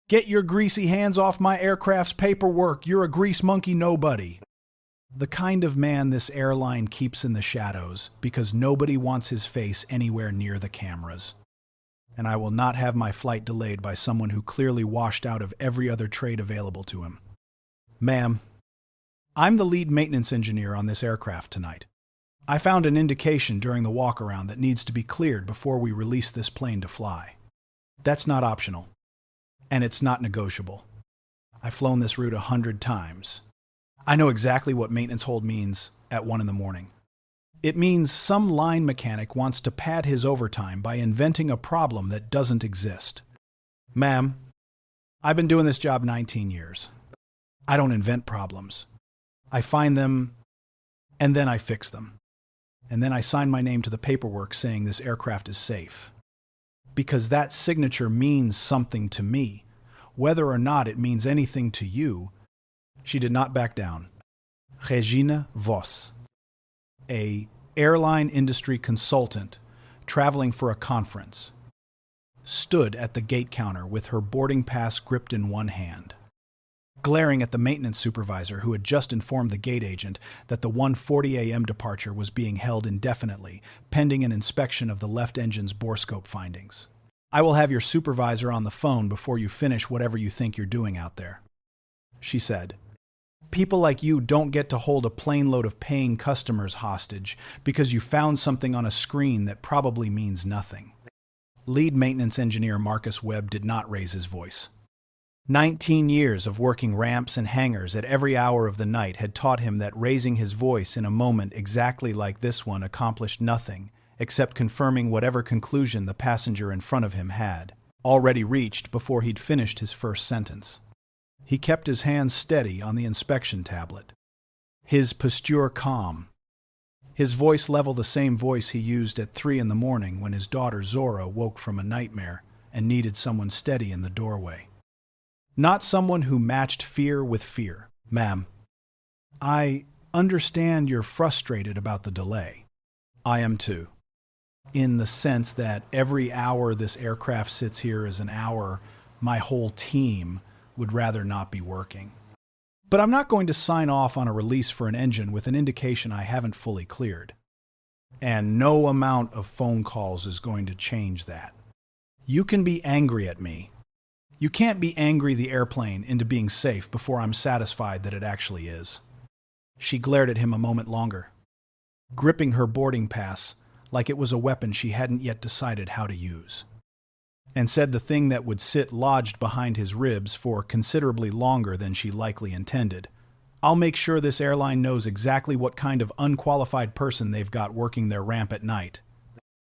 Get your greasy hands off my aircraft's paperwork. You're a grease monkey nobody. The kind of man this airline keeps in the shadows because nobody wants his face anywhere near the cameras. And I will not have my flight delayed by someone who clearly washed out of every other trade available to him. Ma'am, I'm the lead maintenance engineer on this aircraft tonight. I found an indication during the walk-around that needs to be cleared before we release this plane to fly. That's not optional. And it's not negotiable. I've flown this route 100 times. I know exactly what maintenance hold means at 1 in the morning. It means some line mechanic wants to pad his overtime by inventing a problem that doesn't exist. Ma'am, I've been doing this job 19 years. I don't invent problems. I find them, and then I fix them. And then I sign my name to the paperwork saying this aircraft is safe. Because that signature means something to me. Whether or not it means anything to you, she did not back down. Regina Voss, a airline industry consultant traveling for a conference, stood at the gate counter with her boarding pass gripped in one hand, glaring at the maintenance supervisor who had just informed the gate agent that the 1:40 a.m. departure was being held indefinitely, pending an inspection of the left engine's borescope findings. I will have your supervisor on the phone before you finish whatever you think you're doing out there, she said. People like you don't get to hold a plane load of paying customers hostage because you found something on a screen that probably means nothing. Lead maintenance engineer Marcus Webb did not raise his voice. 19 years of working ramps and hangars at every hour of the night had taught him that raising his voice in a moment exactly like this one accomplished nothing except confirming whatever conclusion the passenger in front of him had already reached before he'd finished his first sentence. He kept his hands steady on the inspection tablet, his posture calm, his voice level the same voice he used at 3 in the morning when his daughter Zora woke from a nightmare and needed someone steady in the doorway. Not someone who matched fear with fear. Ma'am, I understand you're frustrated about the delay. I am too. In the sense that every hour this aircraft sits here is an hour my whole team would rather not be working. But I'm not going to sign off on a release for an engine with an indication I haven't fully cleared. And no amount of phone calls is going to change that. You can be angry at me. You can't be angry the airplane into being safe before I'm satisfied that it actually is. She glared at him a moment longer, gripping her boarding pass like it was a weapon she hadn't yet decided how to use, and said the thing that would sit lodged behind his ribs for considerably longer than she likely intended. I'll make sure this airline knows exactly what kind of unqualified person they've got working their ramp at night.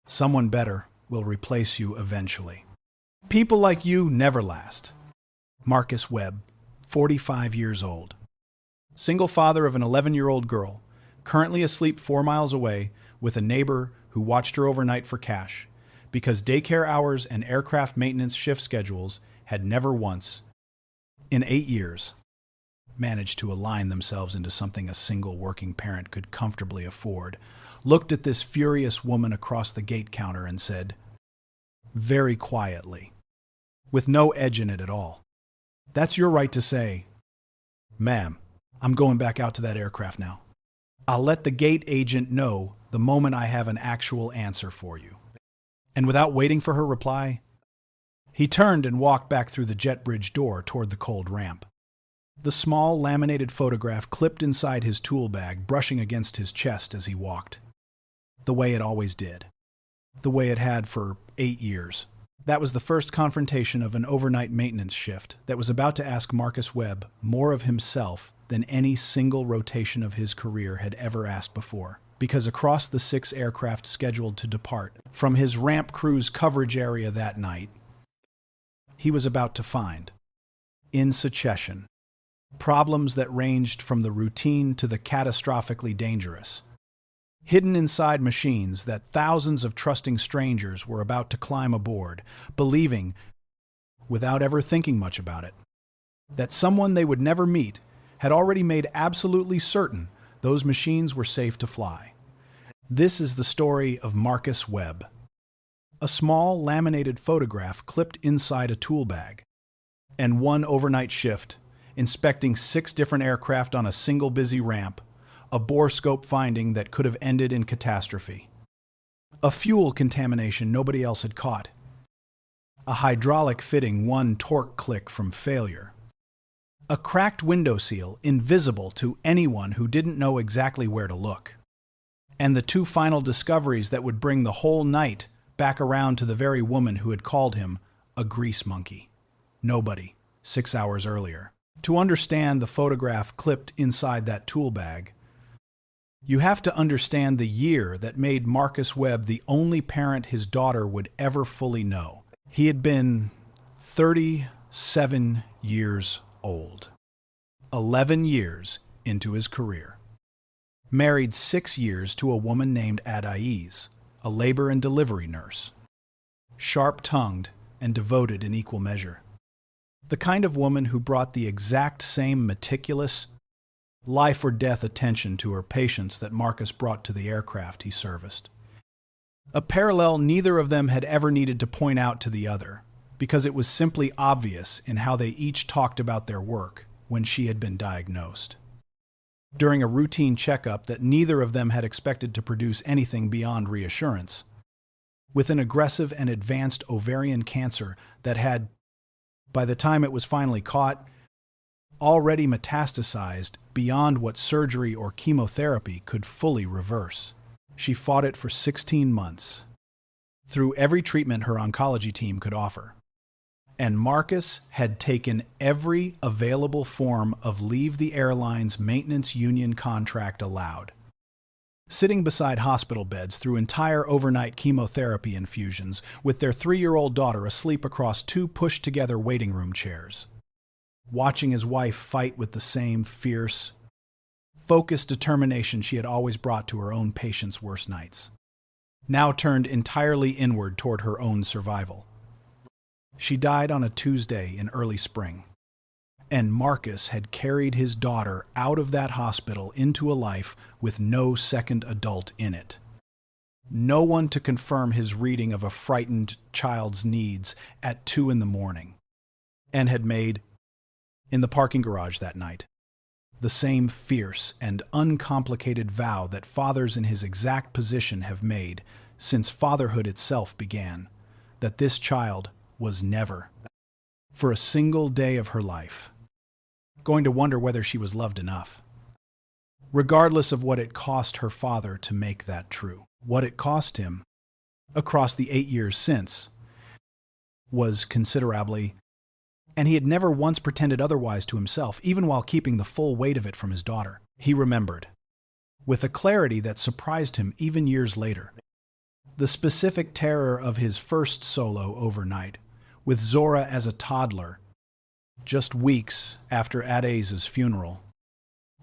Someone better will replace you eventually. People like you never last. Marcus Webb, 45 years old. Single father of an 11-year-old girl, currently asleep 4 miles away with a neighbor who watched her overnight for cash, because daycare hours and aircraft maintenance shift schedules had never once, in 8 years, managed to align themselves into something a single working parent could comfortably afford, looked at this furious woman across the gate counter and said, very quietly, with no edge in it at all, "That's your right to say, ma'am, I'm going back out to that aircraft now. I'll let the gate agent know the moment I have an actual answer for you." And without waiting for her reply, he turned and walked back through the jet bridge door toward the cold ramp. The small laminated photograph clipped inside his tool bag, brushing against his chest as he walked. The way it always did. The way it had for 8 years. That was the first confrontation of an overnight maintenance shift that was about to ask Marcus Webb more of himself than any single rotation of his career had ever asked before. Because across the 6 aircraft scheduled to depart from his ramp crew's coverage area that night, he was about to find, in succession, problems that ranged from the routine to the catastrophically dangerous, hidden inside machines that thousands of trusting strangers were about to climb aboard, believing, without ever thinking much about it, that someone they would never meet had already made absolutely certain those machines were safe to fly. This is the story of Marcus Webb. A small laminated photograph clipped inside a tool bag. and one overnight shift, inspecting 6 different aircraft on a single busy ramp, a borescope finding that could have ended in catastrophe. A fuel contamination nobody else had caught. A hydraulic fitting 1 torque click from failure. A cracked window seal invisible to anyone who didn't know exactly where to look. And the 2 final discoveries that would bring the whole night back around to the very woman who had called him a grease monkey. Nobody, 6 hours earlier. To understand the photograph clipped inside that tool bag, you have to understand the year that made Marcus Webb the only parent his daughter would ever fully know. He had been 37 years old, 11 years into his career. Married 6 years to a woman named Adaiz, a labor and delivery nurse. Sharp-tongued and devoted in equal measure. The kind of woman who brought the exact same meticulous, life-or-death attention to her patients that Marcus brought to the aircraft he serviced. A parallel neither of them had ever needed to point out to the other, because it was simply obvious in how they each talked about their work when she had been diagnosed. During a routine checkup that neither of them had expected to produce anything beyond reassurance, with an aggressive and advanced ovarian cancer that had, by the time it was finally caught, already metastasized beyond what surgery or chemotherapy could fully reverse. She fought it for 16 months, through every treatment her oncology team could offer. And Marcus had taken every available form of leave the airline's maintenance union contract allowed. Sitting beside hospital beds through entire overnight chemotherapy infusions with their 3-year-old daughter asleep across 2 pushed-together waiting room chairs. Watching his wife fight with the same fierce, focused determination she had always brought to her own patients' worst nights. Now turned entirely inward toward her own survival. She died on a Tuesday in early spring, and Marcus had carried his daughter out of that hospital into a life with no second adult in it. No one to confirm his reading of a frightened child's needs at 2 a.m, and had made, in the parking garage that night, the same fierce and uncomplicated vow that fathers in his exact position have made since fatherhood itself began, that this child was never, for a single day of her life, going to wonder whether she was loved enough, regardless of what it cost her father to make that true. What it cost him, across the 8 years since, was considerably, and he had never once pretended otherwise to himself, even while keeping the full weight of it from his daughter. He remembered, with a clarity that surprised him even years later, the specific terror of his first solo overnight, with Zora as a toddler, just weeks after Adaiz's funeral,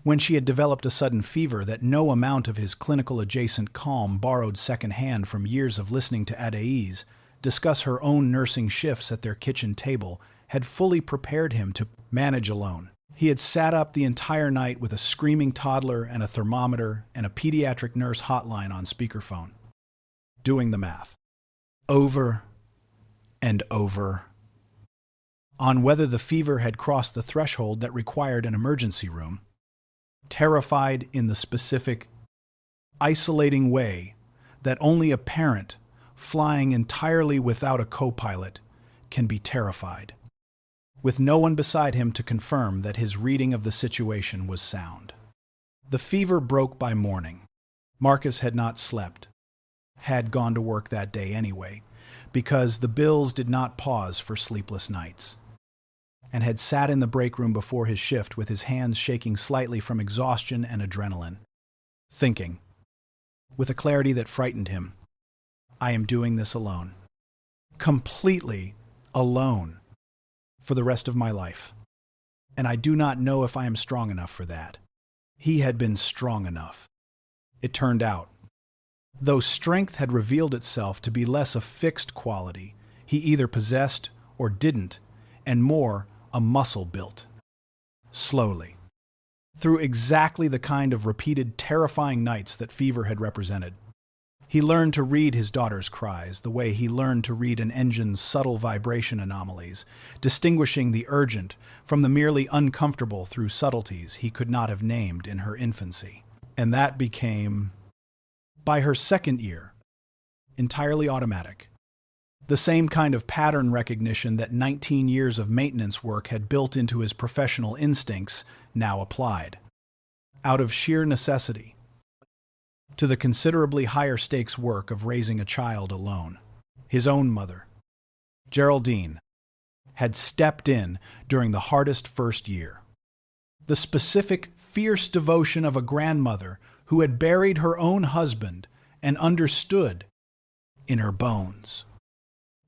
when she had developed a sudden fever that no amount of his clinical adjacent calm borrowed secondhand from years of listening to Adaiz discuss her own nursing shifts at their kitchen table had fully prepared him to manage alone. He had sat up the entire night with a screaming toddler and a thermometer and a pediatric nurse hotline on speakerphone, doing the math, over and over, on whether the fever had crossed the threshold that required an emergency room, terrified in the specific, isolating way that only a parent flying entirely without a co-pilot can be terrified, with no one beside him to confirm that his reading of the situation was sound. The fever broke by morning. Marcus had not slept, had gone to work that day anyway, because the bills did not pause for sleepless nights, and had sat in the break room before his shift with his hands shaking slightly from exhaustion and adrenaline, thinking, with a clarity that frightened him, I am doing this alone. Completely alone for the rest of my life. And I do not know if I am strong enough for that. He had been strong enough. It turned out, though strength had revealed itself to be less a fixed quality he either possessed or didn't, and more a muscle built. Slowly. Through exactly the kind of repeated terrifying nights that fever had represented. He learned to read his daughter's cries the way he learned to read an engine's subtle vibration anomalies, distinguishing the urgent from the merely uncomfortable through subtleties he could not have named in her infancy. And that became, by her second year, entirely automatic. The same kind of pattern recognition that 19 years of maintenance work had built into his professional instincts now applied. Out of sheer necessity, to the considerably higher stakes work of raising a child alone. His own mother, Geraldine, had stepped in during the hardest first year. The specific, fierce devotion of a grandmother who had buried her own husband and understood, in her bones,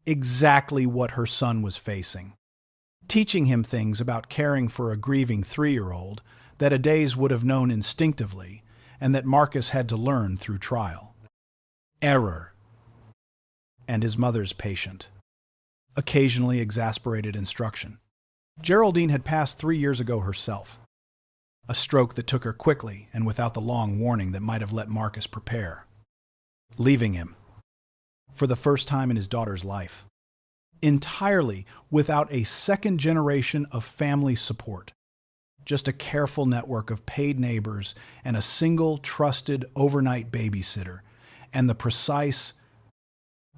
exactly what her son was facing, teaching him things about caring for a grieving 3-year-old that Adaze would have known instinctively and that Marcus had to learn through trial, error, and his mother's patient, occasionally exasperated instruction. Geraldine had passed 3 years ago herself, a stroke that took her quickly and without the long warning that might have let Marcus prepare, leaving him, for the first time in his daughter's life, entirely without a second generation of family support. Just a careful network of paid neighbors and a single trusted overnight babysitter, and the precise,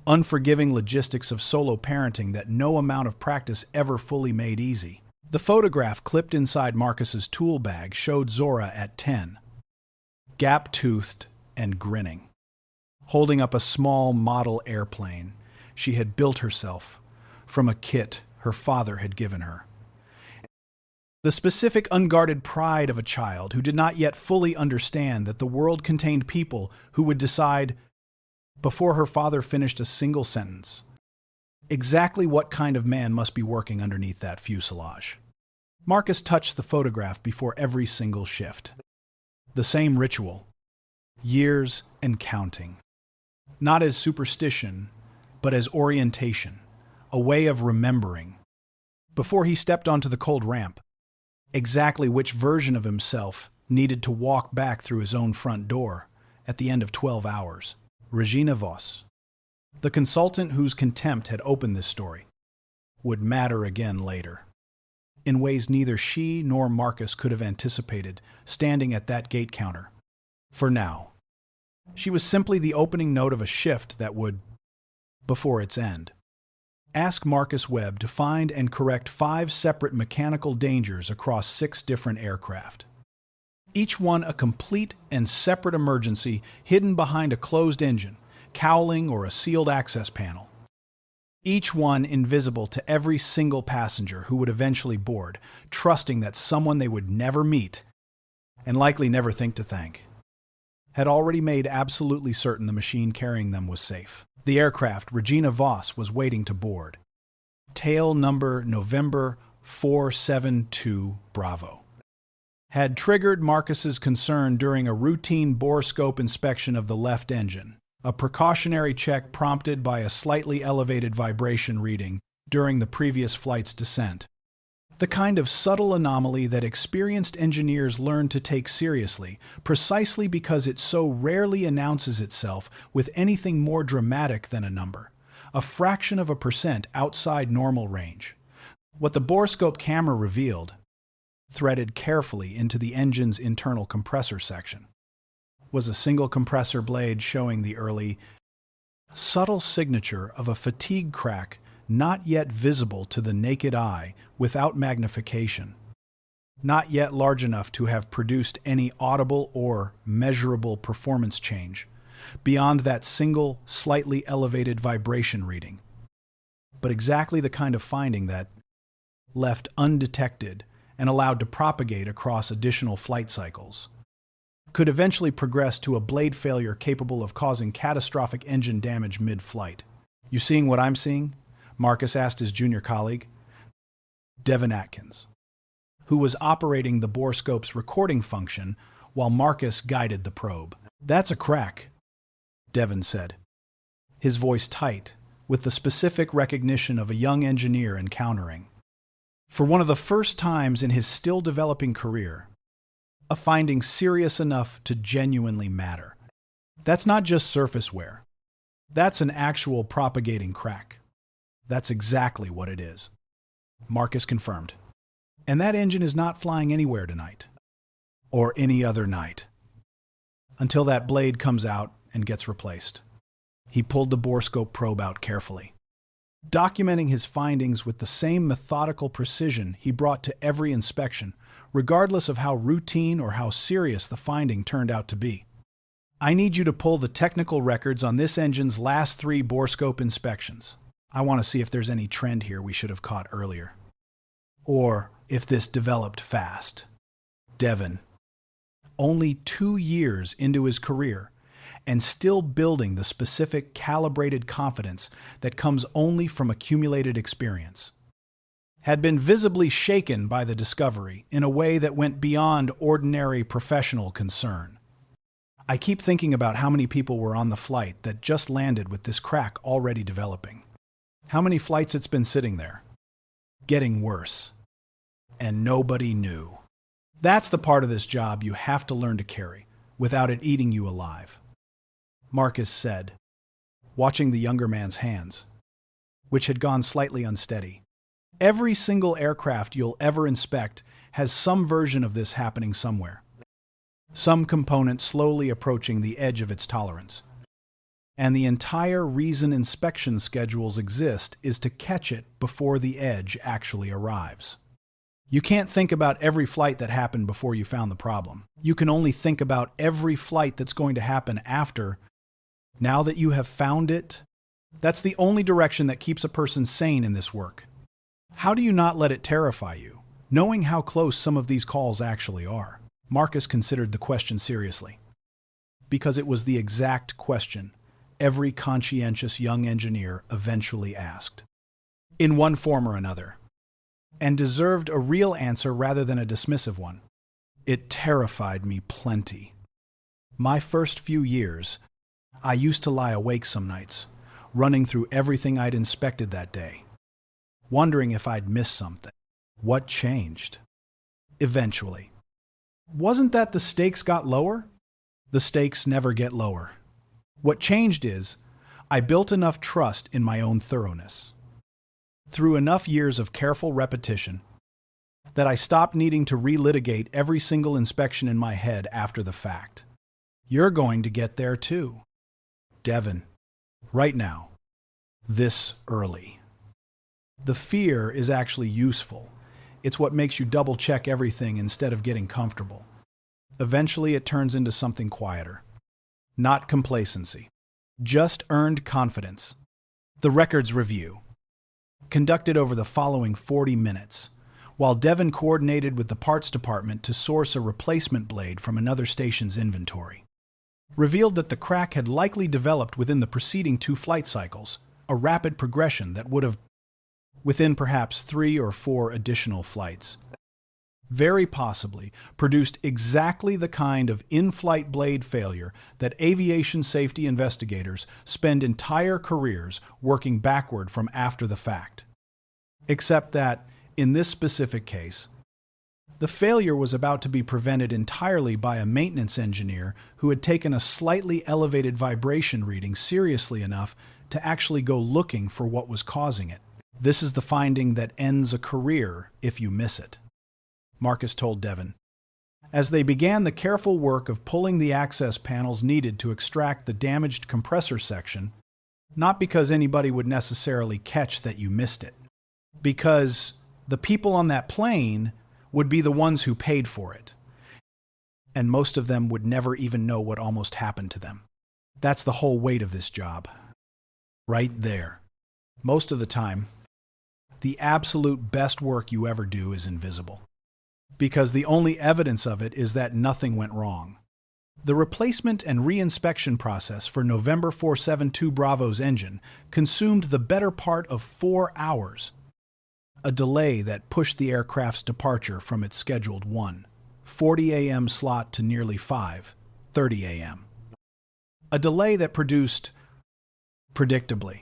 unforgiving logistics of solo parenting that no amount of practice ever fully made easy. The photograph clipped inside Marcus's tool bag showed Zora at 10, gap-toothed and grinning, holding up a small model airplane she had built herself from a kit her father had given her. The specific unguarded pride of a child who did not yet fully understand that the world contained people who would decide, before her father finished a single sentence, exactly what kind of man must be working underneath that fuselage. Marcus touched the photograph before every single shift. The same ritual, years and counting. Not as superstition, but as orientation, a way of remembering. Before he stepped onto the cold ramp, exactly which version of himself needed to walk back through his own front door at the end of 12 hours. Regina Voss, the consultant whose contempt had opened this story, would matter again later, in ways neither she nor Marcus could have anticipated standing at that gate counter. For now, she was simply the opening note of a shift that would, before its end, ask Marcus Webb to find and correct 5 separate mechanical dangers across 6 different aircraft. Each one a complete and separate emergency hidden behind a closed engine, cowling, or a sealed access panel. Each one invisible to every single passenger who would eventually board, trusting that someone they would never meet, and likely never think to thank, had already made absolutely certain the machine carrying them was safe. The aircraft Regina Voss was waiting to board. Tail number November 472 Bravo. Had triggered Marcus's concern during a routine borescope inspection of the left engine, a precautionary check prompted by a slightly elevated vibration reading during the previous flight's descent. The kind of subtle anomaly that experienced engineers learn to take seriously, precisely because it so rarely announces itself with anything more dramatic than a number, a fraction of a percent outside normal range. What the borescope camera revealed, threaded carefully into the engine's internal compressor section, was a single compressor blade showing the early, subtle signature of a fatigue crack not yet visible to the naked eye without magnification, not yet large enough to have produced any audible or measurable performance change beyond that single, slightly elevated vibration reading, but exactly the kind of finding that, left undetected and allowed to propagate across additional flight cycles, could eventually progress to a blade failure capable of causing catastrophic engine damage mid-flight. You seeing what I'm seeing? Marcus asked his junior colleague, Devin Atkins, who was operating the borescope's recording function while Marcus guided the probe. That's a crack, Devin said, his voice tight, with the specific recognition of a young engineer encountering, for one of the first times in his still-developing career, a finding serious enough to genuinely matter. That's not just surface wear. That's an actual propagating crack. That's exactly what it is. Marcus confirmed. And that engine is not flying anywhere tonight. Or any other night. Until that blade comes out and gets replaced. He pulled the borescope probe out carefully, documenting his findings with the same methodical precision he brought to every inspection, regardless of how routine or how serious the finding turned out to be. I need you to pull the technical records on this engine's last 3 borescope inspections. I want to see if there's any trend here we should have caught earlier. Or if this developed fast. Devon, only 2 years into his career, and still building the specific calibrated confidence that comes only from accumulated experience, had been visibly shaken by the discovery in a way that went beyond ordinary professional concern. I keep thinking about how many people were on the flight that just landed with this crack already developing. How many flights it's been sitting there, getting worse, and nobody knew. That's the part of this job you have to learn to carry without it eating you alive. Marcus said, watching the younger man's hands, which had gone slightly unsteady. Every single aircraft you'll ever inspect has some version of this happening somewhere. Some component slowly approaching the edge of its tolerance. And the entire reason inspection schedules exist is to catch it before the edge actually arrives. You can't think about every flight that happened before you found the problem. You can only think about every flight that's going to happen after. Now that you have found it, that's the only direction that keeps a person sane in this work. How do you not let it terrify you, knowing how close some of these calls actually are? Marcus considered the question seriously, because it was the exact question every conscientious young engineer eventually asked, in one form or another, and deserved a real answer rather than a dismissive one. It terrified me plenty. My first few years, I used to lie awake some nights, running through everything I'd inspected that day, wondering if I'd missed something. What changed? Eventually. Wasn't that the stakes got lower? The stakes never get lower. What changed is, I built enough trust in my own thoroughness, through enough years of careful repetition, that I stopped needing to relitigate every single inspection in my head after the fact. You're going to get there too. Devon, right now, this early. The fear is actually useful. It's what makes you double-check everything instead of getting comfortable. Eventually it turns into something quieter. Not complacency. Just earned confidence. The records review, conducted over the following 40 minutes, while Devon coordinated with the parts department to source a replacement blade from another station's inventory, revealed that the crack had likely developed within the preceding 2 flight cycles, a rapid progression that would have, within perhaps 3 or 4 additional flights, very possibly produced exactly the kind of in-flight blade failure that aviation safety investigators spend entire careers working backward from after the fact. Except that, in this specific case, the failure was about to be prevented entirely by a maintenance engineer who had taken a slightly elevated vibration reading seriously enough to actually go looking for what was causing it. This is the finding that ends a career if you miss it, Marcus told Devon, as they began the careful work of pulling the access panels needed to extract the damaged compressor section, not because anybody would necessarily catch that you missed it, because the people on that plane would be the ones who paid for it, and most of them would never even know what almost happened to them. That's the whole weight of this job. Right there. Most of the time, the absolute best work you ever do is invisible, because the only evidence of it is that nothing went wrong. The replacement and reinspection process for November 472 Bravo's engine consumed the better part of 4 hours, a delay that pushed the aircraft's departure from its scheduled 1:40 a.m. slot to nearly 5:30 a.m. A delay that produced, predictably,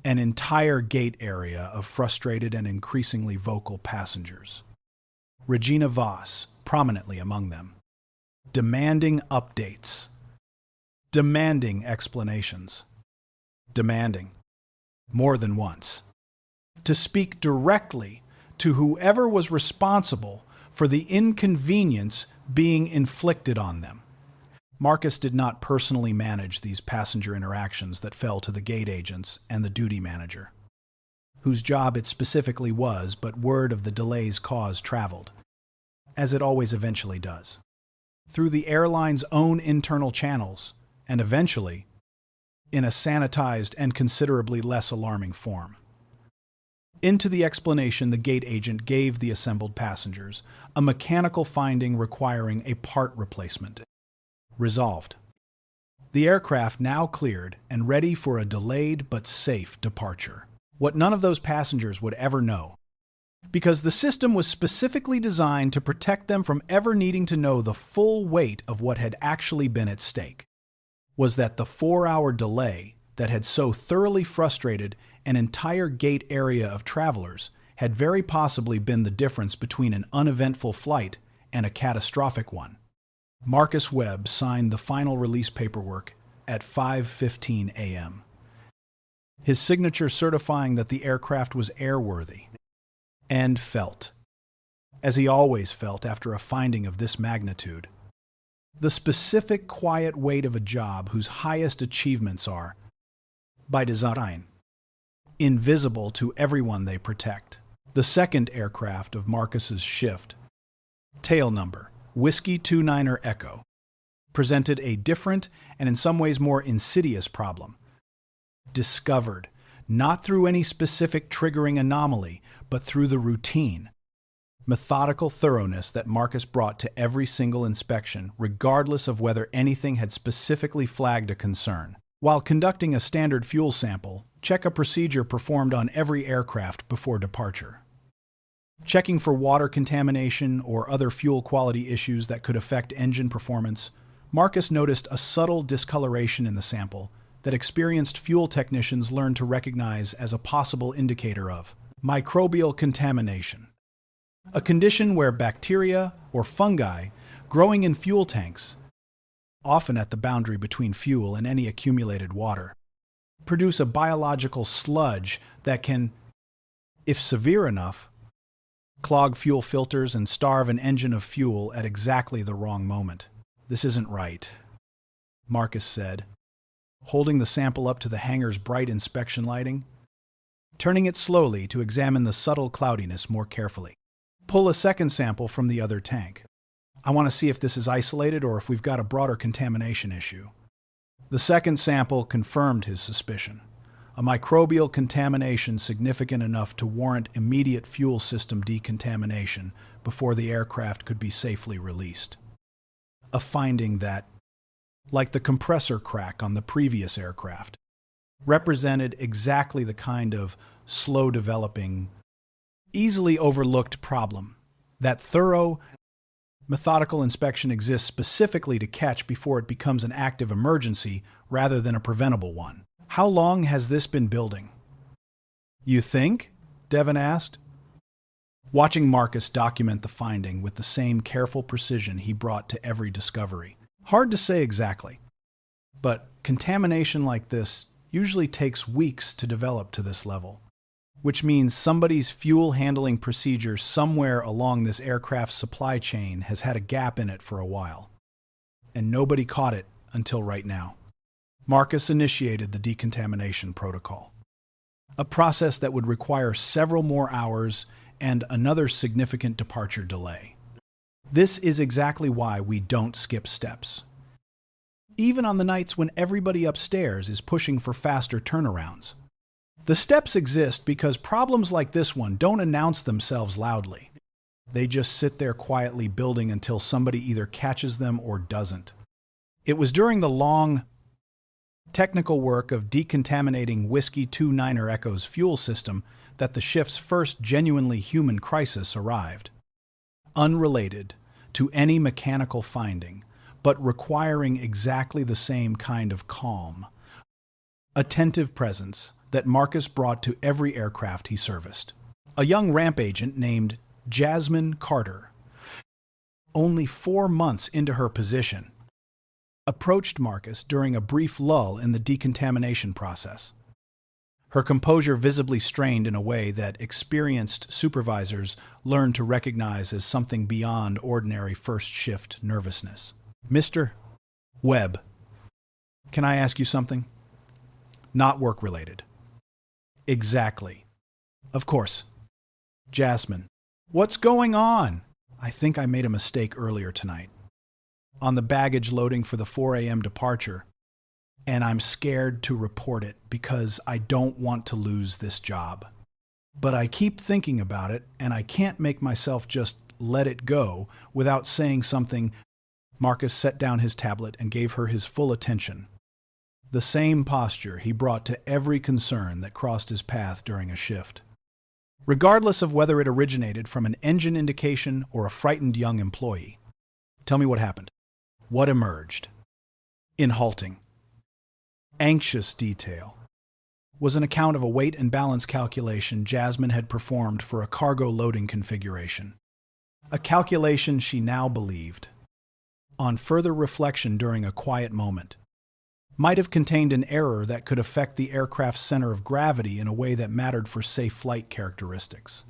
an entire gate area of frustrated and increasingly vocal passengers. Regina Voss, prominently among them, demanding updates, demanding explanations. Demanding. More than once. To speak directly to whoever was responsible for the inconvenience being inflicted on them. Marcus did not personally manage these passenger interactions that fell to the gate agents and the duty manager, whose job it specifically was, but word of the delay's cause traveled, as it always eventually does, through the airline's own internal channels, and eventually, in a sanitized and considerably less alarming form. Into the explanation the gate agent gave the assembled passengers, a mechanical finding requiring a part replacement. Resolved. The aircraft now cleared and ready for a delayed but safe departure. What none of those passengers would ever know, because the system was specifically designed to protect them from ever needing to know the full weight of what had actually been at stake, was that the 4-hour delay that had so thoroughly frustrated an entire gate area of travelers had very possibly been the difference between an uneventful flight and a catastrophic one. Marcus Webb signed the final release paperwork at 5:15 a.m., his signature certifying that the aircraft was airworthy, and felt, as he always felt after a finding of this magnitude, the specific quiet weight of a job whose highest achievements are, by design, invisible to everyone they protect. The second aircraft of Marcus's shift, tail number Whiskey 29er Echo, presented a different and in some ways more insidious problem. Discovered, not through any specific triggering anomaly, but through the routine, methodical thoroughness that Marcus brought to every single inspection, regardless of whether anything had specifically flagged a concern. While conducting a standard fuel sample, check a procedure performed on every aircraft before departure. Checking for water contamination or other fuel quality issues that could affect engine performance, Marcus noticed a subtle discoloration in the sample that experienced fuel technicians learned to recognize as a possible indicator of microbial contamination, a condition where bacteria or fungi growing in fuel tanks, often at the boundary between fuel and any accumulated water, produce a biological sludge that can, if severe enough, clog fuel filters and starve an engine of fuel at exactly the wrong moment. "This isn't right," Marcus said, holding the sample up to the hangar's bright inspection lighting, turning it slowly to examine the subtle cloudiness more carefully. "Pull a second sample from the other tank. I want to see if this is isolated or if we've got a broader contamination issue." The second sample confirmed his suspicion, a microbial contamination significant enough to warrant immediate fuel system decontamination before the aircraft could be safely released. A finding that, like the compressor crack on the previous aircraft, represented exactly the kind of slow-developing, easily overlooked problem that thorough, methodical inspection exists specifically to catch before it becomes an active emergency rather than a preventable one. "How long has this been building?" "You think?" Devon asked, watching Marcus document the finding with the same careful precision he brought to every discovery. "Hard to say exactly, but contamination like this usually takes weeks to develop to this level, which means somebody's fuel handling procedure somewhere along this aircraft's supply chain has had a gap in it for a while, and nobody caught it until right now." Marcus initiated the decontamination protocol, a process that would require several more hours and another significant departure delay. This is exactly why we don't skip steps, even on the nights when everybody upstairs is pushing for faster turnarounds. The steps exist because problems like this one don't announce themselves loudly. They just sit there quietly building until somebody either catches them or doesn't. It was during the long, technical work of decontaminating Whiskey 29er Echo's fuel system that the shift's first genuinely human crisis arrived. Unrelated to any mechanical finding, but requiring exactly the same kind of calm, attentive presence that Marcus brought to every aircraft he serviced. A young ramp agent named Jasmine Carter, only 4 months into her position, approached Marcus during a brief lull in the decontamination process. Her composure visibly strained in a way that experienced supervisors learn to recognize as something beyond ordinary first-shift nervousness. "Mr. Webb, can I ask you something? Not work-related." "Exactly. Of course." "Jasmine, what's going on?" "I think I made a mistake earlier tonight on the baggage loading for the 4 a.m. departure, and I'm scared to report it because I don't want to lose this job. But I keep thinking about it, and I can't make myself just let it go without saying something." Marcus set down his tablet and gave her his full attention, the same posture he brought to every concern that crossed his path during a shift. Regardless of whether it originated from an engine indication or a frightened young employee. "Tell me what happened. What emerged?" In halting, anxious detail was an account of a weight and balance calculation Jasmine had performed for a cargo loading configuration. A calculation she now believed, on further reflection during a quiet moment, might have contained an error that could affect the aircraft's center of gravity in a way that mattered for safe flight characteristics,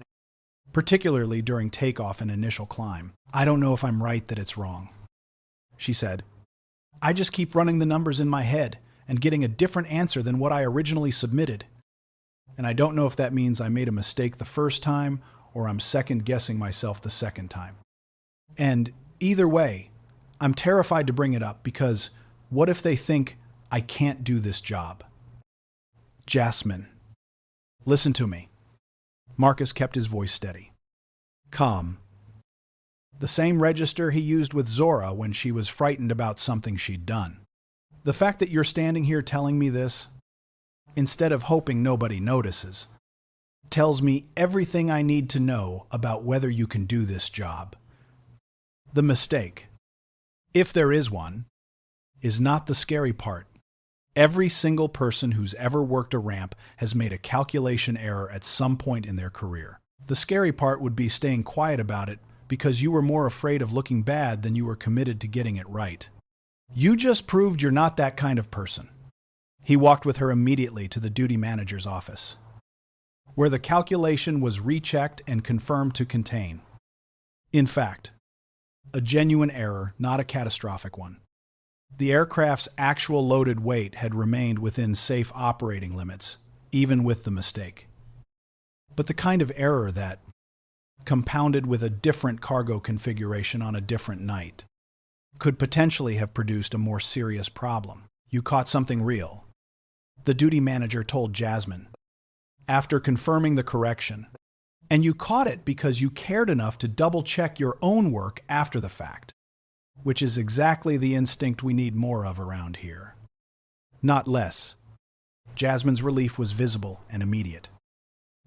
particularly during takeoff and initial climb. "I don't know if I'm right that it's wrong," she said. "I just keep running the numbers in my head and getting a different answer than what I originally submitted. And I don't know if that means I made a mistake the first time or I'm second-guessing myself the second time. And either way, I'm terrified to bring it up because what if they think I can't do this job?" "Jasmine, listen to me." Marcus kept his voice steady. Calm. The same register he used with Zora when she was frightened about something she'd done. "The fact that you're standing here telling me this, instead of hoping nobody notices, tells me everything I need to know about whether you can do this job. The mistake, if there is one, is not the scary part. Every single person who's ever worked a ramp has made a calculation error at some point in their career. The scary part would be staying quiet about it because you were more afraid of looking bad than you were committed to getting it right. You just proved you're not that kind of person." He walked with her immediately to the duty manager's office, where the calculation was rechecked and confirmed to contain, in fact, a genuine error, not a catastrophic one. The aircraft's actual loaded weight had remained within safe operating limits, even with the mistake. But the kind of error that, compounded with a different cargo configuration on a different night, could potentially have produced a more serious problem. "You caught something real," the duty manager told Jasmine, after confirming the correction. "And you caught it because you cared enough to double-check your own work after the fact, which is exactly the instinct we need more of around here. Not less." Jasmine's relief was visible and immediate,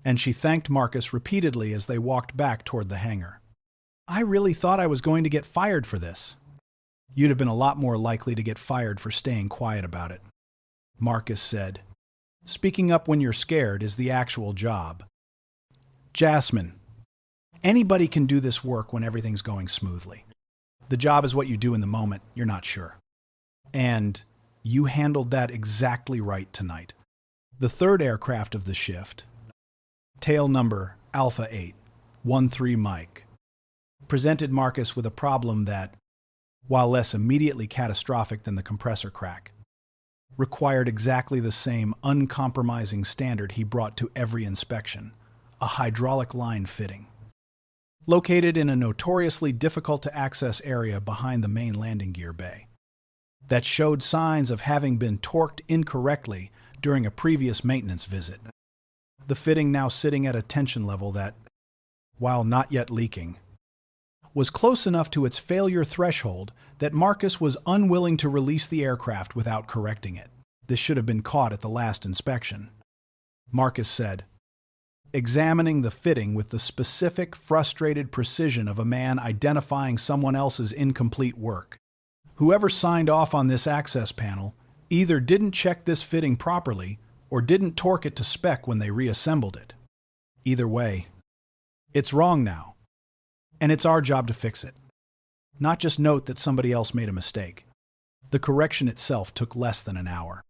and she thanked Marcus repeatedly as they walked back toward the hangar. "I really thought I was going to get fired for this." "You'd have been a lot more likely to get fired for staying quiet about it," Marcus said. "Speaking up when you're scared is the actual job. Jasmine, anybody can do this work when everything's going smoothly. The job is what you do in the moment you're not sure. And you handled that exactly right tonight." The third aircraft of the shift, tail number Alpha 8, 13 Mike, presented Marcus with a problem that, while less immediately catastrophic than the compressor crack, required exactly the same uncompromising standard he brought to every inspection: a hydraulic line fitting. Located in a notoriously difficult-to-access area behind the main landing gear bay, that showed signs of having been torqued incorrectly during a previous maintenance visit. The fitting now sitting at a tension level that, while not yet leaking, was close enough to its failure threshold that Marcus was unwilling to release the aircraft without correcting it. "This should have been caught at the last inspection," Marcus said, examining the fitting with the specific, frustrated precision of a man identifying someone else's incomplete work. "Whoever signed off on this access panel either didn't check this fitting properly or didn't torque it to spec when they reassembled it. Either way, it's wrong now, and it's our job to fix it. Not just note that somebody else made a mistake." The correction itself took less than an hour.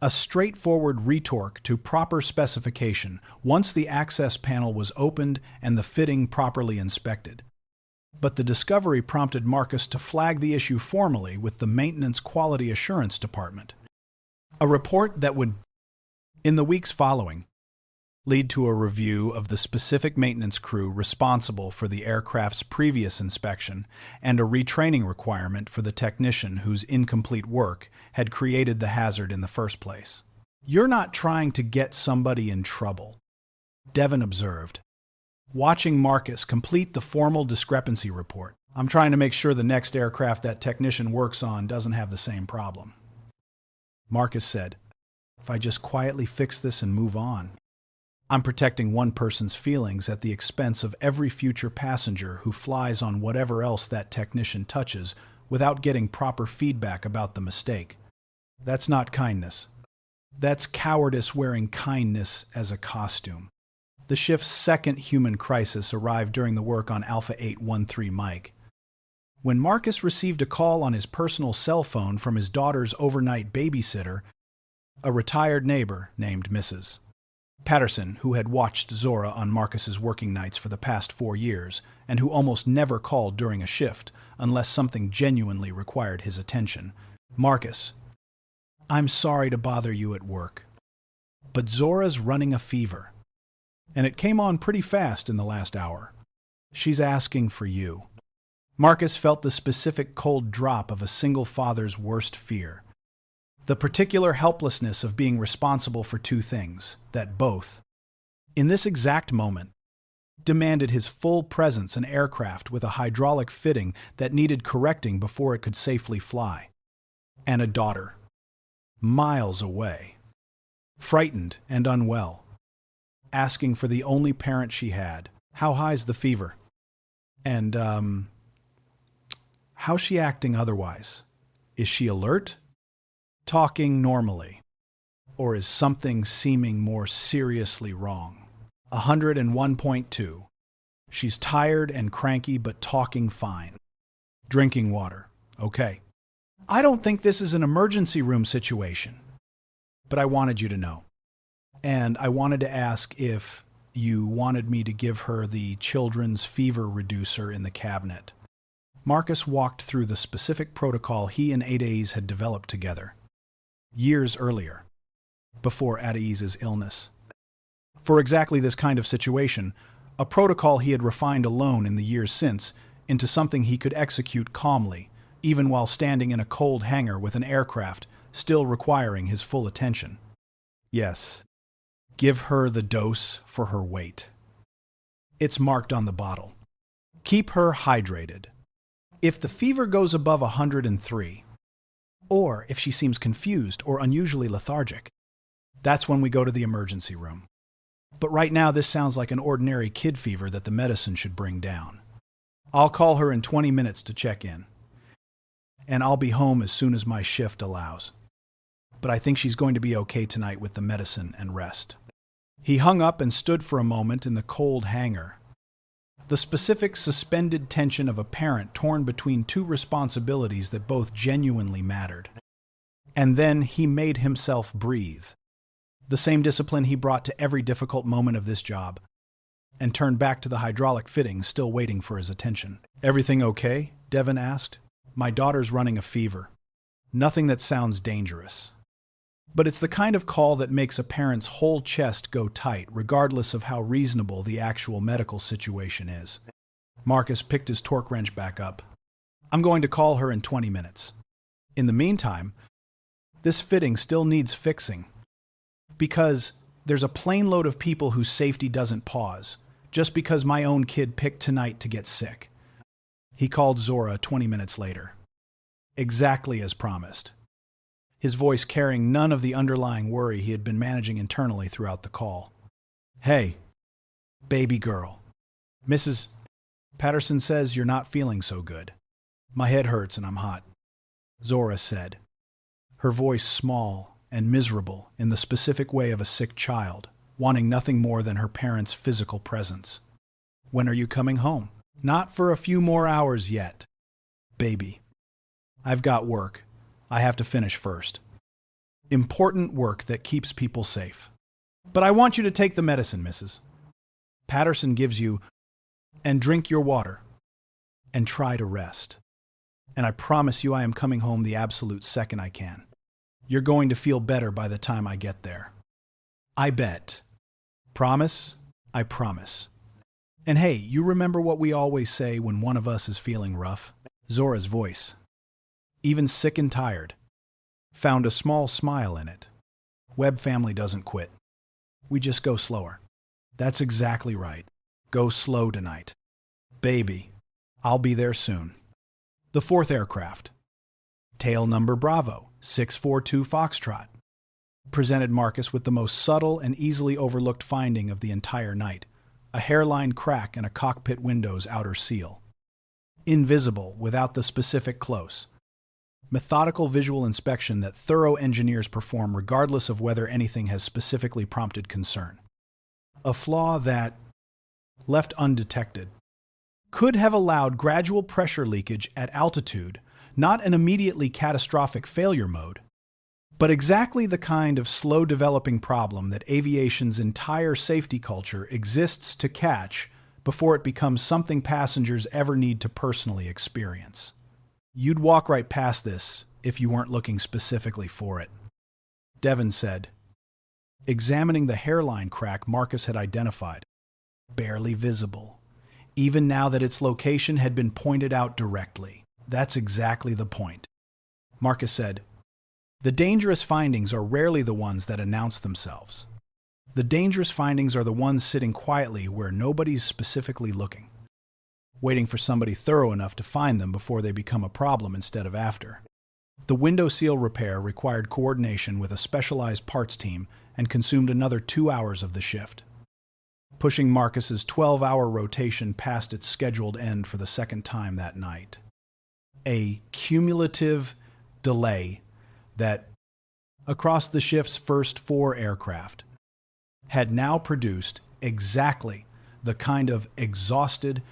A straightforward retorque to proper specification once the access panel was opened and the fitting properly inspected. But the discovery prompted Marcus to flag the issue formally with the Maintenance Quality Assurance Department. A report that would, in the weeks following, lead to a review of the specific maintenance crew responsible for the aircraft's previous inspection and a retraining requirement for the technician whose incomplete work had created the hazard in the first place. "You're not trying to get somebody in trouble," Devon observed, watching Marcus complete the formal discrepancy report. "I'm trying to make sure the next aircraft that technician works on doesn't have the same problem." Marcus said, "If I just quietly fix this and move on, I'm protecting one person's feelings at the expense of every future passenger who flies on whatever else that technician touches without getting proper feedback about the mistake. That's not kindness. That's cowardice wearing kindness as a costume." The shift's second human crisis arrived during the work on Alpha 813 Mike, when Marcus received a call on his personal cell phone from his daughter's overnight babysitter, a retired neighbor named Mrs. Patterson, who had watched Zora on Marcus's working nights for the past 4 years, and who almost never called during a shift unless something genuinely required his attention. "Marcus, I'm sorry to bother you at work, but Zora's running a fever, and it came on pretty fast in the last hour. She's asking for you." Marcus felt the specific cold drop of a single father's worst fear. The particular helplessness of being responsible for two things, that both, in this exact moment, demanded his full presence in aircraft with a hydraulic fitting that needed correcting before it could safely fly. And a daughter, miles away, frightened and unwell, asking for the only parent she had. "How high's the fever? And, how's she acting otherwise? Is she alert? Talking normally? Or is something seeming more seriously wrong?" 101.2. "She's tired and cranky but talking fine. Drinking water. Okay. I don't think this is an emergency room situation, but I wanted you to know. And I wanted to ask if you wanted me to give her the children's fever reducer in the cabinet." Marcus walked through the specific protocol he and Adaise had developed together years earlier, before Adaise's illness. For exactly this kind of situation, a protocol he had refined alone in the years since into something he could execute calmly, even while standing in a cold hangar with an aircraft still requiring his full attention. Yes, give her the dose for her weight. It's marked on the bottle. Keep her hydrated. If the fever goes above 103, or if she seems confused or unusually lethargic, that's when we go to the emergency room. But right now this sounds like an ordinary kid fever that the medicine should bring down. I'll call her in 20 minutes to check in, and I'll be home as soon as my shift allows. But I think she's going to be okay tonight with the medicine and rest." He hung up and stood for a moment in the cold hangar, the specific suspended tension of a parent torn between two responsibilities that both genuinely mattered. And then he made himself breathe, the same discipline he brought to every difficult moment of this job, and turned back to the hydraulic fitting still waiting for his attention. "Everything okay?" Devon asked. "My daughter's running a fever. Nothing that sounds dangerous. But it's the kind of call that makes a parent's whole chest go tight, regardless of how reasonable the actual medical situation is." Marcus picked his torque wrench back up. "I'm going to call her in 20 minutes. In the meantime, this fitting still needs fixing, because there's a plane load of people whose safety doesn't pause, just because my own kid picked tonight to get sick." He called Zora 20 minutes later, exactly as promised, his voice carrying none of the underlying worry he had been managing internally throughout the call. "Hey, baby girl. Mrs. Patterson says you're not feeling so good. My head hurts and I'm hot," Zora said, her voice small and miserable in the specific way of a sick child, wanting nothing more than her parents' physical presence. "When are you coming home?" "Not for a few more hours yet, baby. I've got work, I have to finish first. Important work that keeps people safe. But I want you to take the medicine, Mrs. Patterson gives you, and drink your water, and try to rest. And I promise you I am coming home the absolute second I can. You're going to feel better by the time I get there. I bet. Promise? I promise. And hey, you remember what we always say when one of us is feeling rough? Zora's voice, even sick and tired, found a small smile in it. Webb family doesn't quit. We just go slower. That's exactly right. Go slow tonight. Baby, I'll be there soon. The fourth aircraft. Tail number Bravo, 642 Foxtrot. Presented Marcus with the most subtle and easily overlooked finding of the entire night, a hairline crack in a cockpit window's outer seal. Invisible without the specific close. Methodical visual inspection that thorough engineers perform regardless of whether anything has specifically prompted concern. A flaw that, left undetected, could have allowed gradual pressure leakage at altitude, not an immediately catastrophic failure mode, but exactly the kind of slow-developing problem that aviation's entire safety culture exists to catch before it becomes something passengers ever need to personally experience. You'd walk right past this if you weren't looking specifically for it, Devon said, examining the hairline crack Marcus had identified. Barely visible, even now that its location had been pointed out directly. That's exactly the point. Marcus said, the dangerous findings are rarely the ones that announce themselves. The dangerous findings are the ones sitting quietly where nobody's specifically looking, waiting for somebody thorough enough to find them before they become a problem instead of after. The window seal repair required coordination with a specialized parts team and consumed another 2 hours of the shift, pushing Marcus's 12-hour rotation past its scheduled end for the second time that night. A cumulative delay that, across the shift's first 4 aircraft, had now produced exactly the kind of exhausted,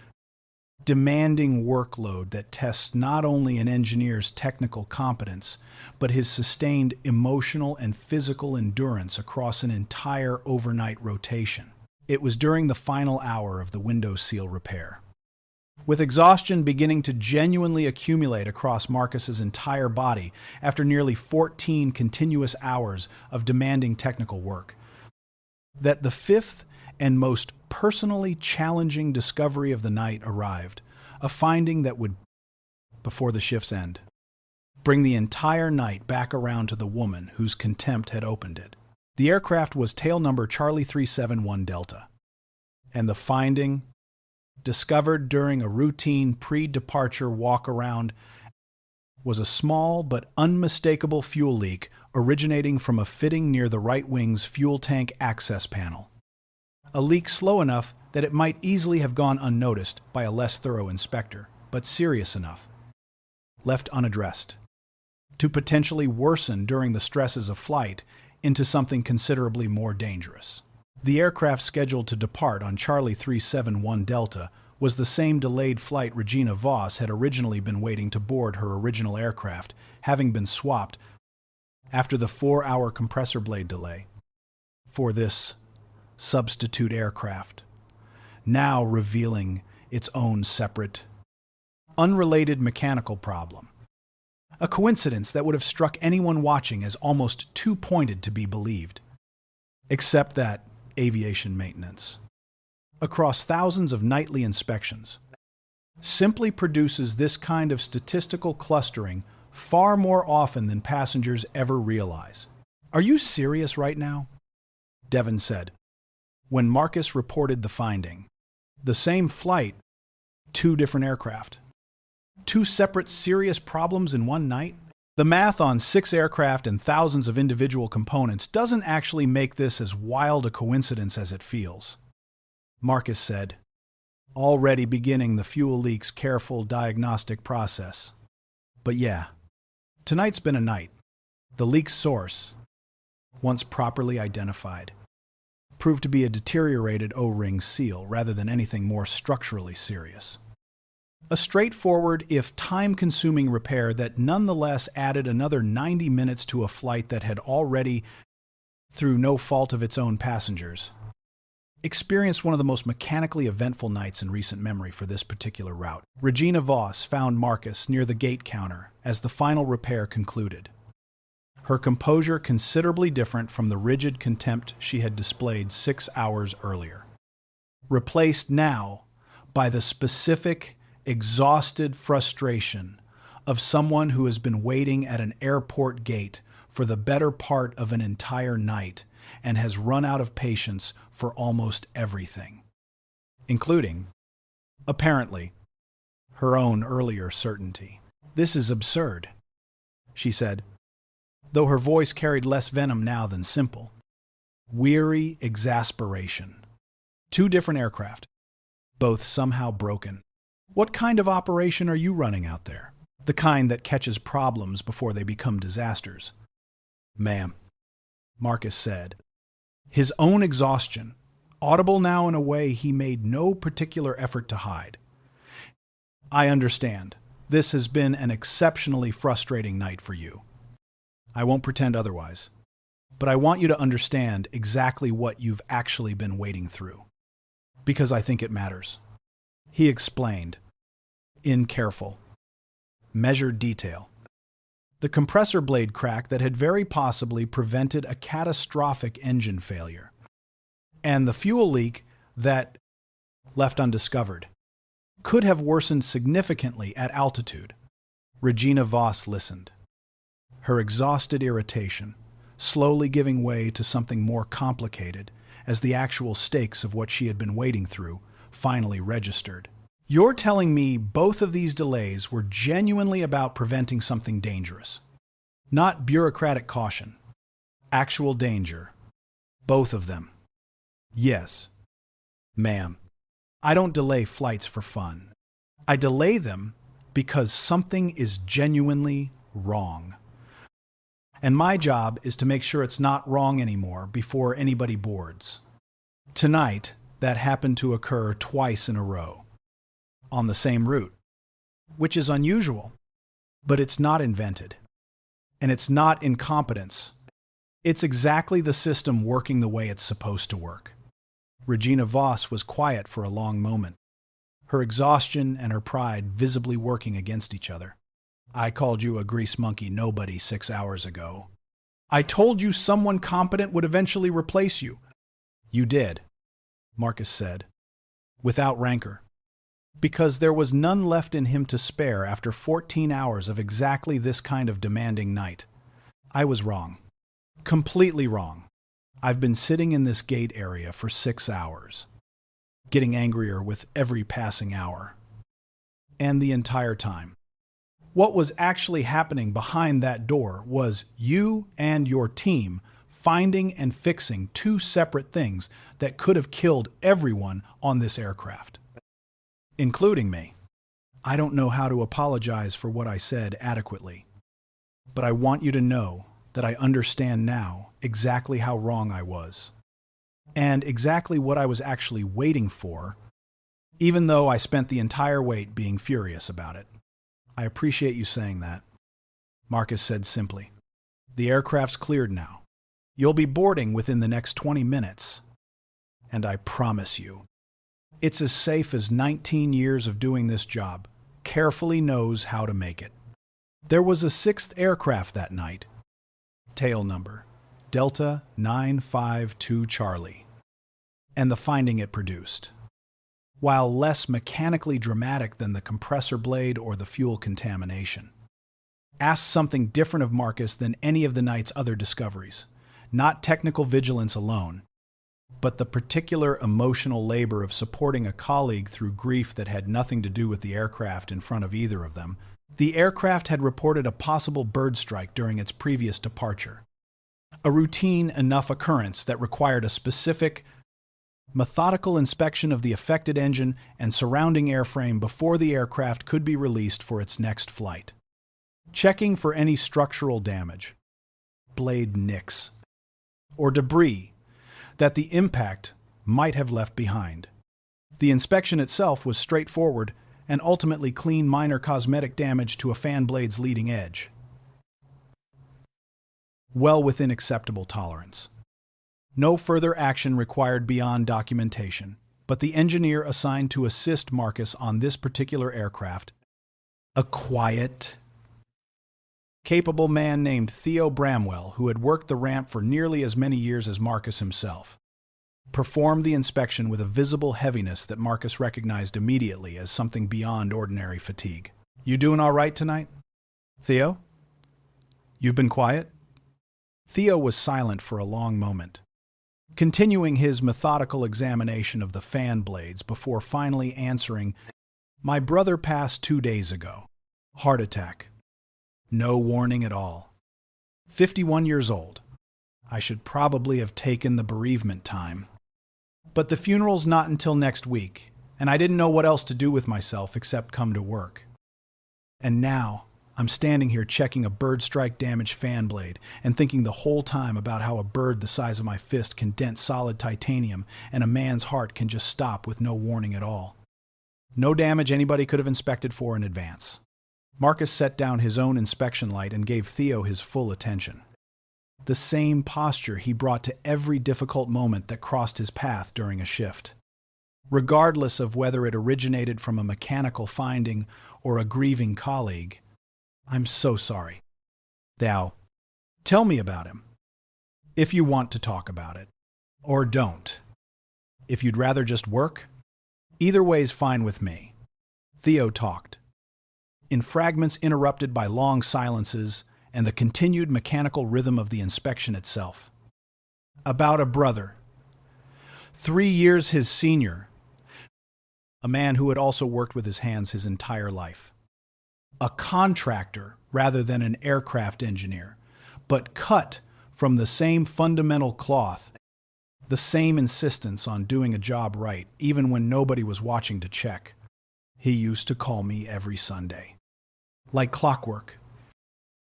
demanding workload that tests not only an engineer's technical competence, but his sustained emotional and physical endurance across an entire overnight rotation. It was during the final hour of the window seal repair, with exhaustion beginning to genuinely accumulate across Marcus's entire body after nearly 14 continuous hours of demanding technical work, that the fifth and most personally challenging discovery of the night arrived, a finding that would, before the shift's end, bring the entire night back around to the woman whose contempt had opened it. The aircraft was tail number Charlie 371 Delta, and the finding, discovered during a routine pre-departure walk-around, was a small but unmistakable fuel leak originating from a fitting near the right wing's fuel tank access panel. A leak slow enough that it might easily have gone unnoticed by a less thorough inspector, but serious enough, left unaddressed, to potentially worsen during the stresses of flight into something considerably more dangerous. The aircraft scheduled to depart on Charlie 371 Delta was the same delayed flight Regina Voss had originally been waiting to board her original aircraft, having been swapped after the 4-hour compressor blade delay for this substitute aircraft, now revealing its own separate, unrelated mechanical problem. A coincidence that would have struck anyone watching as almost too pointed to be believed. Except that aviation maintenance, across thousands of nightly inspections, simply produces this kind of statistical clustering far more often than passengers ever realize. Are you serious right now? Devon said, when Marcus reported the finding. The same flight, 2 different aircraft. 2 separate serious problems in one night? The math on 6 aircraft and thousands of individual components doesn't actually make this as wild a coincidence as it feels, Marcus said, already beginning the fuel leak's careful diagnostic process. But yeah, tonight's been a night. The leak's source, once properly identified, proved to be a deteriorated O-ring seal rather than anything more structurally serious. A straightforward, if time-consuming repair that nonetheless added another 90 minutes to a flight that had already, through no fault of its own passengers, experienced one of the most mechanically eventful nights in recent memory for this particular route. Regina Voss found Marcus near the gate counter as the final repair concluded. Her composure considerably different from the rigid contempt she had displayed 6 hours earlier. Replaced now by the specific, exhausted frustration of someone who has been waiting at an airport gate for the better part of an entire night and has run out of patience for almost everything, including, apparently, her own earlier certainty. "This is absurd," she said, though her voice carried less venom now than simple. Weary exasperation. 2 different aircraft, both somehow broken. What kind of operation are you running out there? The kind that catches problems before they become disasters. "Ma'am," Marcus said, his own exhaustion, audible now in a way he made no particular effort to hide. "I understand. This has been an exceptionally frustrating night for you. I won't pretend otherwise. But I want you to understand exactly what you've actually been wading through. Because I think it matters," he explained, in careful, measured detail. The compressor blade crack that had very possibly prevented a catastrophic engine failure, and the fuel leak that, left undiscovered, could have worsened significantly at altitude. Regina Voss listened, her exhausted irritation slowly giving way to something more complicated as the actual stakes of what she had been wading through finally registered. "You're telling me both of these delays were genuinely about preventing something dangerous. Not bureaucratic caution. Actual danger. Both of them." "Yes, ma'am. I don't delay flights for fun. I delay them because something is genuinely wrong. And my job is to make sure it's not wrong anymore before anybody boards. Tonight, that happened to occur twice in a row, on the same route, which is unusual, but it's not invented. And it's not incompetence. It's exactly the system working the way it's supposed to work." Regina Voss was quiet for a long moment, her exhaustion and her pride visibly working against each other. "I called you a grease monkey nobody 6 hours ago. I told you someone competent would eventually replace you." "You did," Marcus said, without rancor, because there was none left in him to spare after 14 hours of exactly this kind of demanding night. "I was wrong. Completely wrong. I've been sitting in this gate area for 6 hours, getting angrier with every passing hour. And the entire time, what was actually happening behind that door was you and your team finding and fixing 2 separate things that could have killed everyone on this aircraft, including me. I don't know how to apologize for what I said adequately, but I want you to know that I understand now exactly how wrong I was, and exactly what I was actually waiting for, even though I spent the entire wait being furious about it." "I appreciate you saying that," Marcus said simply. "The aircraft's cleared now. You'll be boarding within the next 20 minutes. And I promise you, it's as safe as 19 years of doing this job carefully knows how to make it. There was a 6th aircraft that night. Tail number, Delta 952 Charlie. And the finding it produced, while less mechanically dramatic than the compressor blade or the fuel contamination, asked something different of Marcus than any of the night's other discoveries. Not technical vigilance alone, but the particular emotional labor of supporting a colleague through grief that had nothing to do with the aircraft in front of either of them. The aircraft had reported a possible bird strike during its previous departure, a routine enough occurrence that required a specific, methodical inspection of the affected engine and surrounding airframe before the aircraft could be released for its next flight. Checking for any structural damage, blade nicks, or debris that the impact might have left behind. The inspection itself was straightforward and ultimately clean minor cosmetic damage to a fan blade's leading edge. Well within acceptable tolerance. No further action required beyond documentation, but the engineer assigned to assist Marcus on this particular aircraft, a quiet, capable man named Theo Bramwell, who had worked the ramp for nearly as many years as Marcus himself, performed the inspection with a visible heaviness that Marcus recognized immediately as something beyond ordinary fatigue. "You doing all right tonight, Theo? You've been quiet?" Theo was silent for a long moment, continuing his methodical examination of the fan blades before finally answering, "My brother passed 2 days ago. Heart attack. No warning at all. 51 years old. I should probably have taken the bereavement time. But the funeral's not until next week, and I didn't know what else to do with myself except come to work. And now I'm standing here checking a bird strike damaged fan blade and thinking the whole time about how a bird the size of my fist can dent solid titanium and a man's heart can just stop with no warning at all. No damage anybody could have inspected for in advance." Marcus set down his own inspection light and gave Theo his full attention. The same posture he brought to every difficult moment that crossed his path during a shift. Regardless of whether it originated from a mechanical finding or a grieving colleague, "I'm so sorry. Thou, tell me about him. If you want to talk about it. Or don't. If you'd rather just work, either way's fine with me." Theo talked, in fragments interrupted by long silences and the continued mechanical rhythm of the inspection itself. About a brother, 3 years his senior, a man who had also worked with his hands his entire life. A contractor rather than an aircraft engineer, but cut from the same fundamental cloth, the same insistence on doing a job right, even when nobody was watching to check. He used to call me every Sunday, like clockwork,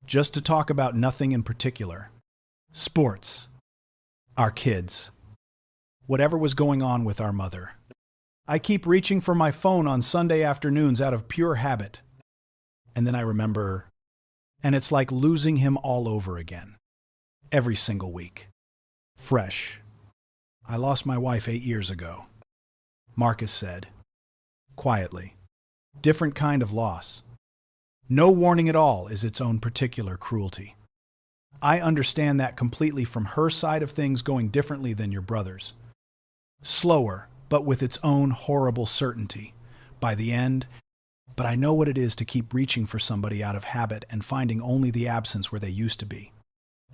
just to talk about nothing in particular. Sports, our kids, whatever was going on with our mother. I keep reaching for my phone on Sunday afternoons out of pure habit. And then I remember, and it's like losing him all over again. Every single week. Fresh. "I lost my wife 8 years ago," Marcus said, quietly. "Different kind of loss. No warning at all is its own particular cruelty. I understand that completely from her side of things going differently than your brother's. Slower, but with its own horrible certainty. By the end, but I know what it is to keep reaching for somebody out of habit and finding only the absence where they used to be.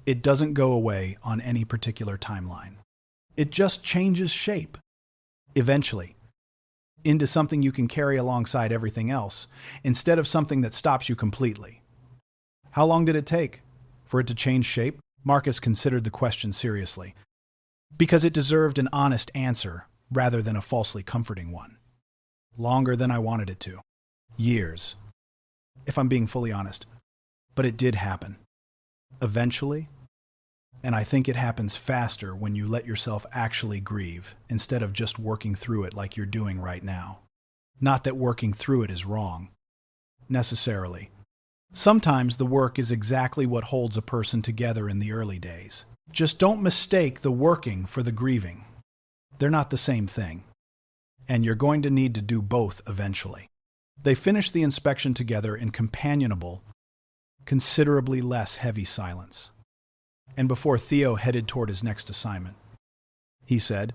It doesn't go away on any particular timeline. It just changes shape. Eventually, into something you can carry alongside everything else, instead of something that stops you completely." "How long did it take for it to change shape?" Marcus considered the question seriously, because it deserved an honest answer rather than a falsely comforting one. "Longer than I wanted it to. Years, if I'm being fully honest. But it did happen. Eventually. And I think it happens faster when you let yourself actually grieve, instead of just working through it like you're doing right now. Not that working through it is wrong, necessarily. Sometimes the work is exactly what holds a person together in the early days. Just don't mistake the working for the grieving. They're not the same thing. And you're going to need to do both eventually." They finished the inspection together in companionable, considerably less heavy silence. And before Theo headed toward his next assignment, he said,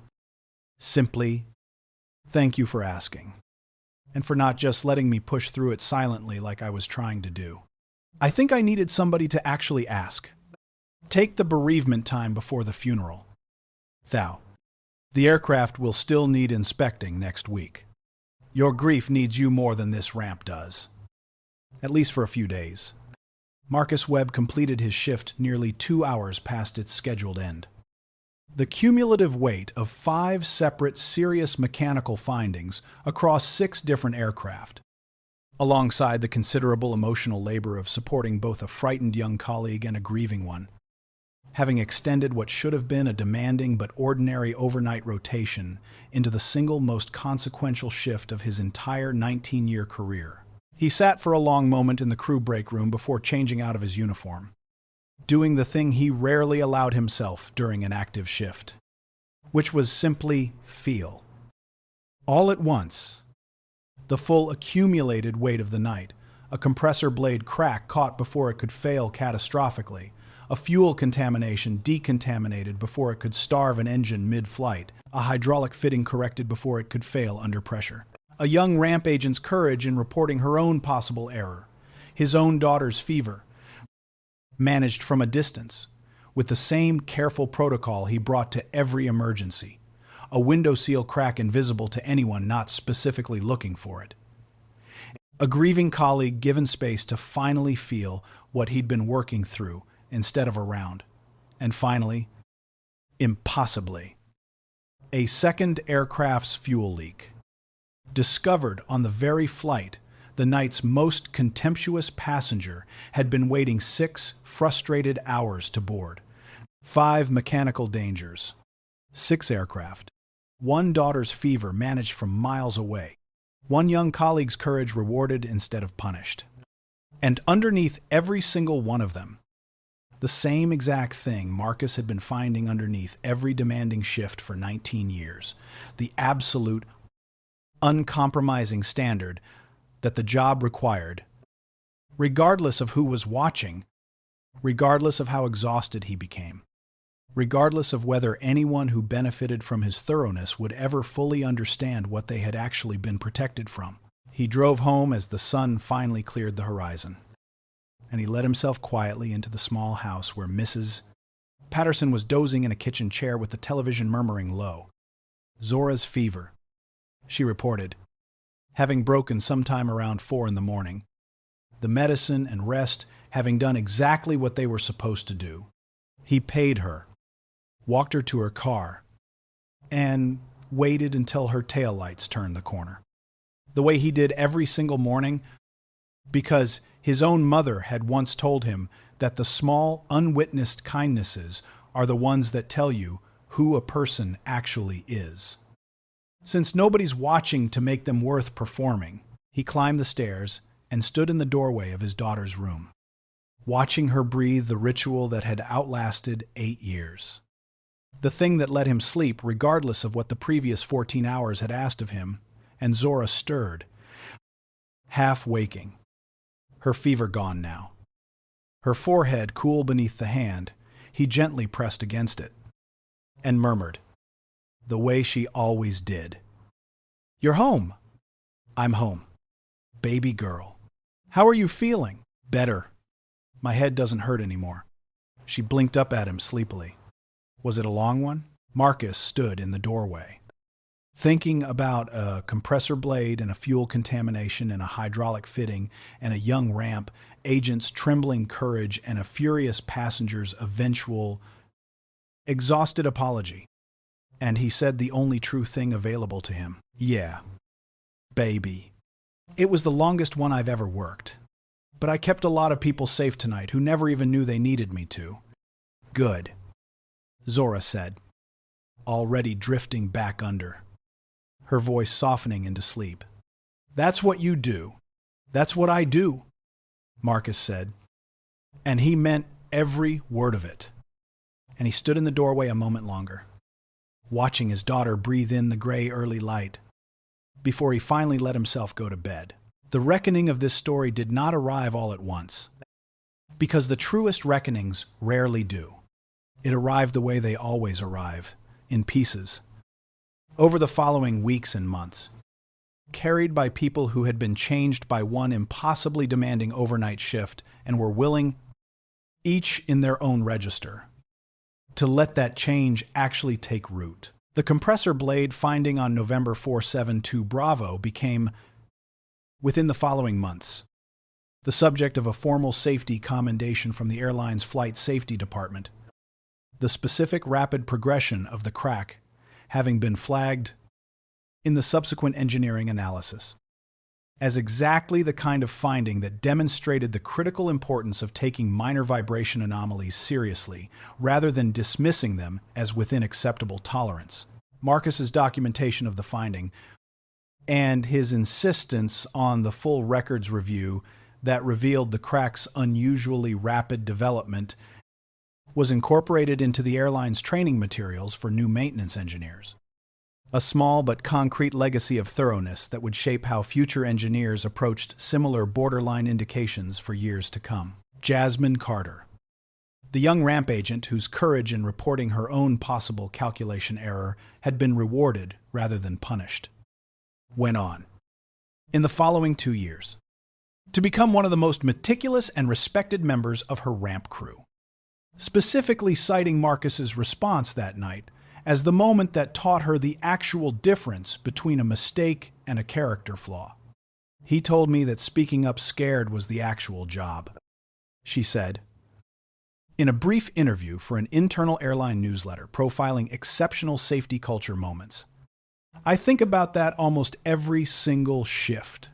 simply, "Thank you for asking, and for not just letting me push through it silently like I was trying to do. I think I needed somebody to actually ask. Take the bereavement time before the funeral. Thou, the aircraft will still need inspecting next week. Your grief needs you more than this ramp does. At least for a few days." Marcus Webb completed his shift nearly 2 hours past its scheduled end. The cumulative weight of 5 separate serious mechanical findings across 6 different aircraft, alongside the considerable emotional labor of supporting both a frightened young colleague and a grieving one, having extended what should have been a demanding but ordinary overnight rotation into the single most consequential shift of his entire 19-year career. He sat for a long moment in the crew break room before changing out of his uniform, doing the thing he rarely allowed himself during an active shift, which was simply feel. All at once, the full accumulated weight of the night, a compressor blade crack caught before it could fail catastrophically, a fuel contamination decontaminated before it could starve an engine mid-flight, a hydraulic fitting corrected before it could fail under pressure. A young ramp agent's courage in reporting her own possible error, his own daughter's fever, managed from a distance, with the same careful protocol he brought to every emergency, a window seal crack invisible to anyone not specifically looking for it. A grieving colleague given space to finally feel what he'd been working through instead of around. And finally, impossibly, a second aircraft's fuel leak. Discovered on the very flight, the night's most contemptuous passenger had been waiting 6 frustrated hours to board. 5 mechanical dangers. 6 aircraft. 1 daughter's fever managed from miles away. 1 young colleague's courage rewarded instead of punished. And underneath every single one of them, the same exact thing Marcus had been finding underneath every demanding shift for 19 years. The absolute, uncompromising standard that the job required, regardless of who was watching, regardless of how exhausted he became, regardless of whether anyone who benefited from his thoroughness would ever fully understand what they had actually been protected from. He drove home as the sun finally cleared the horizon, and he let himself quietly into the small house where Mrs. Patterson was dozing in a kitchen chair with the television murmuring low. Zora's fever, she reported, having broken sometime around 4 in the morning, the medicine and rest having done exactly what they were supposed to do. He paid her, walked her to her car, and waited until her taillights turned the corner. The way he did every single morning, because his own mother had once told him that the small, unwitnessed kindnesses are the ones that tell you who a person actually is. Since nobody's watching to make them worth performing, he climbed the stairs and stood in the doorway of his daughter's room, watching her breathe the ritual that had outlasted 8 years. The thing that let him sleep regardless of what the previous 14 hours had asked of him, and Zora stirred, half waking, her fever gone now. Her forehead cool beneath the hand, he gently pressed against it, and murmured, the way she always did. You're home. I'm home. Baby girl. How are you feeling? Better. My head doesn't hurt anymore. She blinked up at him sleepily. Was it a long one? Marcus stood in the doorway, thinking about a compressor blade and a fuel contamination and a hydraulic fitting and a young ramp, agent's trembling courage and a furious passenger's eventual, exhausted apology. And he said the only true thing available to him. Yeah, baby. It was the longest one I've ever worked. But I kept a lot of people safe tonight who never even knew they needed me to. Good, Zora said, already drifting back under, her voice softening into sleep. That's what you do. That's what I do, Marcus said. And he meant every word of it. And he stood in the doorway a moment longer, watching his daughter breathe in the gray early light, before he finally let himself go to bed. The reckoning of this story did not arrive all at once, because the truest reckonings rarely do. It arrived the way they always arrive, in pieces, over the following weeks and months, carried by people who had been changed by one impossibly demanding overnight shift and were willing, each in their own register, to let that change actually take root. The compressor blade finding on November 472 Bravo became, within the following months, the subject of a formal safety commendation from the airline's flight safety department, the specific rapid progression of the crack having been flagged in the subsequent engineering analysis. as exactly the kind of finding that demonstrated the critical importance of taking minor vibration anomalies seriously, rather than dismissing them as within acceptable tolerance. Marcus's documentation of the finding and his insistence on the full records review that revealed the crack's unusually rapid development was incorporated into the airline's training materials for new maintenance engineers. A small but concrete legacy of thoroughness that would shape how future engineers approached similar borderline indications for years to come. Jasmine Carter, the young ramp agent whose courage in reporting her own possible calculation error had been rewarded rather than punished, went on, in the following 2 years, to become one of the most meticulous and respected members of her ramp crew, specifically citing Marcus's response that night as the moment that taught her the actual difference between a mistake and a character flaw. He told me that speaking up scared was the actual job, she said, in a brief interview for an internal airline newsletter profiling exceptional safety culture moments. I think about that almost every single shift.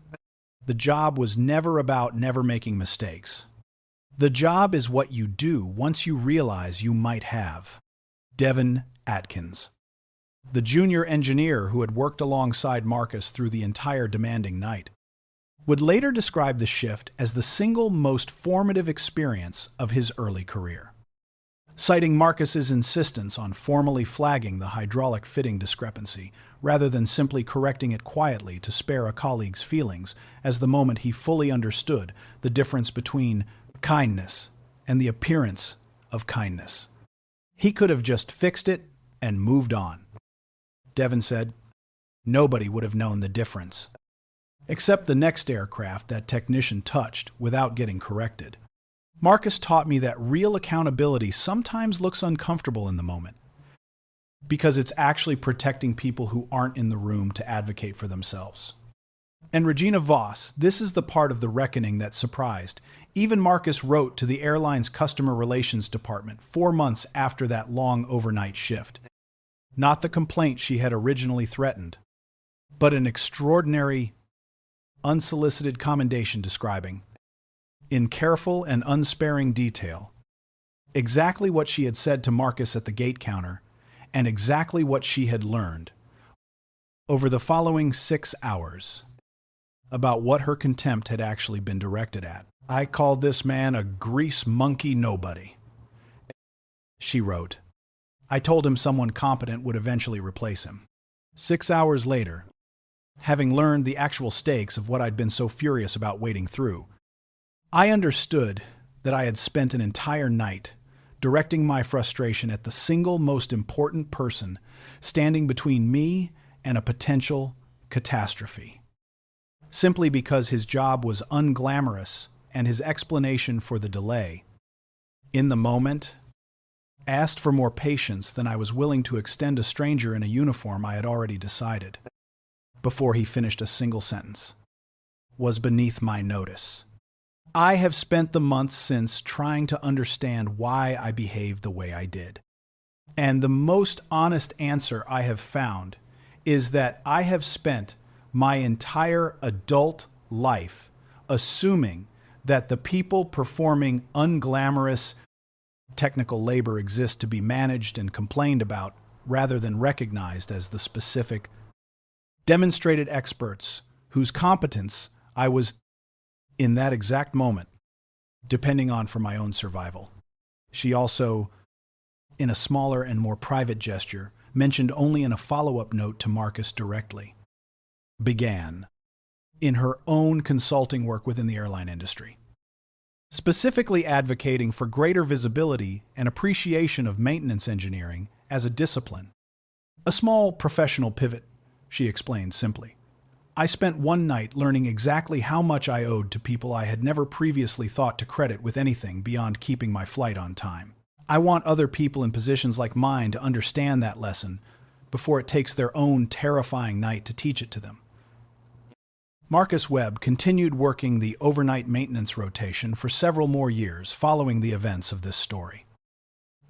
The job was never about never making mistakes. The job is what you do once you realize you might have. Devin Atkins, the junior engineer who had worked alongside Marcus through the entire demanding night, would later describe the shift as the single most formative experience of his early career, citing Marcus's insistence on formally flagging the hydraulic fitting discrepancy rather than simply correcting it quietly to spare a colleague's feelings as the moment he fully understood the difference between kindness and the appearance of kindness. He could have just fixed it and moved on. Devin said, nobody would have known the difference, except the next aircraft that technician touched without getting corrected. Marcus taught me that real accountability sometimes looks uncomfortable in the moment, because it's actually protecting people who aren't in the room to advocate for themselves. And Regina Voss, this is the part of the reckoning that surprised. Even Marcus wrote to the airline's customer relations department 4 months after that long overnight shift. Not the complaint she had originally threatened, but an extraordinary, unsolicited commendation describing, in careful and unsparing detail, exactly what she had said to Marcus at the gate counter and exactly what she had learned over the following 6 hours about what her contempt had actually been directed at. I called this man a grease monkey nobody, she wrote. I told him someone competent would eventually replace him. 6 hours later, having learned the actual stakes of what I'd been so furious about wading through, I understood that I had spent an entire night directing my frustration at the single most important person standing between me and a potential catastrophe. Simply because his job was unglamorous and his explanation for the delay, in the moment, asked for more patience than I was willing to extend a stranger in a uniform I had already decided, before he finished a single sentence, was beneath my notice. I have spent the months since trying to understand why I behaved the way I did. And the most honest answer I have found is that I have spent my entire adult life assuming that the people performing unglamorous technical labor exist to be managed and complained about rather than recognized as the specific, demonstrated experts whose competence I was, in that exact moment, depending on for my own survival. She also, in a smaller and more private gesture, mentioned only in a follow-up note to Marcus directly, began in her own consulting work within the airline industry, specifically advocating for greater visibility and appreciation of maintenance engineering as a discipline. A small professional pivot, she explained simply. I spent one night learning exactly how much I owed to people I had never previously thought to credit with anything beyond keeping my flight on time. I want other people in positions like mine to understand that lesson before it takes their own terrifying night to teach it to them. Marcus Webb continued working the overnight maintenance rotation for several more years following the events of this story,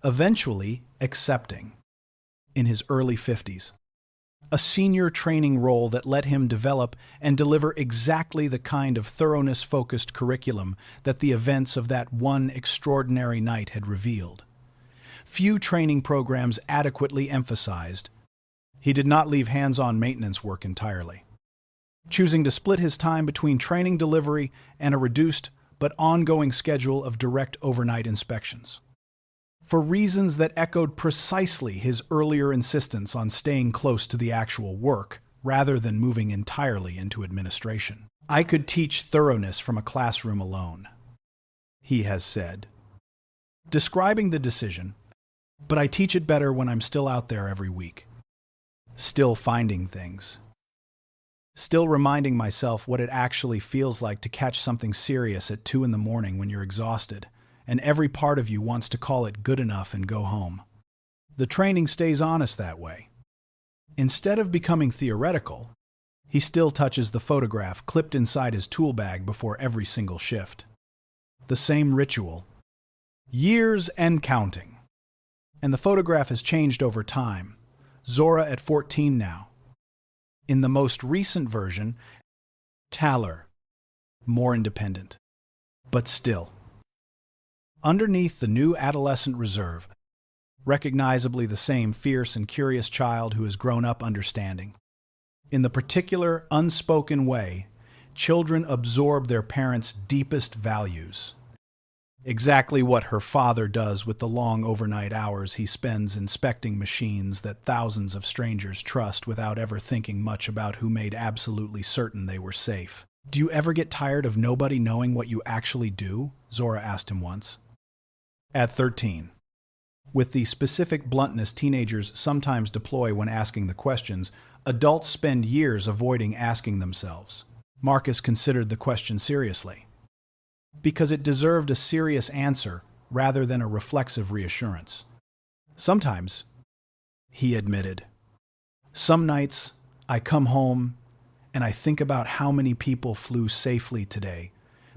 eventually accepting, in his early 50s, a senior training role that let him develop and deliver exactly the kind of thoroughness-focused curriculum that the events of that one extraordinary night had revealed. Few training programs adequately emphasized. He did not leave hands-on maintenance work entirely, choosing to split his time between training delivery and a reduced but ongoing schedule of direct overnight inspections. For reasons that echoed precisely his earlier insistence on staying close to the actual work rather than moving entirely into administration. I could teach thoroughness from a classroom alone, he has said, describing the decision, but I teach it better when I'm still out there every week, still finding things, still reminding myself what it actually feels like to catch something serious at 2 in the morning when you're exhausted, and every part of you wants to call it good enough and go home. The training stays honest that way. Instead of becoming theoretical, he still touches the photograph clipped inside his tool bag before every single shift. The same ritual. Years and counting. And the photograph has changed over time. Zora at 14 now. In the most recent version, taller, more independent, but still. Underneath the new adolescent reserve, recognizably the same fierce and curious child who has grown up understanding. In the particular, unspoken way, children absorb their parents' deepest values. Exactly what her father does with the long overnight hours he spends inspecting machines that thousands of strangers trust without ever thinking much about who made absolutely certain they were safe. "Do you ever get tired of nobody knowing what you actually do?" Zora asked him once. At 13. With the specific bluntness teenagers sometimes deploy when asking the questions, adults spend years avoiding asking themselves. Marcus considered the question seriously, because it deserved a serious answer rather than a reflexive reassurance. Sometimes, he admitted, some nights I come home and I think about how many people flew safely today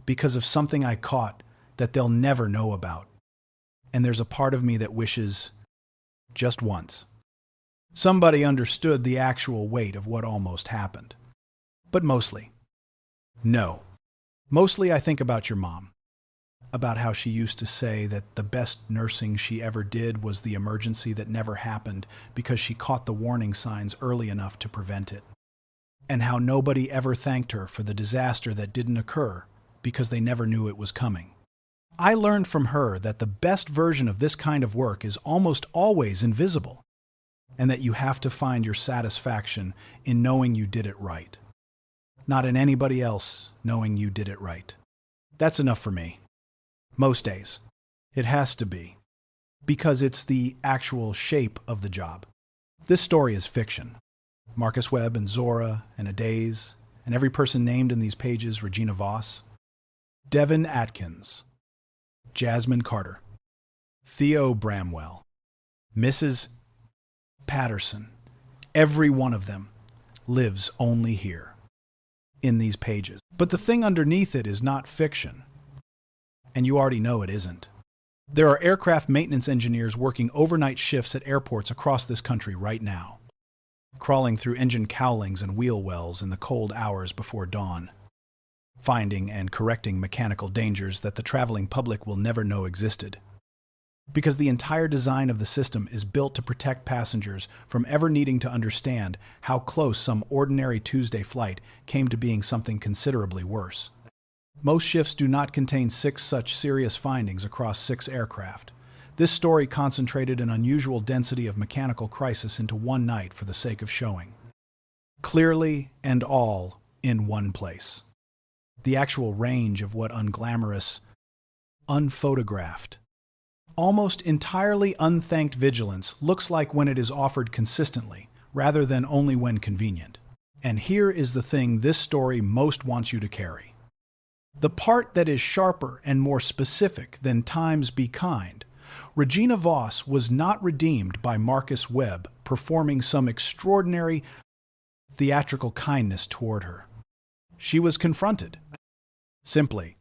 because of something I caught that they'll never know about. And there's a part of me that wishes, just once, somebody understood the actual weight of what almost happened. But mostly, no. Mostly I think about your mom, about how she used to say that the best nursing she ever did was the emergency that never happened because she caught the warning signs early enough to prevent it, and how nobody ever thanked her for the disaster that didn't occur because they never knew it was coming. I learned from her that the best version of this kind of work is almost always invisible, and that you have to find your satisfaction in knowing you did it right, not in anybody else knowing you did it right. That's enough for me. Most days. It has to be, because it's the actual shape of the job. This story is fiction. Marcus Webb and Zora and Adaze, and every person named in these pages, Regina Voss, Devin Atkins, Jasmine Carter, Theo Bramwell, Mrs. Patterson, every one of them lives only here, in these pages. But the thing underneath it is not fiction, and you already know it isn't. There are aircraft maintenance engineers working overnight shifts at airports across this country right now, crawling through engine cowlings and wheel wells in the cold hours before dawn, finding and correcting mechanical dangers that the traveling public will never know existed. Because the entire design of the system is built to protect passengers from ever needing to understand how close some ordinary Tuesday flight came to being something considerably worse. Most shifts do not contain 6 such serious findings across 6 aircraft. This story concentrated an unusual density of mechanical crisis into one night for the sake of showing. Clearly and all in one place. The actual range of what unglamorous, unphotographed, almost entirely unthanked vigilance looks like when it is offered consistently, rather than only when convenient. And here is the thing this story most wants you to carry. The part that is sharper and more specific than Times Be Kind. Regina Voss was not redeemed by Marcus Webb performing some extraordinary theatrical kindness toward her. She was confronted, simply,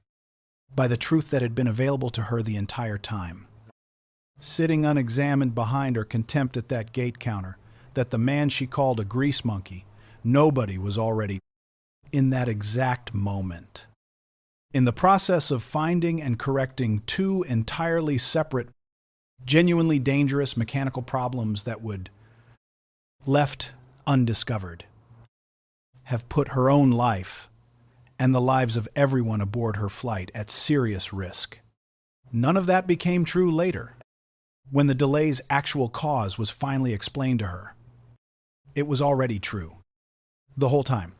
by the truth that had been available to her the entire time. Sitting unexamined behind her contempt at that gate counter, that the man she called a grease monkey, nobody, was already in that exact moment. In the process of finding and correcting two entirely separate, genuinely dangerous mechanical problems that would, left undiscovered, have put her own life and the lives of everyone aboard her flight at serious risk. None of that became true later, when the delay's actual cause was finally explained to her. It was already true. The whole time.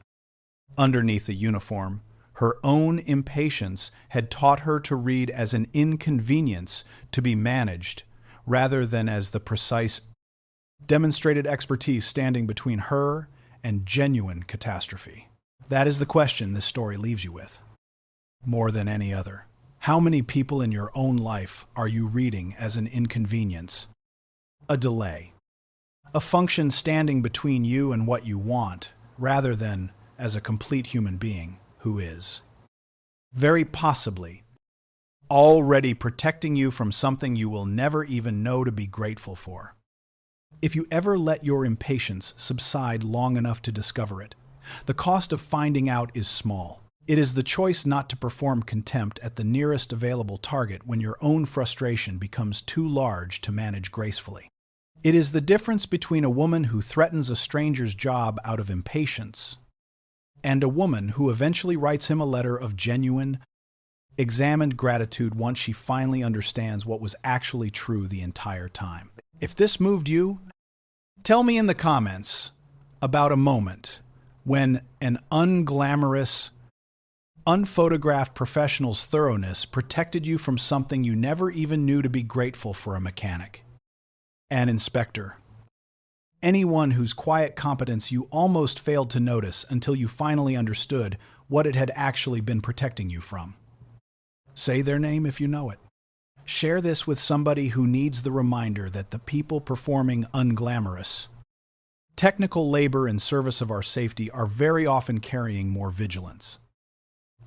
Underneath the uniform, her own impatience had taught her to read as an inconvenience to be managed, rather than as the precise, demonstrated expertise standing between her and genuine catastrophe. That is the question this story leaves you with. More than any other. How many people in your own life are you reading as an inconvenience, a delay, a function standing between you and what you want, rather than as a complete human being who is, very possibly, already protecting you from something you will never even know to be grateful for? If you ever let your impatience subside long enough to discover it, the cost of finding out is small. It is the choice not to perform contempt at the nearest available target when your own frustration becomes too large to manage gracefully. It is the difference between a woman who threatens a stranger's job out of impatience and a woman who eventually writes him a letter of genuine, examined gratitude once she finally understands what was actually true the entire time. If this moved you, tell me in the comments about a moment when an unglamorous, unphotographed professional's thoroughness protected you from something you never even knew to be grateful for: a mechanic, an inspector, anyone whose quiet competence you almost failed to notice until you finally understood what it had actually been protecting you from. Say their name if you know it. Share this with somebody who needs the reminder that the people performing unglamorous, technical labor in service of our safety are very often carrying more vigilance,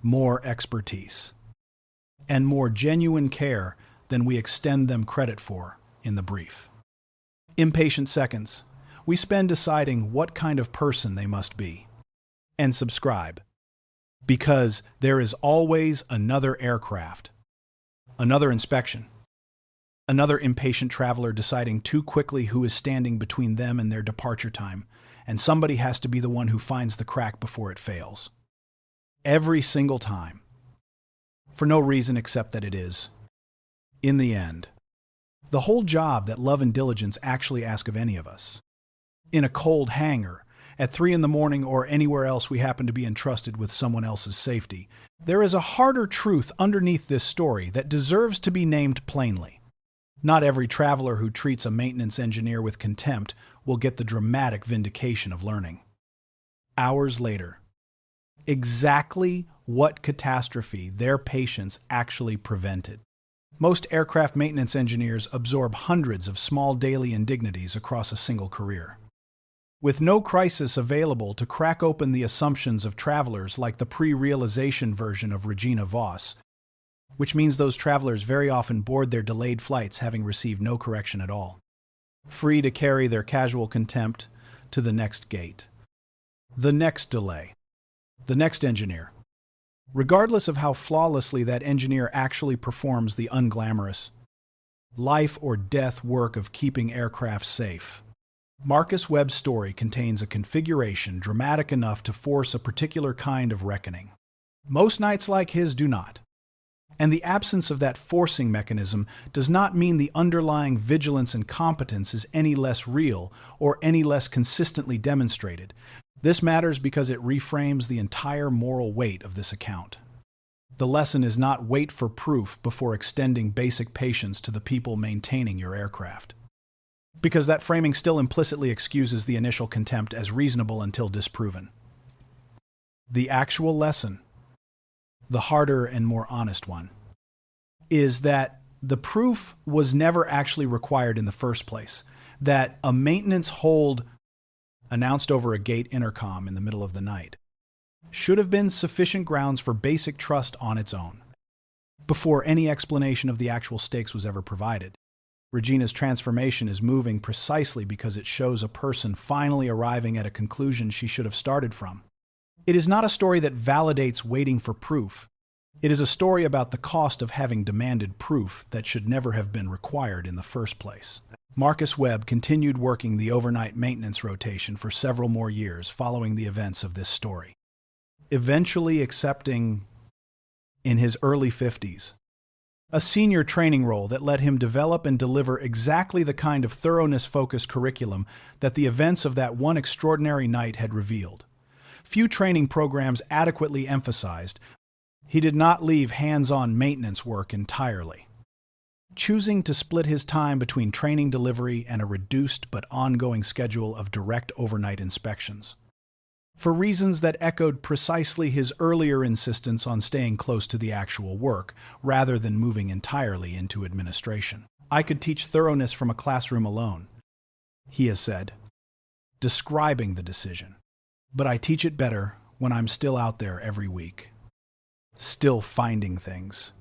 more expertise, and more genuine care than we extend them credit for in the brief. Impatient seconds we spend deciding what kind of person they must be. And subscribe, because there is always another aircraft, another inspection, another impatient traveler deciding too quickly who is standing between them and their departure time, and somebody has to be the one who finds the crack before it fails. Every single time. For no reason except that it is, in the end, the whole job that love and diligence actually ask of any of us. In a cold hangar, at 3 a.m, or anywhere else we happen to be entrusted with someone else's safety, there is a harder truth underneath this story that deserves to be named plainly. Not every traveler who treats a maintenance engineer with contempt will get the dramatic vindication of learning. Hours later, exactly what catastrophe their patience actually prevented. Most aircraft maintenance engineers absorb hundreds of small daily indignities across a single career. With no crisis available to crack open the assumptions of travelers like the pre-realization version of Regina Voss, which means those travelers very often board their delayed flights having received no correction at all, free to carry their casual contempt to the next gate, the next delay, the next engineer, regardless of how flawlessly that engineer actually performs the unglamorous, life or death work of keeping aircraft safe. Marcus Webb's story contains a configuration dramatic enough to force a particular kind of reckoning. Most nights like his do not. And the absence of that forcing mechanism does not mean the underlying vigilance and competence is any less real or any less consistently demonstrated. This matters because it reframes the entire moral weight of this account. The lesson is not wait for proof before extending basic patience to the people maintaining your aircraft, because that framing still implicitly excuses the initial contempt as reasonable until disproven. The actual lesson, the harder and more honest one, is that the proof was never actually required in the first place, that a maintenance hold announced over a gate intercom in the middle of the night should have been sufficient grounds for basic trust on its own, before any explanation of the actual stakes was ever provided. Regina's transformation is moving precisely because it shows a person finally arriving at a conclusion she should have started from. It is not a story that validates waiting for proof. It is a story about the cost of having demanded proof that should never have been required in the first place. Marcus Webb continued working the overnight maintenance rotation for several more years following the events of this story, eventually accepting, in his early 50s, a senior training role that let him develop and deliver exactly the kind of thoroughness-focused curriculum that the events of that one extraordinary night had revealed. Few training programs adequately emphasized, he did not leave hands-on maintenance work entirely, choosing to split his time between training delivery and a reduced but ongoing schedule of direct overnight inspections, for reasons that echoed precisely his earlier insistence on staying close to the actual work, rather than moving entirely into administration. "I could teach thoroughness from a classroom alone," he has said, describing the decision. "But I teach it better when I'm still out there every week. Still finding things.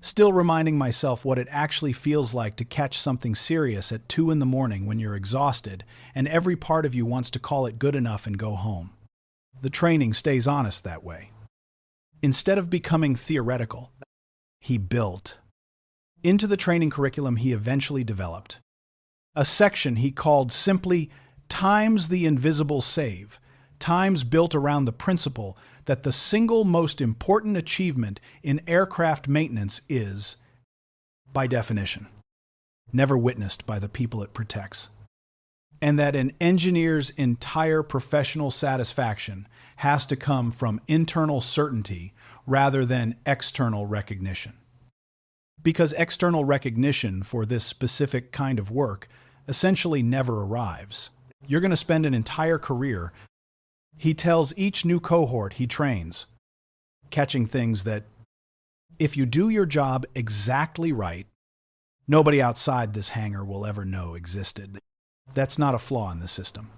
Still reminding myself what it actually feels like to catch something serious at 2 in the morning when you're exhausted and every part of you wants to call it good enough and go home. The training stays honest that way." Instead of becoming theoretical, he built into the training curriculum he eventually developed a section he called simply Times the Invisible Save, times built around the principle that the single most important achievement in aircraft maintenance is, by definition, never witnessed by the people it protects, and that an engineer's entire professional satisfaction has to come from internal certainty rather than external recognition. Because external recognition for this specific kind of work essentially never arrives. You're going to spend an entire career, he tells each new cohort he trains, catching things that, if you do your job exactly right, nobody outside this hangar will ever know existed. That's not a flaw in the system.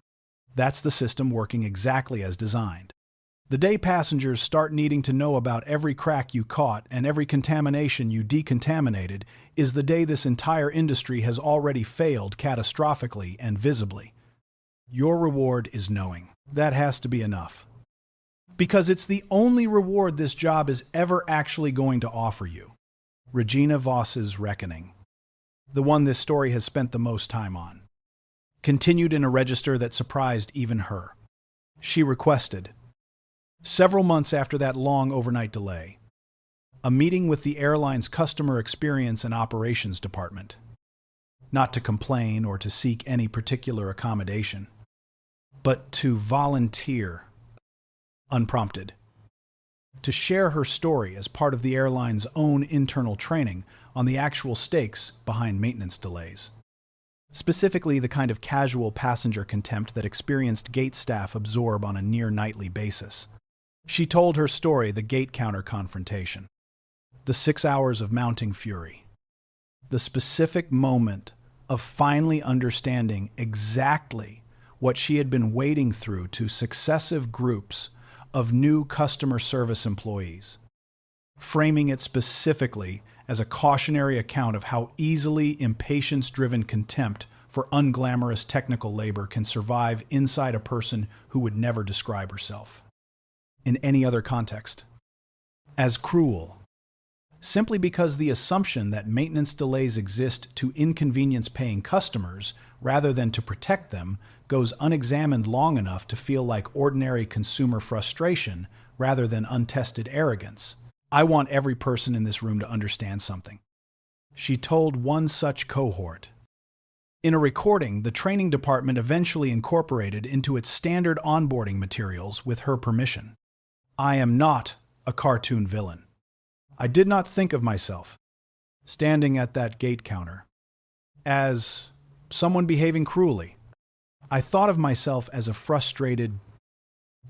That's the system working exactly as designed. The day passengers start needing to know about every crack you caught and every contamination you decontaminated is the day this entire industry has already failed catastrophically and visibly. Your reward is knowing. That has to be enough. Because it's the only reward this job is ever actually going to offer you. Regina Voss's reckoning, the one this story has spent the most time on, continued in a register that surprised even her. She requested, several months after that long overnight delay, a meeting with the airline's customer experience and operations department, not to complain or to seek any particular accommodation, but to volunteer, unprompted, to share her story as part of the airline's own internal training on the actual stakes behind maintenance delays. Specifically, the kind of casual passenger contempt that experienced gate staff absorb on a near-nightly basis. She told her story, the gate counter confrontation, the 6 hours of mounting fury, the specific moment of finally understanding exactly what she had been wading through to successive groups of new customer service employees, framing it specifically as a cautionary account of how easily impatience-driven contempt for unglamorous technical labor can survive inside a person who would never describe herself, in any other context, as cruel, simply because the assumption that maintenance delays exist to inconvenience paying customers rather than to protect them goes unexamined long enough to feel like ordinary consumer frustration rather than untested arrogance. "I want every person in this room to understand something," she told one such cohort. In a recording the training department eventually incorporated into its standard onboarding materials with her permission. "I am not a cartoon villain. I did not think of myself, standing at that gate counter, as someone behaving cruelly. I thought of myself as a frustrated,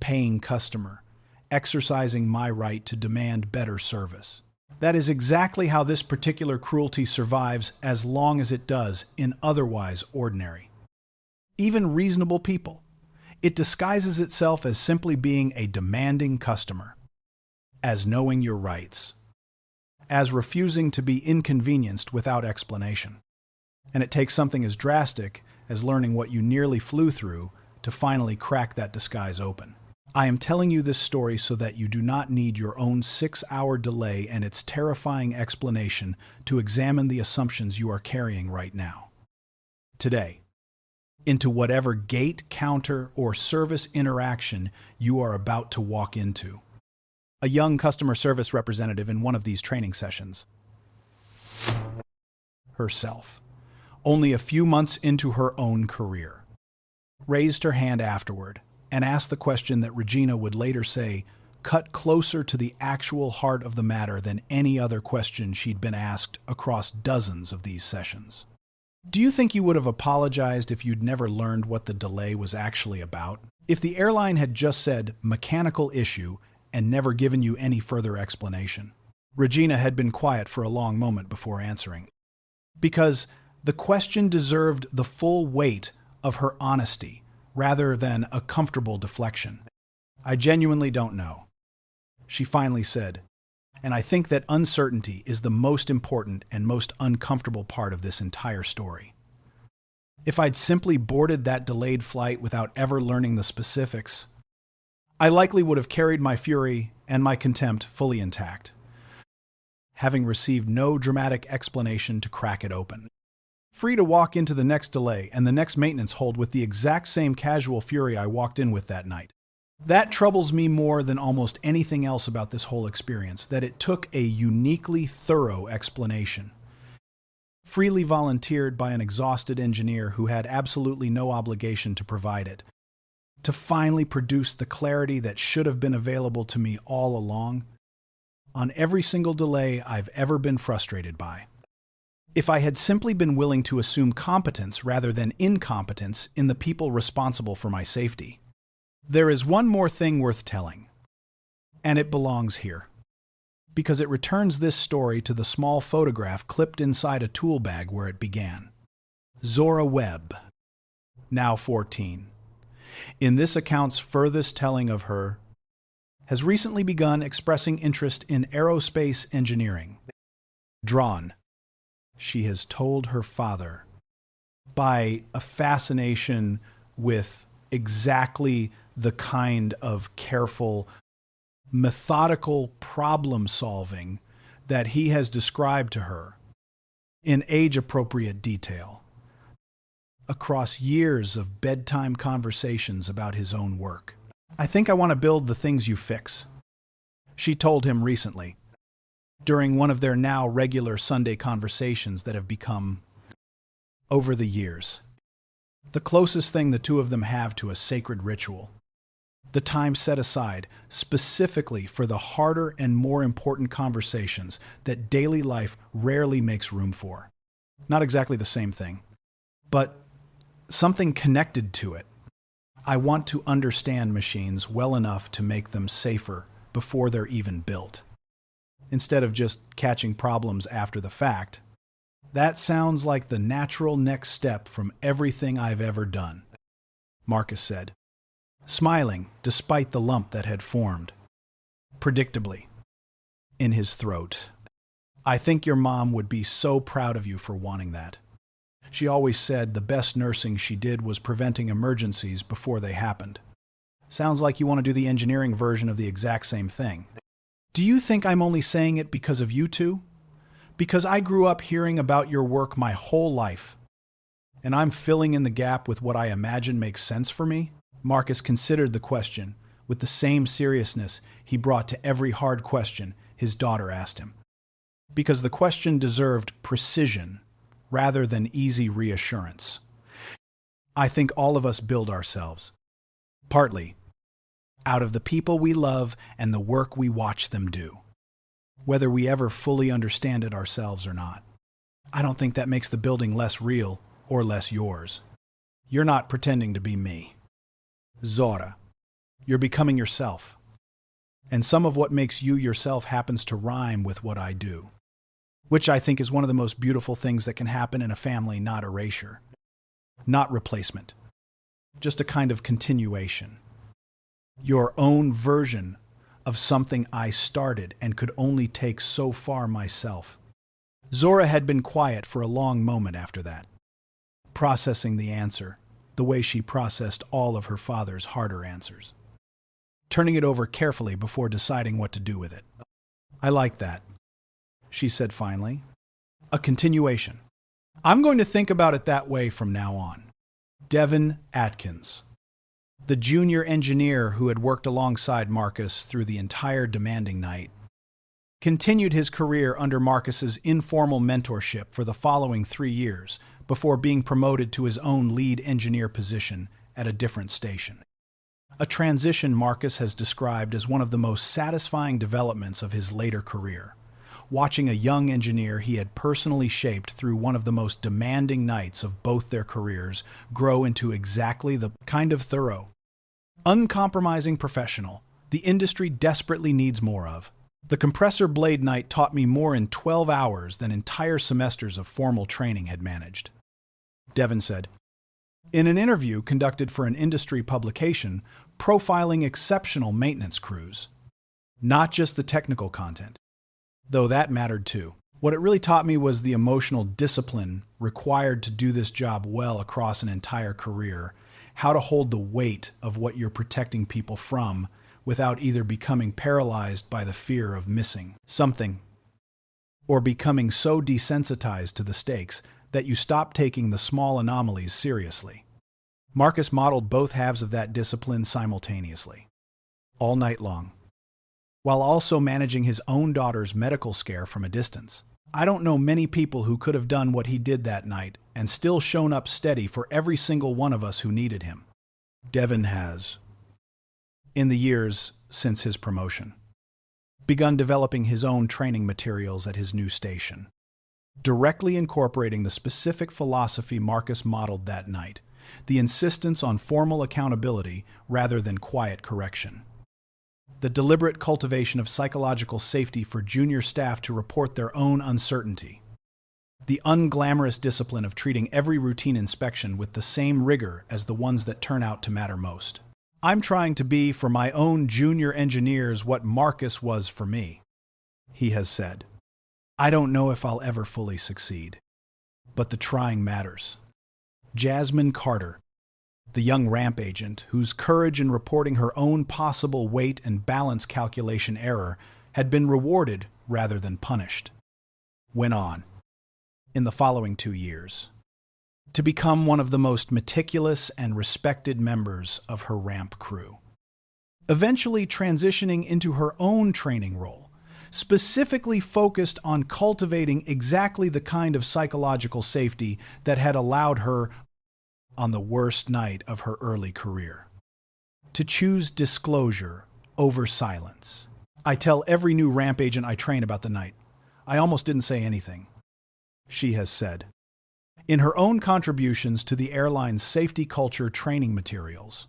paying customer, exercising my right to demand better service. That is exactly how this particular cruelty survives as long as it does in otherwise ordinary, even reasonable people. It disguises itself as simply being a demanding customer, as knowing your rights, as refusing to be inconvenienced without explanation. And it takes something as drastic as learning what you nearly flew through to finally crack that disguise open. I am telling you this story so that you do not need your own 6-hour delay and its terrifying explanation to examine the assumptions you are carrying right now. Today, into whatever gate, counter, or service interaction you are about to walk into. A young customer service representative in one of these training sessions. Herself, only a few months into her own career, raised her hand afterward and asked the question that Regina would later say cut closer to the actual heart of the matter than any other question she'd been asked across dozens of these sessions. Do you think you would have apologized if you'd never learned what the delay was actually about? If the airline had just said mechanical issue and never given you any further explanation? Regina had been quiet for a long moment before answering, because the question deserved the full weight of her honesty rather than a comfortable deflection. I genuinely don't know, she finally said, and I think that uncertainty is the most important and most uncomfortable part of this entire story. If I'd simply boarded that delayed flight without ever learning the specifics, I likely would have carried my fury and my contempt fully intact, having received no dramatic explanation to crack it open. Free to walk into the next delay and the next maintenance hold with the exact same casual fury I walked in with that night. That troubles me more than almost anything else about this whole experience, that it took a uniquely thorough explanation, freely volunteered by an exhausted engineer who had absolutely no obligation to provide it, to finally produce the clarity that should have been available to me all along, on every single delay I've ever been frustrated by. If I had simply been willing to assume competence rather than incompetence in the people responsible for my safety. There is one more thing worth telling, and it belongs here, because it returns this story to the small photograph clipped inside a tool bag where it began. Zora Webb, now 14, in this account's furthest telling of her, has recently begun expressing interest in aerospace engineering. Drawn, she has told her father, by a fascination with exactly the kind of careful, methodical problem-solving that he has described to her in age-appropriate detail across years of bedtime conversations about his own work. I think I want to build the things you fix, she told him recently, during one of their now regular Sunday conversations that have become, over the years, the closest thing the two of them have to a sacred ritual. The time set aside specifically for the harder and more important conversations that daily life rarely makes room for. Not exactly the same thing, but something connected to it. I want to understand machines well enough to make them safer before they're even built, instead of just catching problems after the fact. That sounds like the natural next step from everything I've ever done, Marcus said, smiling despite the lump that had formed, predictably, in his throat. I think your mom would be so proud of you for wanting that. She always said the best nursing she did was preventing emergencies before they happened. Sounds like you want to do the engineering version of the exact same thing. Do you think I'm only saying it because of you two? Because I grew up hearing about your work my whole life, and I'm filling in the gap with what I imagine makes sense for me? Marcus considered the question with the same seriousness he brought to every hard question his daughter asked him, because the question deserved precision rather than easy reassurance. I think all of us build ourselves, partly, out of the people we love and the work we watch them do, whether we ever fully understand it ourselves or not. I don't think that makes the building less real or less yours. You're not pretending to be me. Zora, you're becoming yourself. And some of what makes you yourself happens to rhyme with what I do, which I think is one of the most beautiful things that can happen in a family, not erasure, not replacement, just a kind of continuation. Your own version of something I started and could only take so far myself. Zora had been quiet for a long moment after that, processing the answer, the way she processed all of her father's harder answers. Turning it over carefully before deciding what to do with it. I like that, she said finally. A continuation. I'm going to think about it that way from now on. Devin Atkins, the junior engineer who had worked alongside Marcus through the entire demanding night, continued his career under Marcus's informal mentorship for the following 3 years before being promoted to his own lead engineer position at a different station. A transition Marcus has described as one of the most satisfying developments of his later career, watching a young engineer he had personally shaped through one of the most demanding nights of both their careers grow into exactly the kind of thorough, uncompromising professional the industry desperately needs more of. The compressor blade night taught me more in 12 hours than entire semesters of formal training had managed, Devin said. In an interview conducted for an industry publication profiling exceptional maintenance crews. Not just the technical content, though that mattered too. What it really taught me was the emotional discipline required to do this job well across an entire career, how to hold the weight of what you're protecting people from without either becoming paralyzed by the fear of missing something or becoming so desensitized to the stakes that you stop taking the small anomalies seriously. Marcus modeled both halves of that discipline simultaneously, all night long, while also managing his own daughter's medical scare from a distance. I don't know many people who could have done what he did that night and still shown up steady for every single one of us who needed him. Devin has, in the years since his promotion, begun developing his own training materials at his new station, directly incorporating the specific philosophy Marcus modeled that night, the insistence on formal accountability rather than quiet correction. The deliberate cultivation of psychological safety for junior staff to report their own uncertainty. The unglamorous discipline of treating every routine inspection with the same rigor as the ones that turn out to matter most. I'm trying to be for my own junior engineers what Marcus was for me, he has said. I don't know if I'll ever fully succeed, but the trying matters. Jasmine Carter, the young ramp agent whose courage in reporting her own possible weight and balance calculation error had been rewarded rather than punished, went on, in the following 2 years, to become one of the most meticulous and respected members of her ramp crew, eventually transitioning into her own training role, specifically focused on cultivating exactly the kind of psychological safety that had allowed her, on the worst night of her early career, to choose disclosure over silence. I tell every new ramp agent I train about the night. I almost didn't say anything, she has said, in her own contributions to the airline's safety culture training materials.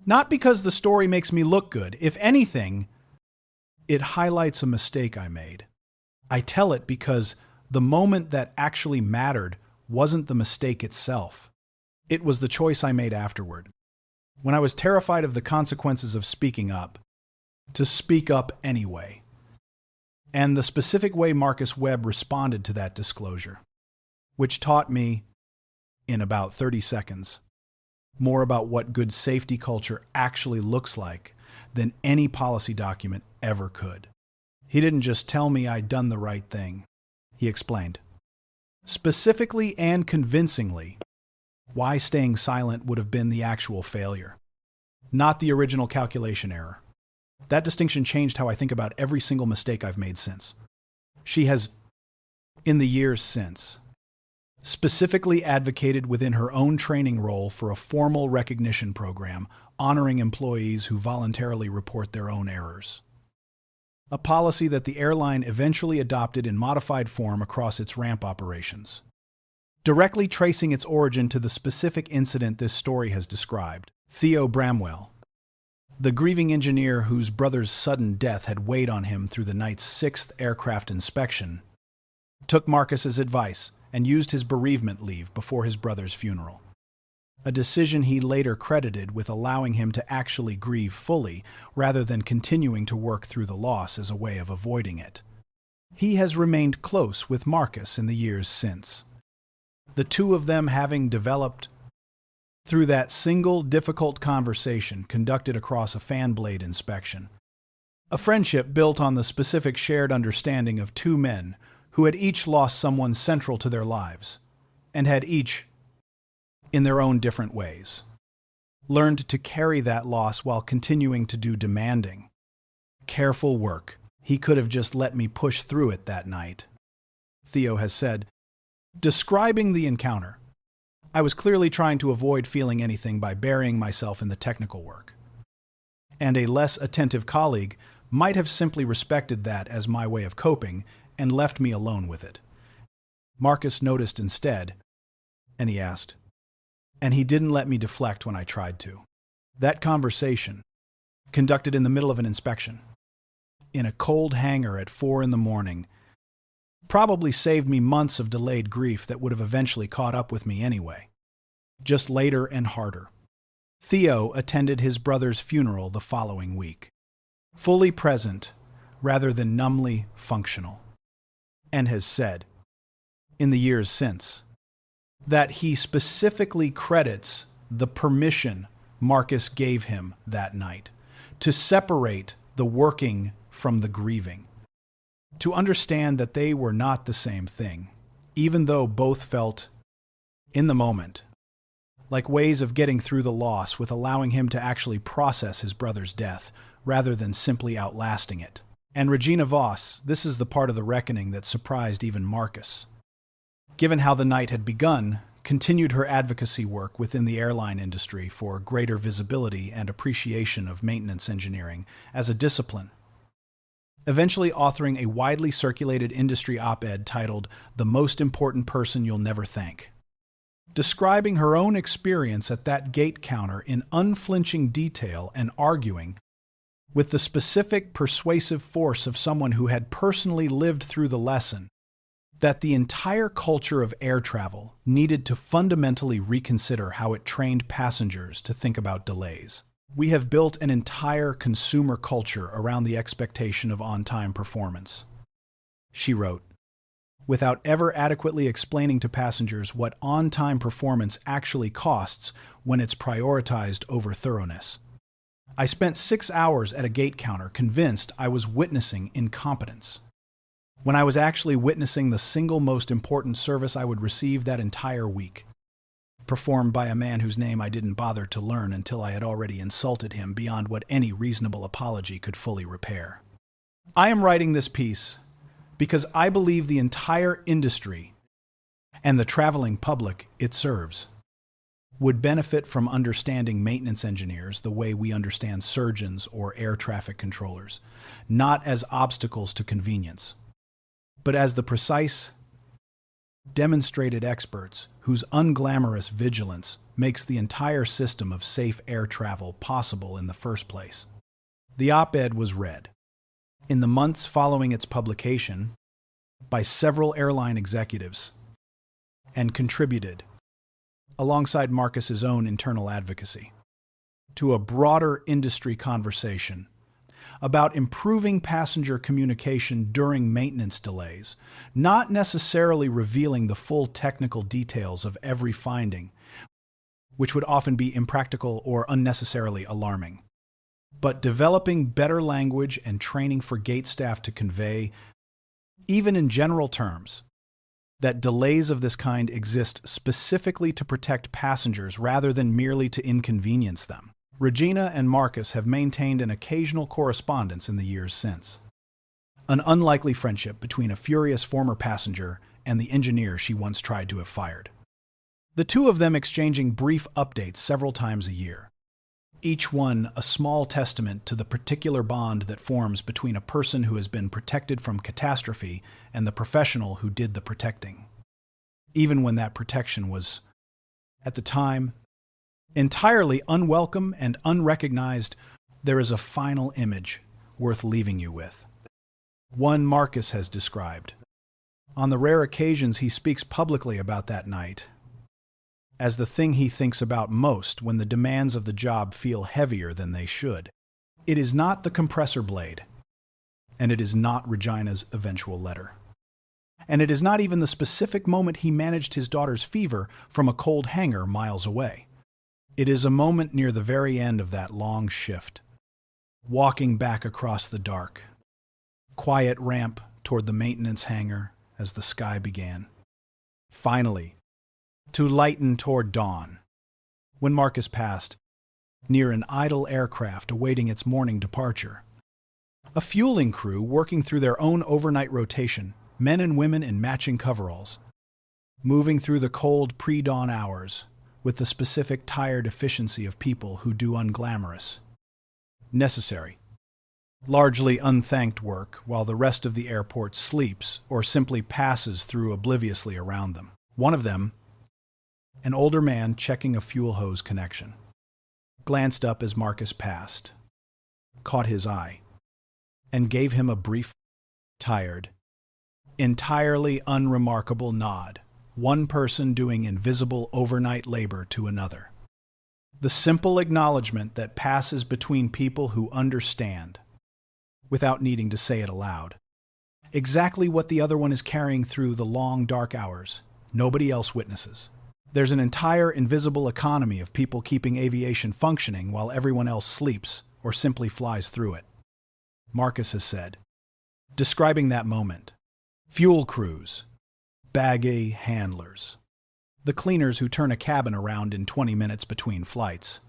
Not because the story makes me look good. If anything, it highlights a mistake I made. I tell it because the moment that actually mattered wasn't the mistake itself. It was the choice I made afterward, when I was terrified of the consequences of speaking up, to speak up anyway, and the specific way Marcus Webb responded to that disclosure, which taught me, in about 30 seconds, more about what good safety culture actually looks like than any policy document ever could. He didn't just tell me I'd done the right thing. He explained, specifically and convincingly, why staying silent would have been the actual failure, not the original calculation error. That distinction changed how I think about every single mistake I've made since. She has, in the years since, specifically advocated within her own training role for a formal recognition program honoring employees who voluntarily report their own errors. A policy that the airline eventually adopted in modified form across its ramp operations, directly tracing its origin to the specific incident this story has described. Theo Bramwell, the grieving engineer whose brother's sudden death had weighed on him through the night's 6th aircraft inspection, took Marcus's advice and used his bereavement leave before his brother's funeral. A decision he later credited with allowing him to actually grieve fully rather than continuing to work through the loss as a way of avoiding it. He has remained close with Marcus in the years since, the two of them having developed through that single difficult conversation conducted across a fan blade inspection. A friendship built on the specific shared understanding of two men who had each lost someone central to their lives, and had each, in their own different ways, learned to carry that loss while continuing to do demanding, careful work. He could have just let me push through it that night, Theo has said, describing the encounter. I was clearly trying to avoid feeling anything by burying myself in the technical work. And a less attentive colleague might have simply respected that as my way of coping and left me alone with it. Marcus noticed instead, and he asked, and he didn't let me deflect when I tried to. That conversation, conducted in the middle of an inspection, in a cold hangar at 4 a.m, probably saved me months of delayed grief that would have eventually caught up with me anyway, just later and harder. Theo attended his brother's funeral the following week, fully present rather than numbly functional, and has said, in the years since, that he specifically credits the permission Marcus gave him that night to separate the working from the grieving, to understand that they were not the same thing, even though both felt, in the moment, like ways of getting through the loss with allowing him to actually process his brother's death rather than simply outlasting it. And Regina Voss, this is the part of the reckoning that surprised even Marcus. Given how the night had begun, continued her advocacy work within the airline industry for greater visibility and appreciation of maintenance engineering as a discipline, eventually authoring a widely circulated industry op-ed titled "The Most Important Person You'll Never Thank," describing her own experience at that gate counter in unflinching detail and arguing with the specific persuasive force of someone who had personally lived through the lesson that the entire culture of air travel needed to fundamentally reconsider how it trained passengers to think about delays. We have built an entire consumer culture around the expectation of on-time performance, she wrote, without ever adequately explaining to passengers what on-time performance actually costs when it's prioritized over thoroughness. I spent 6 hours at a gate counter convinced I was witnessing incompetence, when I was actually witnessing the single most important service I would receive that entire week, performed by a man whose name I didn't bother to learn until I had already insulted him beyond what any reasonable apology could fully repair. I am writing this piece because I believe the entire industry and the traveling public it serves would benefit from understanding maintenance engineers the way we understand surgeons or air traffic controllers, not as obstacles to convenience, but as the precise, demonstrated experts whose unglamorous vigilance makes the entire system of safe air travel possible in the first place. The op-ed was read, in the months following its publication, by several airline executives, and contributed, alongside Marcus's own internal advocacy, to a broader industry conversation about improving passenger communication during maintenance delays, not necessarily revealing the full technical details of every finding, which would often be impractical or unnecessarily alarming, but developing better language and training for gate staff to convey, even in general terms, that delays of this kind exist specifically to protect passengers rather than merely to inconvenience them. Regina and Marcus have maintained an occasional correspondence in the years since. An unlikely friendship between a furious former passenger and the engineer she once tried to have fired. The two of them exchanging brief updates several times a year, each one a small testament to the particular bond that forms between a person who has been protected from catastrophe and the professional who did the protecting, even when that protection was, at the time, entirely unwelcome and unrecognized. There is a final image worth leaving you with. One Marcus has described, on the rare occasions he speaks publicly about that night, as the thing he thinks about most when the demands of the job feel heavier than they should. It is not the compressor blade, and it is not Regina's eventual letter. And it is not even the specific moment he managed his daughter's fever from a cold hangar miles away. It is a moment near the very end of that long shift, walking back across the dark, quiet ramp toward the maintenance hangar as the sky began. Finally, to lighten toward dawn, when Marcus passed, near an idle aircraft awaiting its morning departure. A fueling crew working through their own overnight rotation, men and women in matching coveralls, moving through the cold pre-dawn hours with the specific tired efficiency of people who do unglamorous, necessary, largely unthanked work while the rest of the airport sleeps or simply passes through obliviously around them. One of them, an older man checking a fuel hose connection, glanced up as Marcus passed, caught his eye, and gave him a brief, tired, entirely unremarkable nod, one person doing invisible overnight labor to another. The simple acknowledgement that passes between people who understand, without needing to say it aloud, exactly what the other one is carrying through the long, dark hours. Nobody else witnesses. There's an entire invisible economy of people keeping aviation functioning while everyone else sleeps or simply flies through it. Marcus has said, describing that moment, fuel crews, baggy handlers, the cleaners who turn a cabin around in 20 minutes between flights.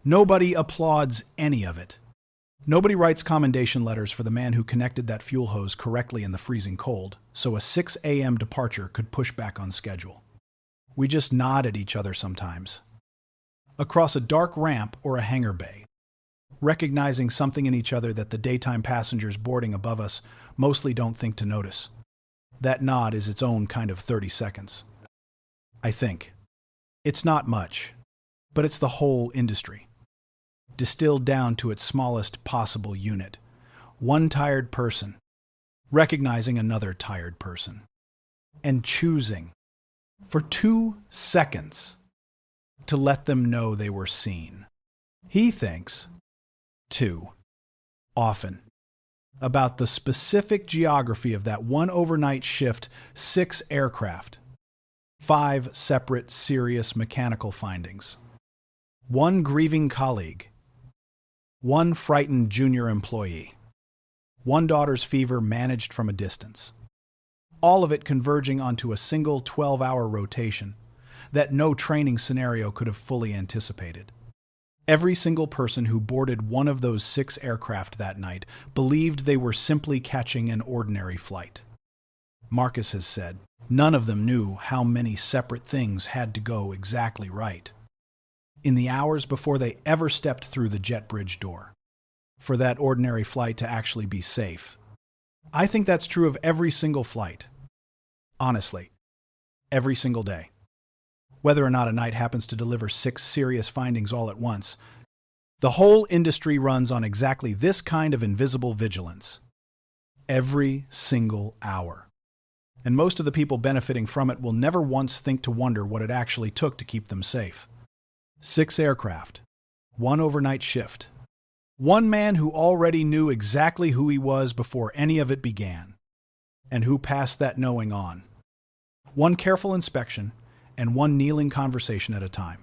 Nobody applauds any of it. Nobody writes commendation letters for the man who connected that fuel hose correctly in the freezing cold, so a 6 a.m. departure could push back on schedule. We just nod at each other sometimes. Across a dark ramp or a hangar bay, recognizing something in each other that the daytime passengers boarding above us mostly don't think to notice. That nod is its own kind of 30 seconds. I think. It's not much, but it's the whole industry, distilled down to its smallest possible unit. One tired person, recognizing another tired person, and choosing, for 2 seconds, to let them know they were seen. He thinks, too, often, about the specific geography of that one overnight shift, 6 aircraft, 5 separate serious mechanical findings, 1 grieving colleague, 1 frightened junior employee, 1 daughter's fever managed from a distance, all of it converging onto a single 12-hour rotation that no training scenario could have fully anticipated. Every single person who boarded one of those 6 aircraft that night believed they were simply catching an ordinary flight. Marcus has said, none of them knew how many separate things had to go exactly right in the hours before they ever stepped through the jet bridge door for that ordinary flight to actually be safe. I think that's true of every single flight. Honestly, every single day. Whether or not a night happens to deliver 6 serious findings all at once, the whole industry runs on exactly this kind of invisible vigilance. Every single hour. And most of the people benefiting from it will never once think to wonder what it actually took to keep them safe. 6 aircraft, 1 overnight shift, 1 man who already knew exactly who he was before any of it began, and who passed that knowing on. 1 careful inspection, and 1 kneeling conversation at a time.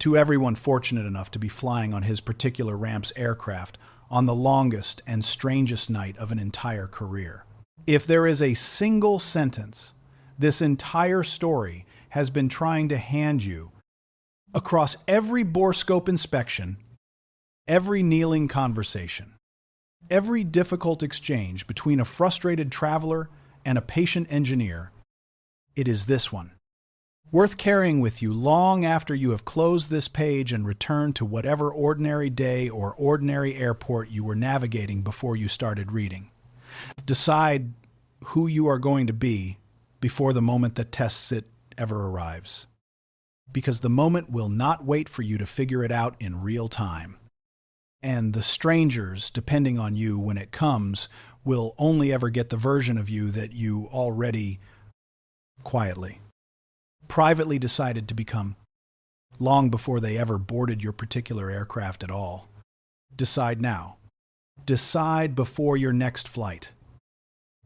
To everyone fortunate enough to be flying on his particular ramp's aircraft on the longest and strangest night of an entire career. If there is a single sentence this entire story has been trying to hand you across every borescope inspection, every kneeling conversation, every difficult exchange between a frustrated traveler and a patient engineer, it is this one. Worth carrying with you long after you have closed this page and returned to whatever ordinary day or ordinary airport you were navigating before you started reading. Decide who you are going to be before the moment that tests it ever arrives. Because the moment will not wait for you to figure it out in real time. And the strangers, depending on you when it comes, will only ever get the version of you that you already, quietly, privately decided to become, long before they ever boarded your particular aircraft at all. Decide now. Decide before your next flight,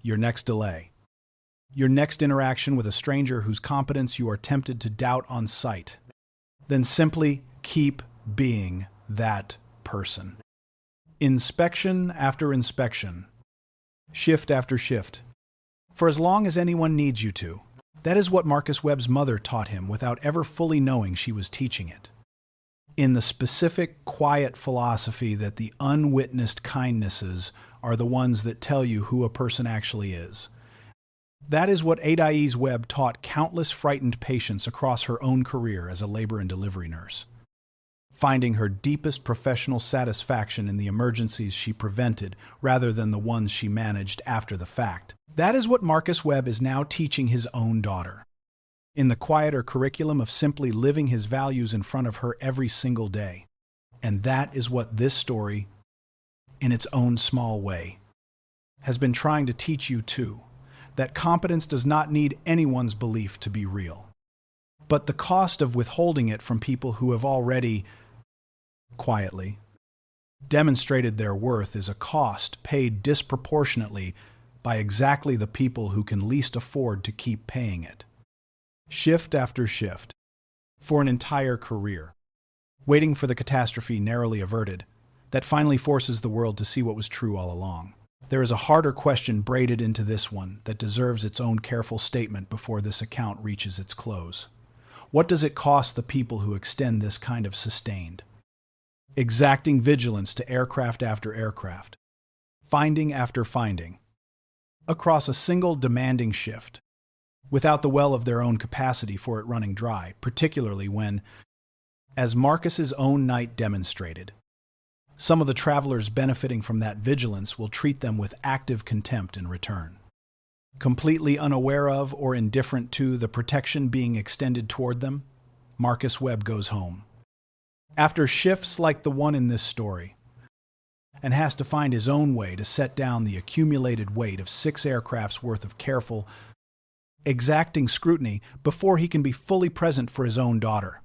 your next delay, Your next interaction with a stranger whose competence you are tempted to doubt on sight. Then simply keep being that person. Inspection after inspection. Shift after shift. For as long as anyone needs you to. That is what Marcus Webb's mother taught him without ever fully knowing she was teaching it. In the specific, quiet philosophy that the unwitnessed kindnesses are the ones that tell you who a person actually is. That is what Adai's Webb taught countless frightened patients across her own career as a labor and delivery nurse, finding her deepest professional satisfaction in the emergencies she prevented rather than the ones she managed after the fact. That is what Marcus Webb is now teaching his own daughter, in the quieter curriculum of simply living his values in front of her every single day. And that is what this story, in its own small way, has been trying to teach you too, that competence does not need anyone's belief to be real. But the cost of withholding it from people who have already, quietly, demonstrated their worth is a cost paid disproportionately by exactly the people who can least afford to keep paying it. Shift after shift, for an entire career, waiting for the catastrophe narrowly averted, that finally forces the world to see what was true all along. There is a harder question braided into this one that deserves its own careful statement before this account reaches its close. What does it cost the people who extend this kind of sustained, exacting vigilance to aircraft after aircraft, finding after finding, across a single demanding shift, without the well of their own capacity for it running dry, particularly when, as Marcus's own night demonstrated, some of the travelers benefiting from that vigilance will treat them with active contempt in return. Completely unaware of or indifferent to the protection being extended toward them, Marcus Webb goes home. After shifts like the one in this story, and has to find his own way to set down the accumulated weight of 6 aircrafts worth of careful, exacting scrutiny before he can be fully present for his own daughter.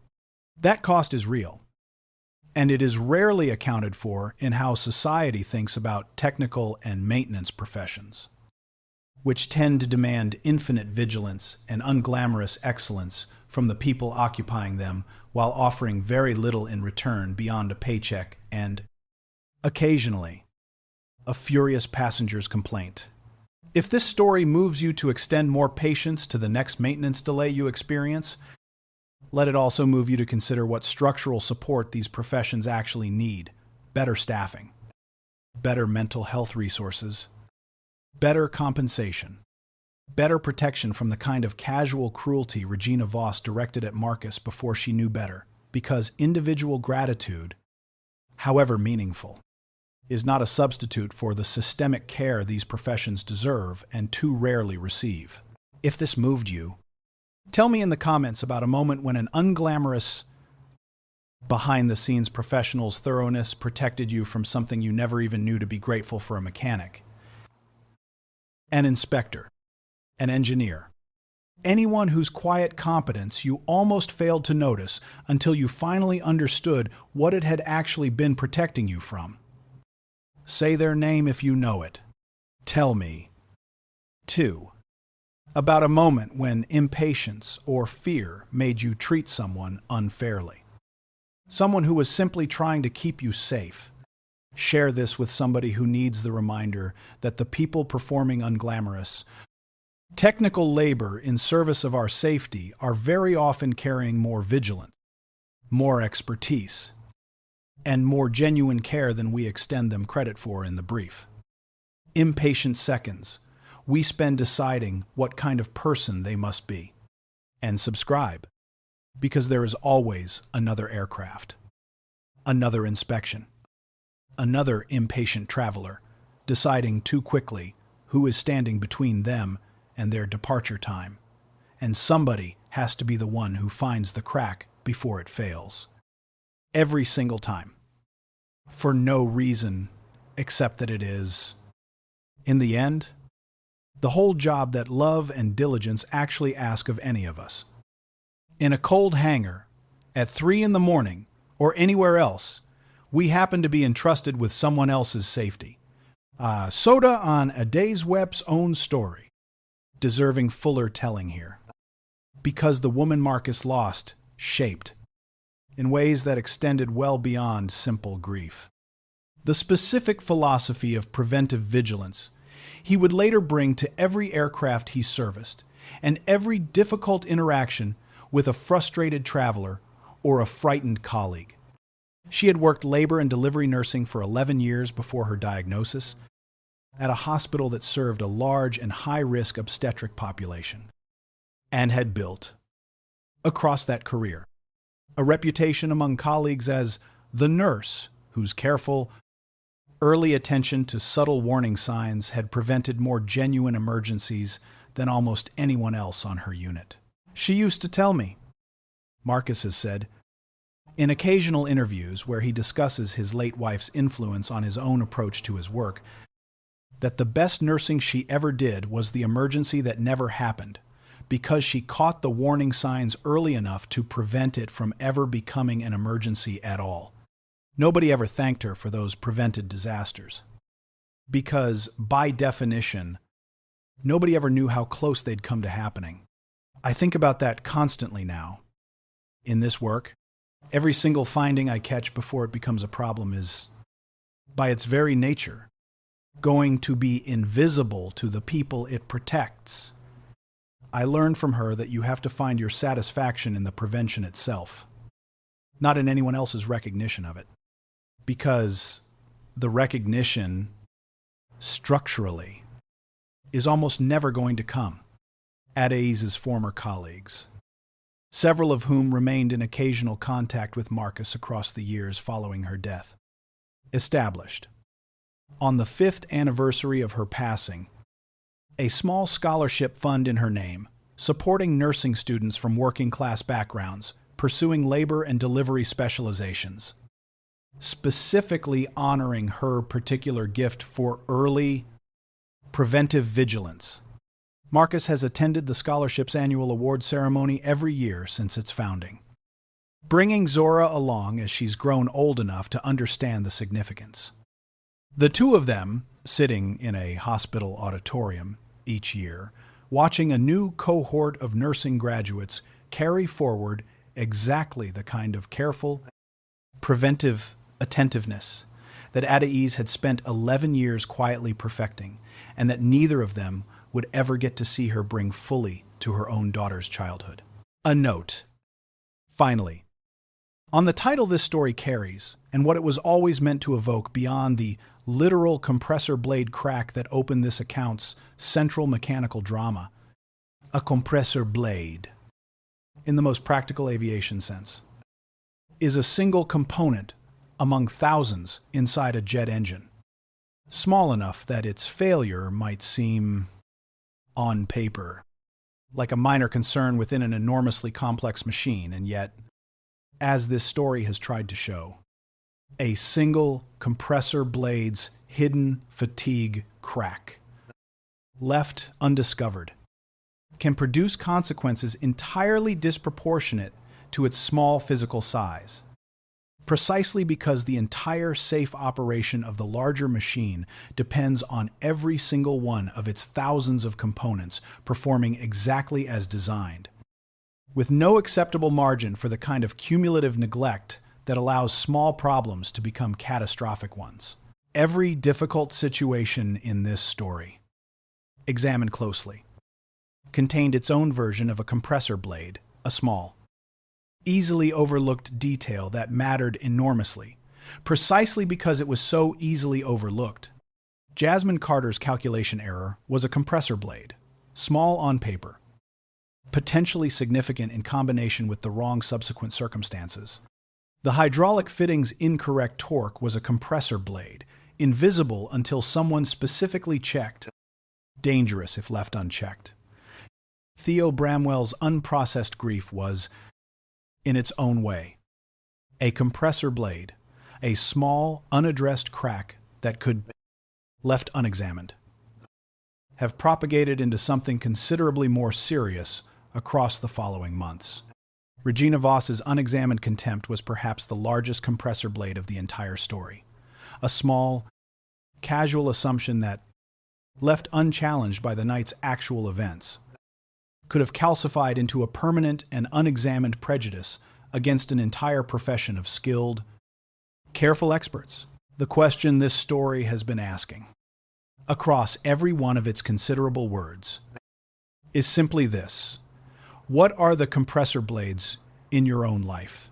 That cost is real, and it is rarely accounted for in how society thinks about technical and maintenance professions, which tend to demand infinite vigilance and unglamorous excellence from the people occupying them while offering very little in return beyond a paycheck and, occasionally, a furious passenger's complaint. If this story moves you to extend more patience to the next maintenance delay you experience, let it also move you to consider what structural support these professions actually need: better staffing, better mental health resources, better compensation, better protection from the kind of casual cruelty Regina Voss directed at Marcus before she knew better, because individual gratitude, however meaningful, is not a substitute for the systemic care these professions deserve and too rarely receive. If this moved you, tell me in the comments about a moment when an unglamorous, behind-the-scenes professional's thoroughness protected you from something you never even knew to be grateful for: a mechanic, an inspector, an engineer, anyone whose quiet competence you almost failed to notice until you finally understood what it had actually been protecting you from. Say their name if you know it. Tell me, too, about a moment when impatience or fear made you treat someone unfairly. Someone who was simply trying to keep you safe. Share this with somebody who needs the reminder that the people performing unglamorous, technical labor in service of our safety are very often carrying more vigilance, more expertise, and more genuine care than we extend them credit for in the brief. Impatient seconds we spend deciding what kind of person they must be. And subscribe, because there is always another aircraft, another inspection, another impatient traveler deciding too quickly who is standing between them and their departure time, and somebody has to be the one who finds the crack before it fails. Every single time. For no reason except that it is, in the end, the whole job that love and diligence actually ask of any of us. In a cold hangar, at 3 a.m, or anywhere else, we happen to be entrusted with someone else's safety. Soda on Adai's Webb's own story. deserving fuller telling here. Because the woman Marcus lost shaped in ways that extended well beyond simple grief. The specific philosophy of preventive vigilance he would later bring to every aircraft he serviced and every difficult interaction with a frustrated traveler or a frightened colleague. She had worked labor and delivery nursing for 11 years before her diagnosis at a hospital that served a large and high-risk obstetric population, and had built, across that career, a reputation among colleagues as the nurse whose careful, early attention to subtle warning signs had prevented more genuine emergencies than almost anyone else on her unit. She used to tell me, Marcus has said, in occasional interviews where he discusses his late wife's influence on his own approach to his work, that the best nursing she ever did was the emergency that never happened, because she caught the warning signs early enough to prevent it from ever becoming an emergency at all. Nobody ever thanked her for those prevented disasters, because, by definition, nobody ever knew how close they'd come to happening. I think about that constantly now. In this work, every single finding I catch before it becomes a problem is, by its very nature, going to be invisible to the people it protects. I learned from her that you have to find your satisfaction in the prevention itself, not in anyone else's recognition of it. Because the recognition, structurally, is almost never going to come. Adaiz's former colleagues, several of whom remained in occasional contact with Marcus across the years following her death, established, on the 5th anniversary of her passing, a small scholarship fund in her name, supporting nursing students from working-class backgrounds, pursuing labor and delivery specializations, specifically honoring her particular gift for early preventive vigilance. Marcus has attended the scholarship's annual award ceremony every year since its founding, bringing Zora along as she's grown old enough to understand the significance. The two of them, sitting in a hospital auditorium each year, watching a new cohort of nursing graduates carry forward exactly the kind of careful, preventive attentiveness that Adaiz had spent 11 years quietly perfecting, and that neither of them would ever get to see her bring fully to her own daughter's childhood. A note, finally, on the title this story carries, and what it was always meant to evoke beyond the literal compressor blade crack that opened this account's central mechanical drama. A compressor blade, in the most practical aviation sense, is a single component among thousands inside a jet engine, small enough that its failure might seem, on paper, like a minor concern within an enormously complex machine, and yet, as this story has tried to show, a single compressor blade's hidden fatigue crack, left undiscovered, can produce consequences entirely disproportionate to its small physical size, precisely because the entire safe operation of the larger machine depends on every single one of its thousands of components performing exactly as designed, with no acceptable margin for the kind of cumulative neglect that allows small problems to become catastrophic ones. Every difficult situation in this story, examined closely, contained its own version of a compressor blade, a small, easily overlooked detail that mattered enormously, precisely because it was so easily overlooked. Jasmine Carter's calculation error was a compressor blade, small on paper, potentially significant in combination with the wrong subsequent circumstances. The hydraulic fitting's incorrect torque was a compressor blade, invisible until someone specifically checked, dangerous if left unchecked. Theo Bramwell's unprocessed grief was, in its own way, a compressor blade, a small, unaddressed crack that could, left unexamined, have propagated into something considerably more serious across the following months. Regina Voss's unexamined contempt was perhaps the largest compressor blade of the entire story. A small, casual assumption that left unchallenged by the night's actual events, could have calcified into a permanent and unexamined prejudice against an entire profession of skilled, careful experts. The question this story has been asking, across every one of its considerable words, is simply this: what are the compressor blades in your own life?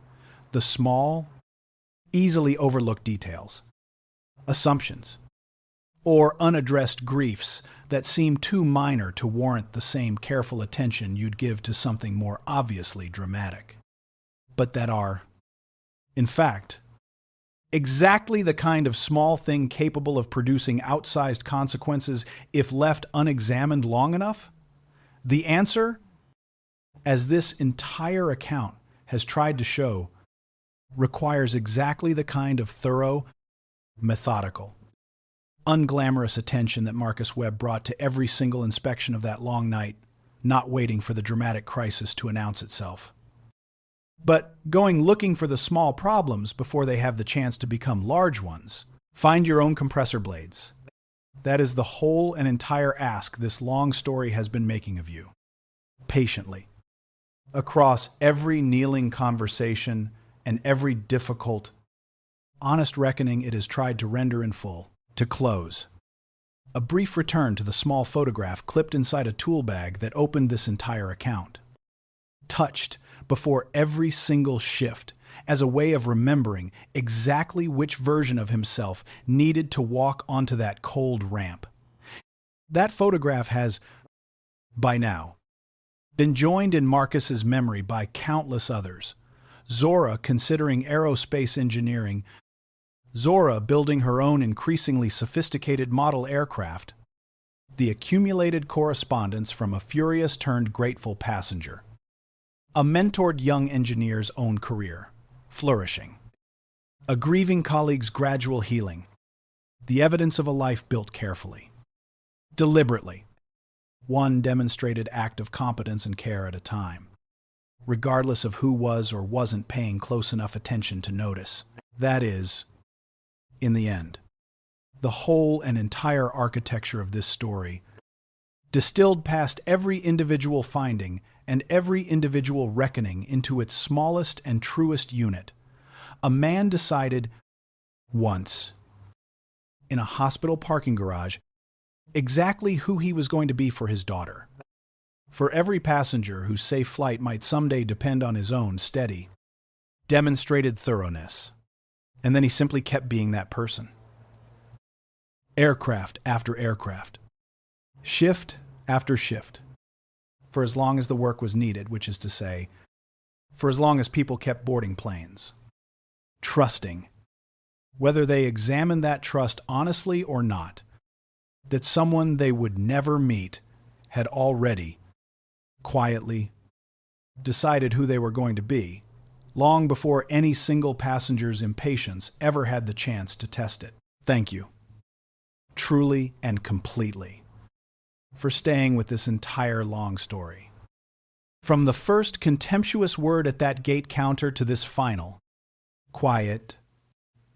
The small, easily overlooked details, assumptions, or unaddressed griefs that seem too minor to warrant the same careful attention you'd give to something more obviously dramatic, but that are, in fact, exactly the kind of small thing capable of producing outsized consequences if left unexamined long enough? The answer, as this entire account has tried to show, requires exactly the kind of thorough, methodical, unglamorous attention that Marcus Webb brought to every single inspection of that long night, not waiting for the dramatic crisis to announce itself, but going looking for the small problems before they have the chance to become large ones. Find your own compressor blades. That is the whole and entire ask this long story has been making of you. Patiently. Across every kneeling conversation and every difficult, honest reckoning it has tried to render in full. To close, a brief return to the small photograph clipped inside a tool bag that opened this entire account. Touched before every single shift as a way of remembering exactly which version of himself needed to walk onto that cold ramp. That photograph has, by now, been joined in Marcus's memory by countless others. Zora considering aerospace engineering, Zora building her own increasingly sophisticated model aircraft, the accumulated correspondence from a furious turned grateful passenger, a mentored young engineer's own career, flourishing, a grieving colleague's gradual healing, the evidence of a life built carefully, deliberately, one demonstrated act of competence and care at a time, regardless of who was or wasn't paying close enough attention to notice. That is, in the end, the whole and entire architecture of this story, distilled past every individual finding and every individual reckoning into its smallest and truest unit. A man decided once, in a hospital parking garage, exactly who he was going to be for his daughter. For every passenger whose safe flight might someday depend on his own steady, demonstrated thoroughness. And then he simply kept being that person. Aircraft after aircraft. Shift after shift. For as long as the work was needed, which is to say, for as long as people kept boarding planes. Trusting, whether they examined that trust honestly or not, that someone they would never meet had already, quietly, decided who they were going to be, long before any single passenger's impatience ever had the chance to test it. Thank you, truly and completely, for staying with this entire long story. From the first contemptuous word at that gate counter to this final, quiet,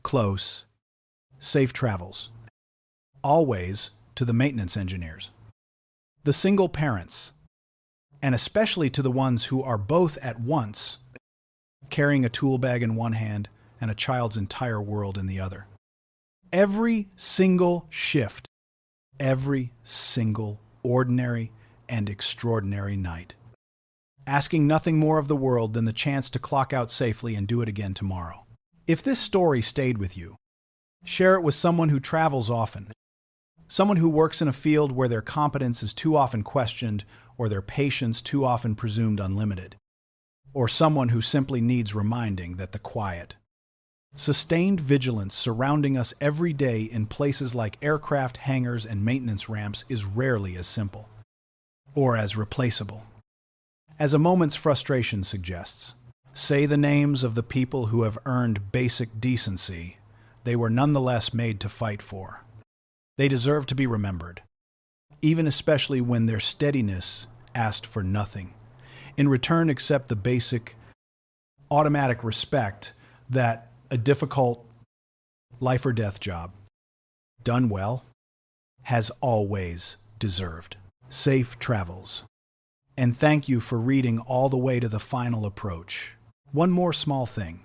close, safe travels, always to the maintenance engineers, the single parents, and especially to the ones who are both at once carrying a tool bag in one hand and a child's entire world in the other. Every single shift, every single ordinary and extraordinary night, asking nothing more of the world than the chance to clock out safely and do it again tomorrow. If this story stayed with you, share it with someone who travels often, someone who works in a field where their competence is too often questioned or their patience too often presumed unlimited, or someone who simply needs reminding that the quiet, sustained vigilance surrounding us every day in places like aircraft hangars and maintenance ramps is rarely as simple, or as replaceable. As a moment's frustration suggests, say the names of the people who have earned basic decency they were nonetheless made to fight for. They deserve to be remembered, even especially when their steadiness asked for nothing. In return, accept the basic, automatic respect that a difficult life or death job, done well, has always deserved. Safe travels. And thank you for reading all the way to the final approach. One more small thing.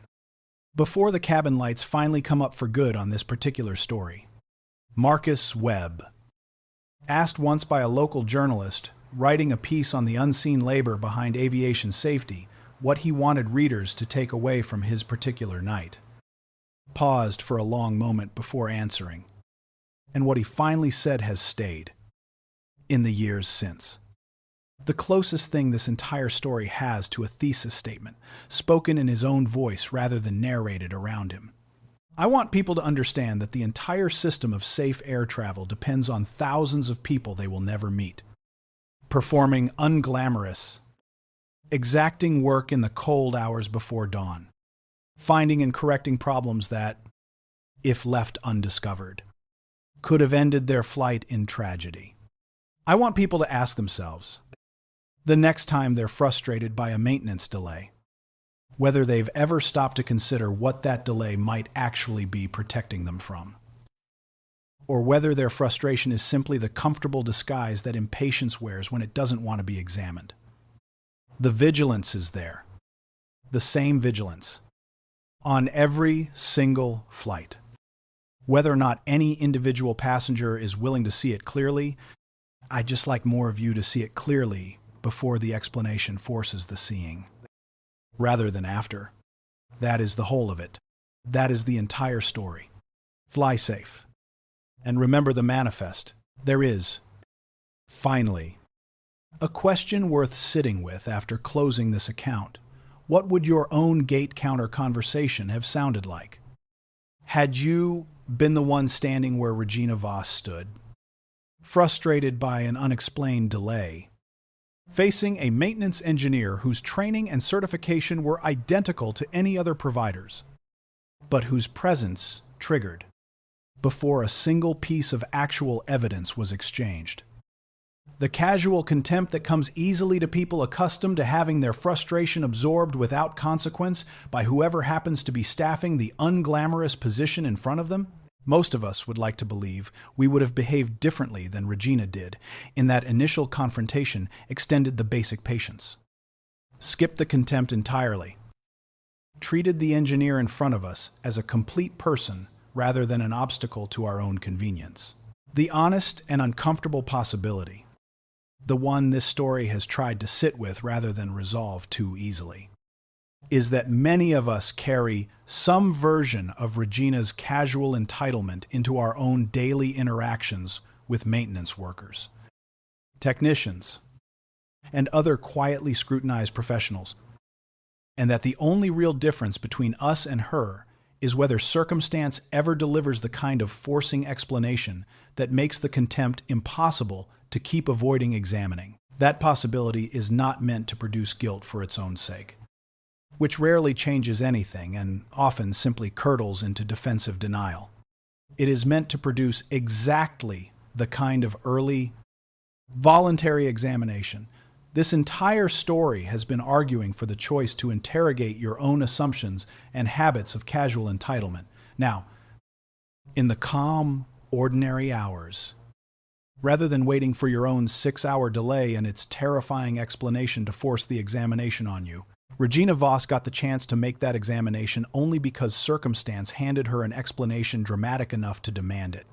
Before the cabin lights finally come up for good on this particular story, Marcus Webb, asked once by a local journalist writing a piece on the unseen labor behind aviation safety what he wanted readers to take away from his particular night, paused for a long moment before answering, and what he finally said has stayed in the years since. The closest thing this entire story has to a thesis statement, spoken in his own voice rather than narrated around him. I want people to understand that the entire system of safe air travel depends on thousands of people they will never meet, performing unglamorous, exacting work in the cold hours before dawn, finding and correcting problems that, if left undiscovered, could have ended their flight in tragedy. I want people to ask themselves, the next time they're frustrated by a maintenance delay, whether they've ever stopped to consider what that delay might actually be protecting them from, or whether their frustration is simply the comfortable disguise that impatience wears when it doesn't want to be examined. The vigilance is there, the same vigilance, on every single flight. Whether or not any individual passenger is willing to see it clearly, I'd just like more of you to see it clearly before the explanation forces the seeing, rather than after. That is the whole of it. That is the entire story. Fly safe. And remember the manifest. There is, finally, a question worth sitting with after closing this account. What would your own gate counter conversation have sounded like? Had you been the one standing where Regina Voss stood, frustrated by an unexplained delay, facing a maintenance engineer whose training and certification were identical to any other providers, but whose presence triggered before a single piece of actual evidence was exchanged? The casual contempt that comes easily to people accustomed to having their frustration absorbed without consequence by whoever happens to be staffing the unglamorous position in front of them? Most of us would like to believe we would have behaved differently than Regina did in that initial confrontation extended the basic patience. Skipped the contempt entirely. Treated the engineer in front of us as a complete person rather than an obstacle to our own convenience. The honest and uncomfortable possibility, the one this story has tried to sit with rather than resolve too easily, is that many of us carry some version of Regina's casual entitlement into our own daily interactions with maintenance workers, technicians, and other quietly scrutinized professionals, and that the only real difference between us and her is whether circumstance ever delivers the kind of forcing explanation that makes the contempt impossible to keep avoiding examining. That possibility is not meant to produce guilt for its own sake, which rarely changes anything and often simply curdles into defensive denial. It is meant to produce exactly the kind of early, voluntary examination. This entire story has been arguing for the choice to interrogate your own assumptions and habits of casual entitlement. Now, in the calm, ordinary hours, rather than waiting for your own 6-hour delay and its terrifying explanation to force the examination on you, Regina Voss got the chance to make that examination only because circumstance handed her an explanation dramatic enough to demand it.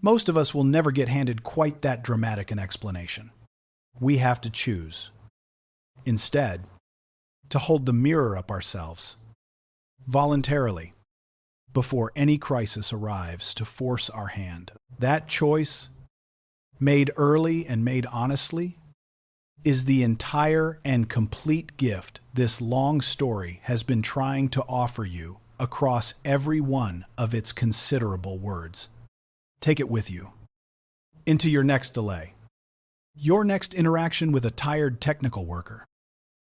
Most of us will never get handed quite that dramatic an explanation. We have to choose, instead, to hold the mirror up ourselves, voluntarily, before any crisis arrives to force our hand. That choice, made early and made honestly, is the entire and complete gift this long story has been trying to offer you across every one of its considerable words. Take it with you into your next delay, your next interaction with a tired technical worker,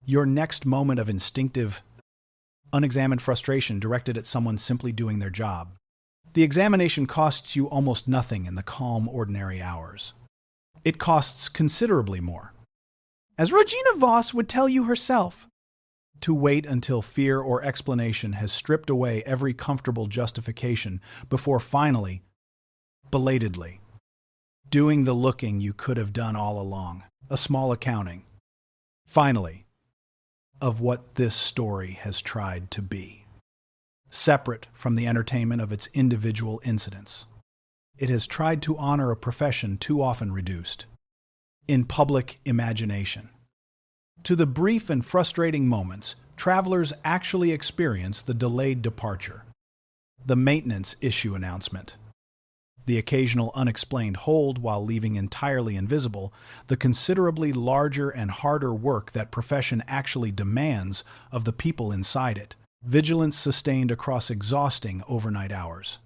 your next moment of instinctive, unexamined frustration directed at someone simply doing their job. The examination costs you almost nothing in the calm, ordinary hours. It costs considerably more, as Regina Voss would tell you herself, to wait until fear or explanation has stripped away every comfortable justification before finally, belatedly, doing the looking you could have done all along, a small accounting, finally, of what this story has tried to be. Separate from the entertainment of its individual incidents, it has tried to honor a profession too often reduced, in public imagination, to the brief and frustrating moments travelers actually experience: the delayed departure, the maintenance issue announcement, the occasional unexplained hold while leaving entirely invisible the considerably larger and harder work that profession actually demands of the people inside it, vigilance sustained across exhausting overnight hours,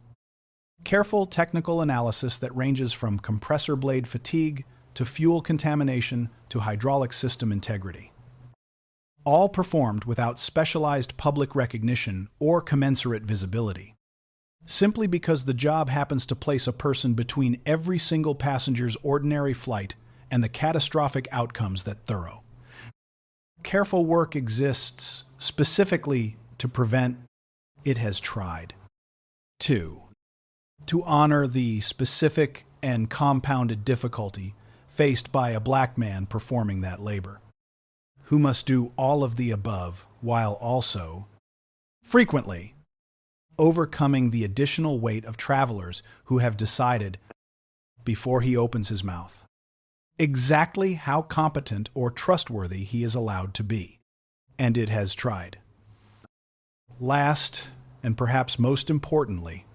careful technical analysis that ranges from compressor blade fatigue to fuel contamination to hydraulic system integrity, all performed without specialized public recognition or commensurate visibility, simply because the job happens to place a person between every single passenger's ordinary flight and the catastrophic outcomes that thorough, careful work exists specifically to prevent. It has tried to honor the specific and compounded difficulty faced by a black man performing that labor, who must do all of the above while also, frequently, overcoming the additional weight of travelers who have decided, before he opens his mouth, exactly how competent or trustworthy he is allowed to be. And it has tried. Last, and perhaps most importantly,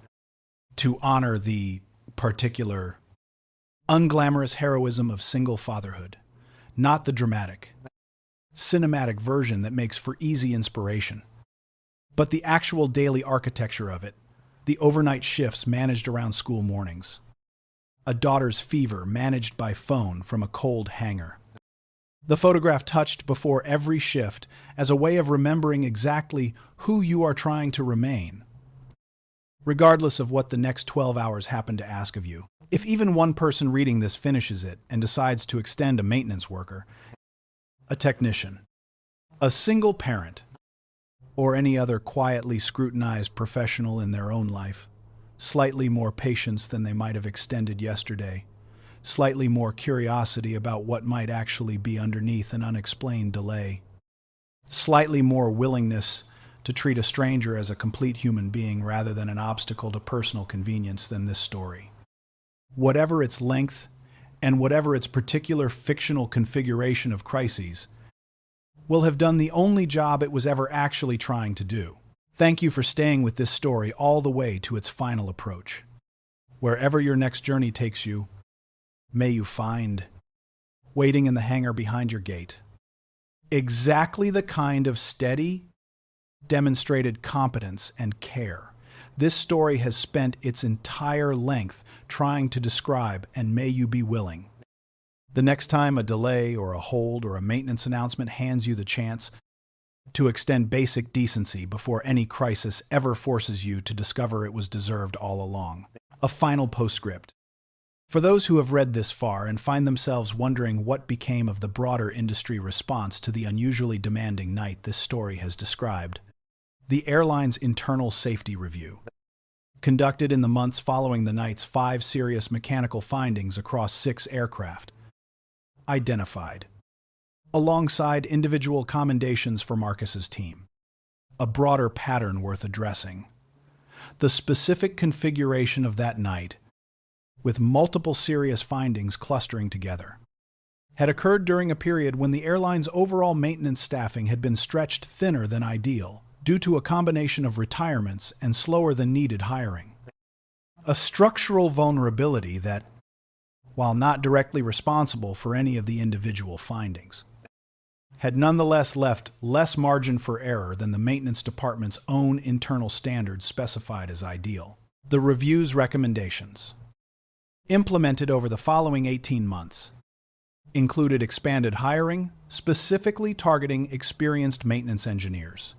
to honor the particular unglamorous heroism of single fatherhood, not the dramatic, cinematic version that makes for easy inspiration, but the actual daily architecture of it, the overnight shifts managed around school mornings, a daughter's fever managed by phone from a cold hangar, the photograph touched before every shift as a way of remembering exactly who you are trying to remain, regardless of what the next 12 hours happen to ask of you. If even one person reading this finishes it and decides to extend a maintenance worker, a technician, a single parent, or any other quietly scrutinized professional in their own life, slightly more patience than they might have extended yesterday, slightly more curiosity about what might actually be underneath an unexplained delay, slightly more willingness to treat a stranger as a complete human being rather than an obstacle to personal convenience than this story. Whatever its length, and whatever its particular fictional configuration of crises, will have done the only job it was ever actually trying to do. Thank you for staying with this story all the way to its final approach. Wherever your next journey takes you, may you find, waiting in the hangar behind your gate, exactly the kind of steady, demonstrated competence and care this story has spent its entire length trying to describe, and may you be willing. The next time a delay or a hold or a maintenance announcement hands you the chance to extend basic decency before any crisis ever forces you to discover it was deserved all along. A final postscript. For those who have read this far and find themselves wondering what became of the broader industry response to the unusually demanding night this story has described, the airline's internal safety review, conducted in the months following the night's 5 serious mechanical findings across 6 aircraft, identified, alongside individual commendations for Marcus's team, a broader pattern worth addressing. The specific configuration of that night, with multiple serious findings clustering together, had occurred during a period when the airline's overall maintenance staffing had been stretched thinner than ideal due to a combination of retirements and slower than needed hiring. A structural vulnerability that, while not directly responsible for any of the individual findings, had nonetheless left less margin for error than the maintenance department's own internal standards specified as ideal. The review's recommendations, implemented over the following 18 months, included expanded hiring, specifically targeting experienced maintenance engineers,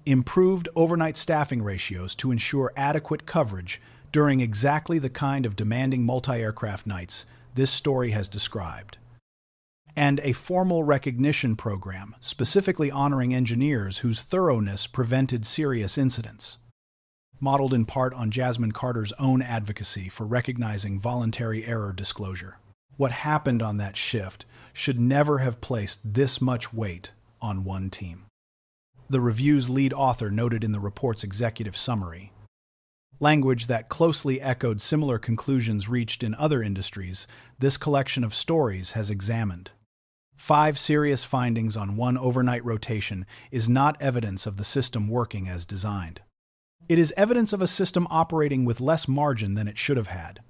improved overnight staffing ratios to ensure adequate coverage during exactly the kind of demanding multi-aircraft nights this story has described, and a formal recognition program specifically honoring engineers whose thoroughness prevented serious incidents. modeled in part on Jasmine Carter's own advocacy for recognizing voluntary error disclosure. What happened on that shift should never have placed this much weight on one team. The review's lead author noted in the report's executive summary, language that closely echoed similar conclusions reached in other industries, this collection of stories has examined. 5 serious findings on one overnight rotation is not evidence of the system working as designed. It is evidence of a system operating with less margin than it should have had,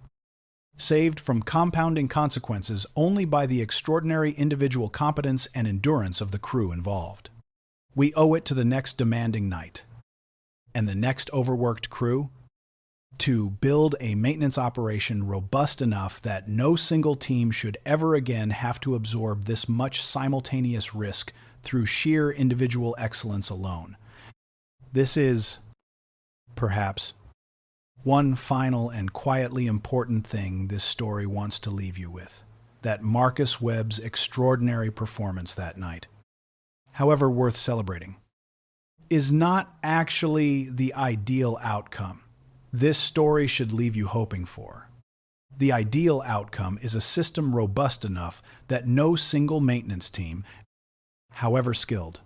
saved from compounding consequences only by the extraordinary individual competence and endurance of the crew involved. We owe it to the next demanding night and the next overworked crew to build a maintenance operation robust enough that no single team should ever again have to absorb this much simultaneous risk through sheer individual excellence alone. This is, perhaps, one final and quietly important thing this story wants to leave you with: that Marcus Webb's extraordinary performance that night, however worth celebrating, is not actually the ideal outcome this story should leave you hoping for. The ideal outcome is a system robust enough that no single maintenance team, however skilled,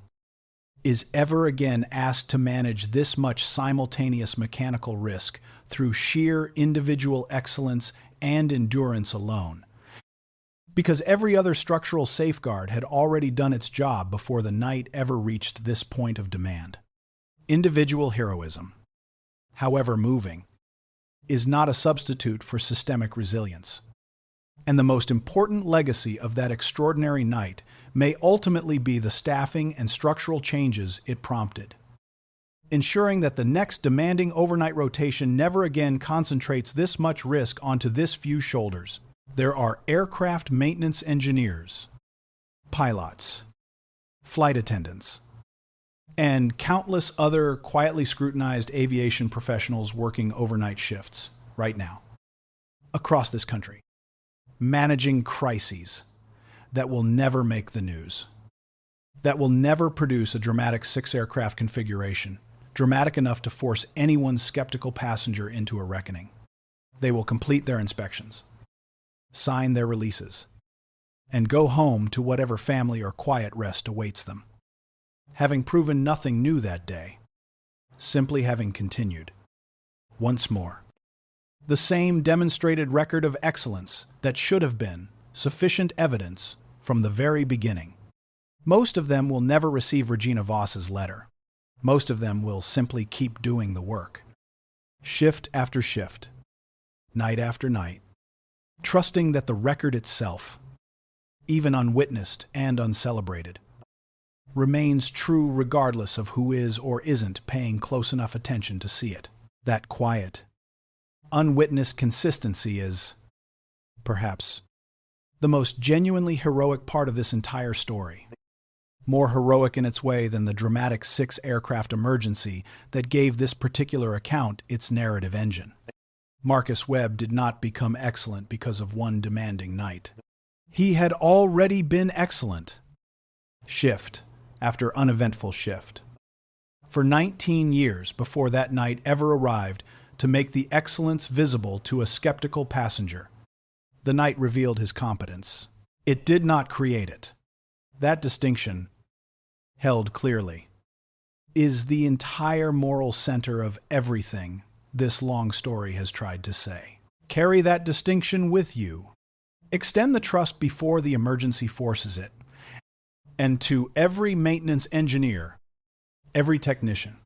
is ever again asked to manage this much simultaneous mechanical risk through sheer individual excellence and endurance alone. Because every other structural safeguard had already done its job before the night ever reached this point of demand. Individual heroism, however moving, is not a substitute for systemic resilience. And the most important legacy of that extraordinary night may ultimately be the staffing and structural changes it prompted, ensuring that the next demanding overnight rotation never again concentrates this much risk onto this few shoulders. There are aircraft maintenance engineers, pilots, flight attendants, and countless other quietly scrutinized aviation professionals working overnight shifts right now, across this country, managing crises that will never make the news, that will never produce a dramatic 6-aircraft configuration, dramatic enough to force anyone's skeptical passenger into a reckoning. They will complete their inspections, sign their releases, and go home to whatever family or quiet rest awaits them, having proven nothing new that day, simply having continued, once more, the same demonstrated record of excellence that should have been sufficient evidence from the very beginning. Most of them will never receive Regina Voss's letter. Most of them will simply keep doing the work, shift after shift, night after night, trusting that the record itself, even unwitnessed and uncelebrated, remains true regardless of who is or isn't paying close enough attention to see it. That quiet, unwitnessed consistency is, perhaps, the most genuinely heroic part of this entire story. More heroic in its way than the dramatic 6-aircraft emergency that gave this particular account its narrative engine. Marcus Webb did not become excellent because of one demanding night. He had already been excellent, shift after uneventful shift, for 19 years before that night ever arrived to make the excellence visible to a skeptical passenger. The night revealed his competence. It did not create it. That distinction, held clearly, is the entire moral center of everything this long story has tried to say. Carry that distinction with you. Extend the trust before the emergency forces it. And to every maintenance engineer, every technician,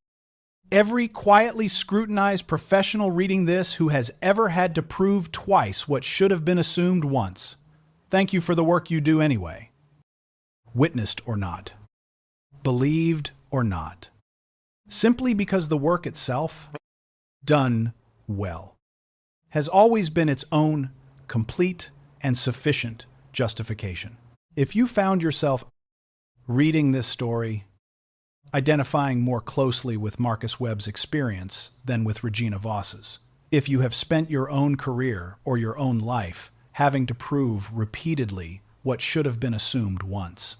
every quietly scrutinized professional reading this who has ever had to prove twice what should have been assumed once, thank you for the work you do anyway. Witnessed or not, believed or not, simply because the work itself, done well, has always been its own complete and sufficient justification. If you found yourself reading this story, identifying more closely with Marcus Webb's experience than with Regina Voss's, if you have spent your own career or your own life having to prove repeatedly what should have been assumed once,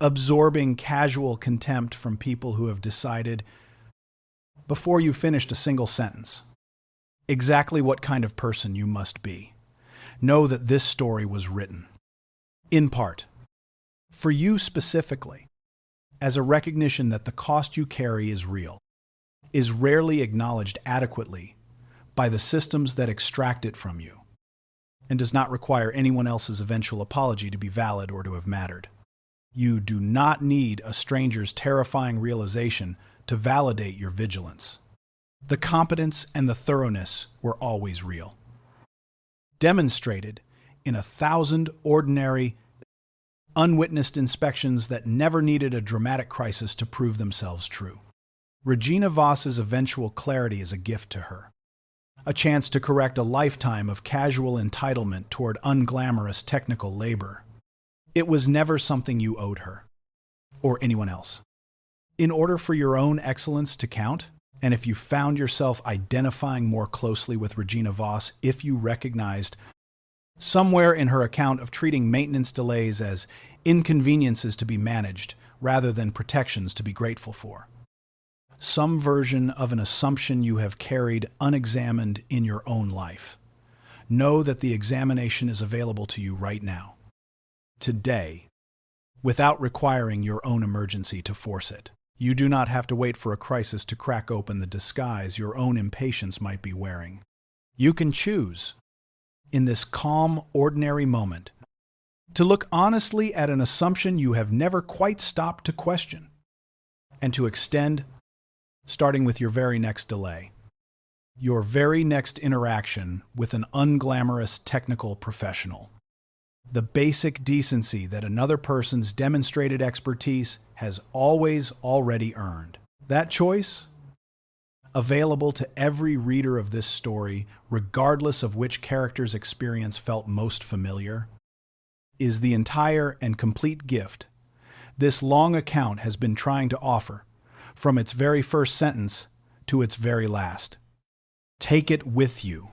absorbing casual contempt from people who have decided before you finished a single sentence. Exactly what kind of person you must be. Know that this story was written, in part, for you specifically, as a recognition that the cost you carry is real, is rarely acknowledged adequately by the systems that extract it from you, and does not require anyone else's eventual apology to be valid or to have mattered. You do not need a stranger's terrifying realization to validate your vigilance. The competence and the thoroughness were always real, demonstrated in 1,000 ordinary, unwitnessed inspections that never needed a dramatic crisis to prove themselves true. Regina Voss's eventual clarity is a gift to her, a chance to correct a lifetime of casual entitlement toward unglamorous technical labor. It was never something you owed her, or anyone else. In order for your own excellence to count, and if you found yourself identifying more closely with Regina Voss, if you recognized somewhere in her account of treating maintenance delays as inconveniences to be managed rather than protections to be grateful for, some version of an assumption you have carried unexamined in your own life, know that the examination is available to you right now, today, without requiring your own emergency to force it. You do not have to wait for a crisis to crack open the disguise your own impatience might be wearing. You can choose, in this calm, ordinary moment, to look honestly at an assumption you have never quite stopped to question, and to extend, starting with your very next delay, your very next interaction with an unglamorous technical professional, the basic decency that another person's demonstrated expertise has always already earned. That choice, available to every reader of this story, regardless of which character's experience felt most familiar, is the entire and complete gift this long account has been trying to offer, from its very first sentence to its very last. Take it with you.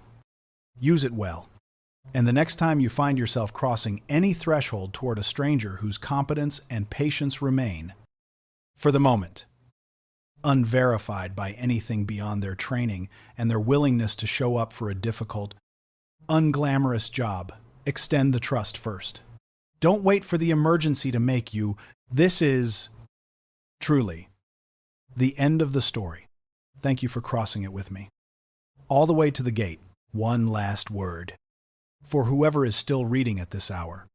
Use it well. And the next time you find yourself crossing any threshold toward a stranger whose competence and patience remain, for the moment, unverified by anything beyond their training and their willingness to show up for a difficult, unglamorous job, extend the trust first. Don't wait for the emergency to make you. This is, truly, the end of the story. Thank you for crossing it with me. All the way to the gate, one last word. For whoever is still reading at this hour,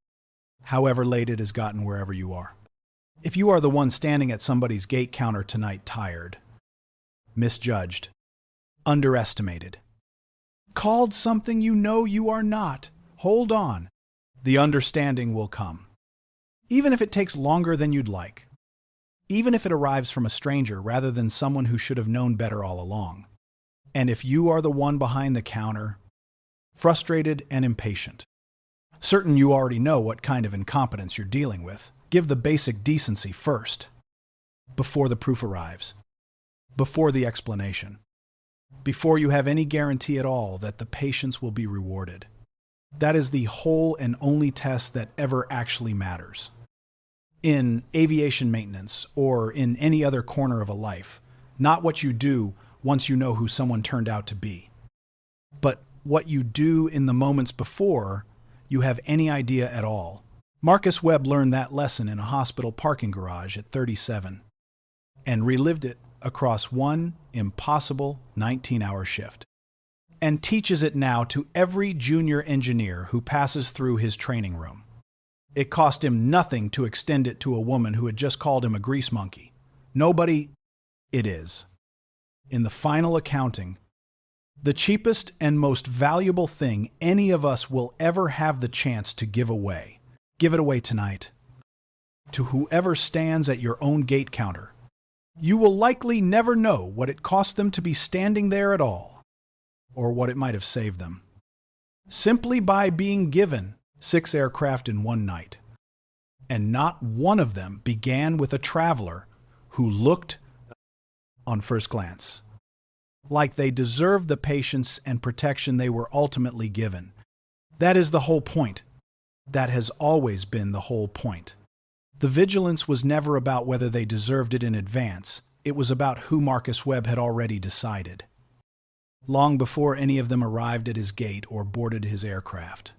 however late it has gotten wherever you are. If you are the one standing at somebody's gate counter tonight tired, misjudged, underestimated, called something you know you are not, hold on. The understanding will come. Even if it takes longer than you'd like. Even if it arrives from a stranger rather than someone who should have known better all along. And if you are the one behind the counter, frustrated and impatient, certain you already know what kind of incompetence you're dealing with, give the basic decency first, before the proof arrives, before the explanation, before you have any guarantee at all that the patience will be rewarded. That is the whole and only test that ever actually matters. In aviation maintenance or in any other corner of a life, not what you do once you know who someone turned out to be, but what you do in the moments before you have any idea at all. Marcus Webb learned that lesson in a hospital parking garage at 37 and relived it across one impossible 19-hour shift, and teaches it now to every junior engineer who passes through his training room. It cost him nothing to extend it to a woman who had just called him a grease monkey. Nobody, it is, in the final accounting, the cheapest and most valuable thing any of us will ever have the chance to give away. Give it away tonight. To whoever stands at your own gate counter. You will likely never know what it cost them to be standing there at all, or what it might have saved them, simply by being given 6 aircraft in one night. And not one of them began with a traveler who looked, on first glance, like they deserved the patience and protection they were ultimately given. That is the whole point. That has always been the whole point. The vigilance was never about whether they deserved it in advance. It was about who Marcus Webb had already decided, long before any of them arrived at his gate or boarded his aircraft,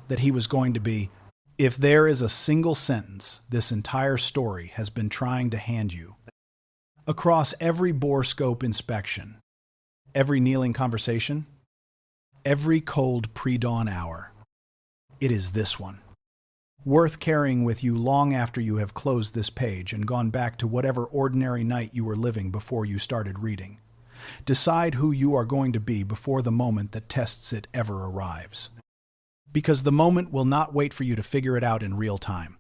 that he was going to be. If there is a single sentence this entire story has been trying to hand you, across every borescope inspection, every kneeling conversation, every cold pre-dawn hour, it is this one. Worth carrying with you long after you have closed this page and gone back to whatever ordinary night you were living before you started reading. Decide who you are going to be before the moment that tests it ever arrives. Because the moment will not wait for you to figure it out in real time.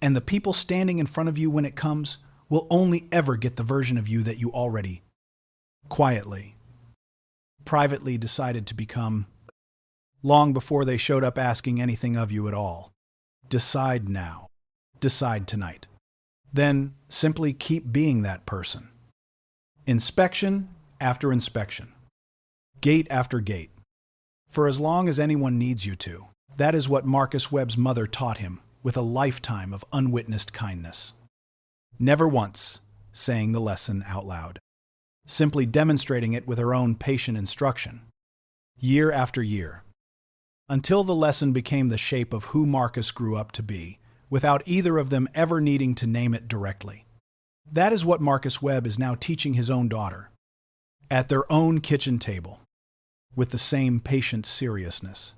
And the people standing in front of you when it comes will only ever get the version of you that you already, quietly, privately decided to become, long before they showed up asking anything of you at all. Decide now. Decide tonight. Then simply keep being that person. Inspection after inspection. Gate after gate. For as long as anyone needs you to. That is what Marcus Webb's mother taught him with a lifetime of unwitnessed kindness. Never once saying the lesson out loud. Simply demonstrating it with her own patient instruction. Year after year. Until the lesson became the shape of who Marcus grew up to be, without either of them ever needing to name it directly. That is what Marcus Webb is now teaching his own daughter, at their own kitchen table, with the same patient seriousness.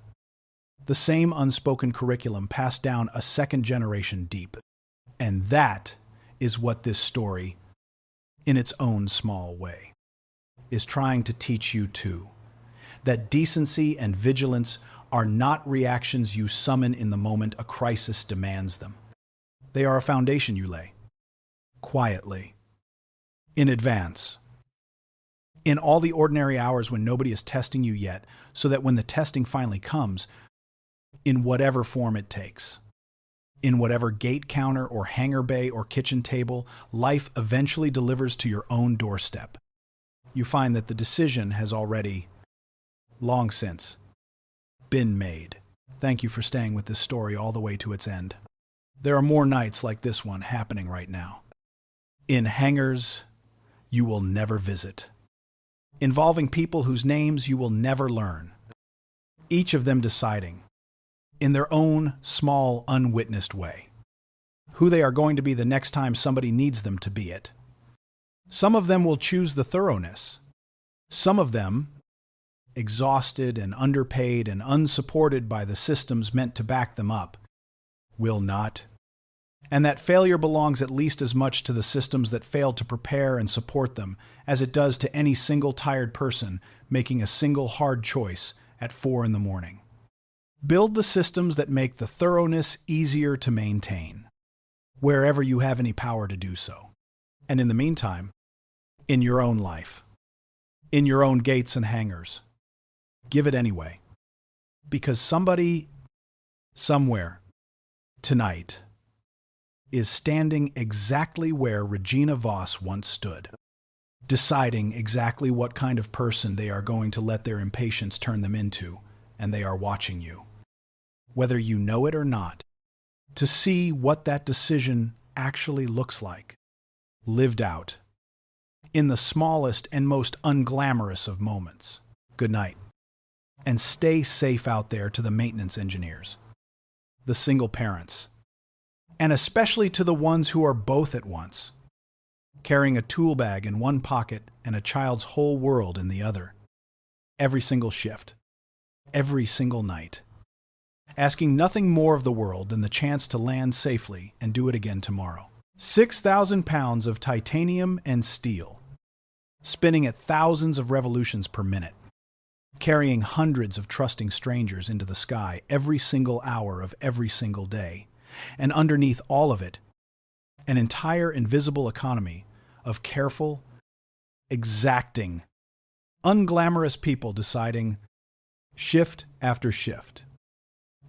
The same unspoken curriculum passed down a second generation deep. And that is what this story, in its own small way, is trying to teach you too. That decency and vigilance are not reactions you summon in the moment a crisis demands them. They are a foundation you lay, quietly, in advance, in all the ordinary hours when nobody is testing you yet, so that when the testing finally comes, in whatever form it takes, in whatever gate counter or hangar bay or kitchen table, life eventually delivers to your own doorstep. You find that the decision has already, long since, been made. Thank you for staying with this story all the way to its end. There are more nights like this one happening right now. In hangars you will never visit. Involving people whose names you will never learn. Each of them deciding, in their own small, unwitnessed way, who they are going to be the next time somebody needs them to be it. Some of them will choose the thoroughness. Some of them, exhausted and underpaid and unsupported by the systems meant to back them up, will not. And that failure belongs at least as much to the systems that failed to prepare and support them as it does to any single tired person making a single hard choice at 4 a.m. Build the systems that make the thoroughness easier to maintain, wherever you have any power to do so. And in the meantime, in your own life, in your own gates and hangars, give it anyway. Because somebody, somewhere, tonight, is standing exactly where Regina Voss once stood, deciding exactly what kind of person they are going to let their impatience turn them into, and they are watching you, whether you know it or not, to see what that decision actually looks like, lived out, in the smallest and most unglamorous of moments. Good night. And stay safe out there to the maintenance engineers, the single parents, and especially to the ones who are both at once, carrying a tool bag in one pocket and a child's whole world in the other, every single shift, every single night, asking nothing more of the world than the chance to land safely and do it again tomorrow. 6,000 pounds of titanium and steel, spinning at thousands of revolutions per minute, carrying hundreds of trusting strangers into the sky every single hour of every single day, and underneath all of it, an entire invisible economy of careful, exacting, unglamorous people deciding, shift after shift,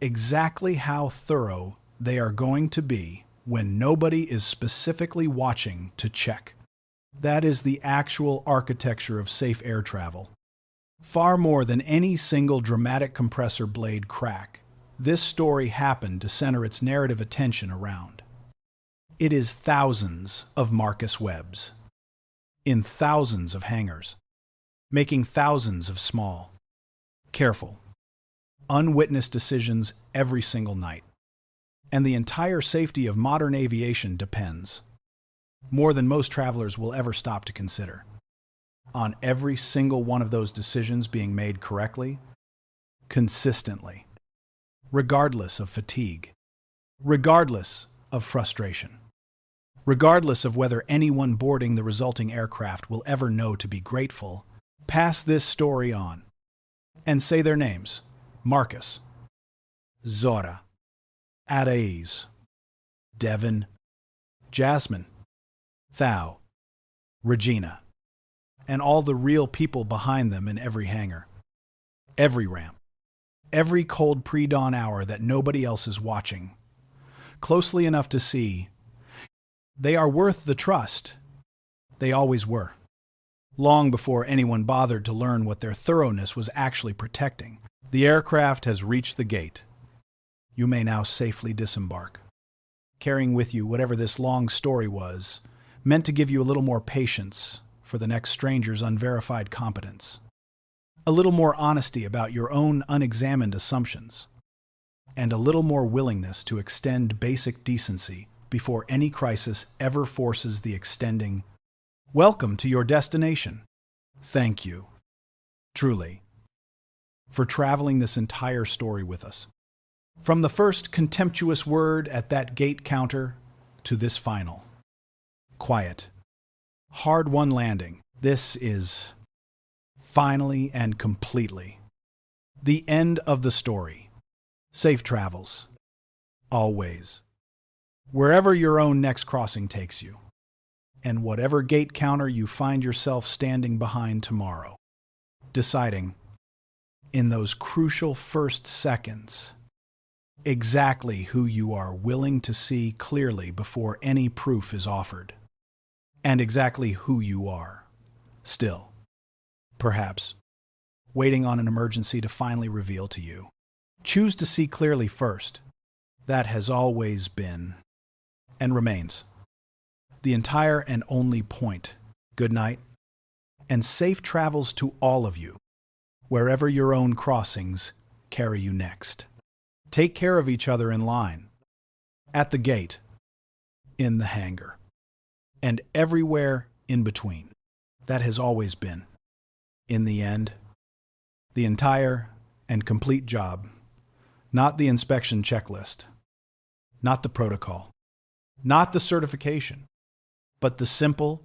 exactly how thorough they are going to be when nobody is specifically watching to check. That is the actual architecture of safe air travel. Far more than any single dramatic compressor blade crack, this story happened to center its narrative attention around. It is thousands of Marcus Webbs. in thousands of hangars, making thousands of small, careful, unwitnessed decisions every single night. And the entire safety of modern aviation depends, more than most travelers will ever stop to consider, on every single one of those decisions being made correctly, consistently, regardless of fatigue, regardless of frustration, regardless of whether anyone boarding the resulting aircraft will ever know to be grateful. Pass this story on and say their names: Marcus, Zora, Adaiz, Devin, Jasmine, Thao, Regina, and all the real people behind them in every hangar, every ramp, every cold pre-dawn hour that nobody else is watching closely enough to see. They are worth the trust. They always were, long before anyone bothered to learn what their thoroughness was actually protecting. The aircraft has reached the gate. You may now safely disembark, carrying with you whatever this long story was, meant to give you a little more patience for the next stranger's unverified competence, a little more honesty about your own unexamined assumptions, and a little more willingness to extend basic decency before any crisis ever forces the extending. Welcome to your destination. Thank you, truly, for traveling this entire story with us. From the first contemptuous word at that gate counter to this final, quiet, hard-won landing, this is finally and completely the end of the story. Safe travels, always, wherever your own next crossing takes you, and whatever gate counter you find yourself standing behind tomorrow, deciding, in those crucial first seconds, exactly who you are willing to see clearly before any proof is offered, and exactly who you are, still, perhaps, waiting on an emergency to finally reveal to you. Choose to see clearly first. That has always been, and remains, the entire and only point. Good night, and safe travels to all of you, wherever your own crossings carry you next. Take care of each other in line, at the gate, in the hangar, and everywhere in between. That has always been, in the end, the entire and complete job, not the inspection checklist, not the protocol, not the certification, but the simple,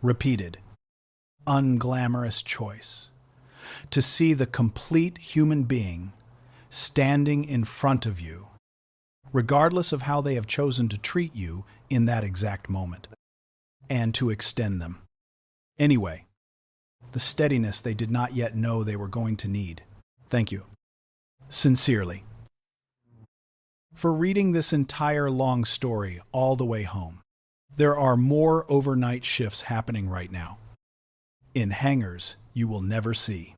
repeated, unglamorous choice to see the complete human being standing in front of you, regardless of how they have chosen to treat you in that exact moment, and to extend them. Anyway, the steadiness they did not yet know they were going to need. Thank you, sincerely, for reading this entire long story all the way home. There are more overnight shifts happening right now, in hangars you will never see,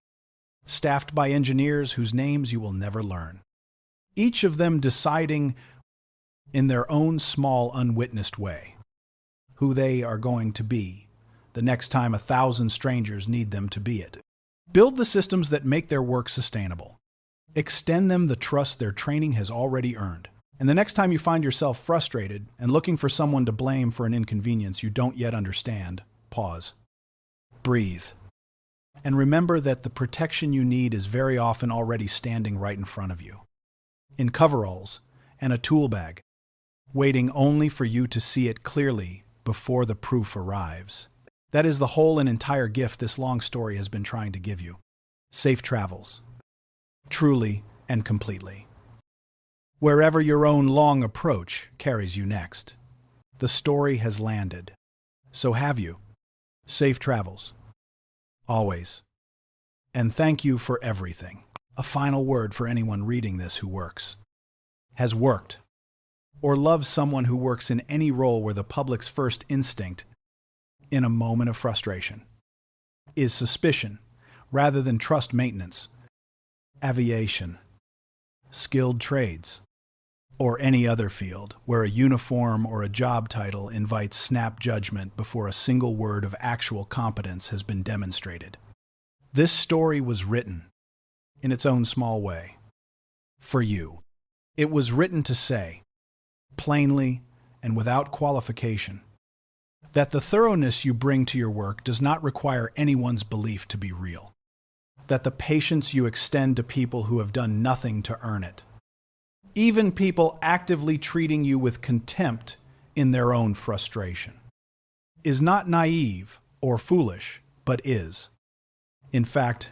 staffed by engineers whose names you will never learn, each of them deciding in their own small, unwitnessed way who they are going to be the next time 1,000 strangers need them to be it. Build the systems that make their work sustainable. Extend them the trust their training has already earned. And the next time you find yourself frustrated and looking for someone to blame for an inconvenience you don't yet understand, pause, breathe, and remember that the protection you need is very often already standing right in front of you, in coveralls and a tool bag, waiting only for you to see it clearly before the proof arrives. That is the whole and entire gift this long story has been trying to give you. Safe travels, truly and completely. Wherever your own long approach carries you next, the story has landed. So have you. Safe travels. Always. And thank you for everything. A final word for anyone reading this who works, has worked, or loves someone who works in any role where the public's first instinct, in a moment of frustration, is suspicion rather than trust maintenance. Aviation, skilled trades, or any other field where a uniform or a job title invites snap judgment before a single word of actual competence has been demonstrated. This story was written, in its own small way, for you. It was written to say, plainly and without qualification, that the thoroughness you bring to your work does not require anyone's belief to be real, that the patience you extend to people who have done nothing to earn it, even people actively treating you with contempt in their own frustration, is not naive or foolish, but is, in fact,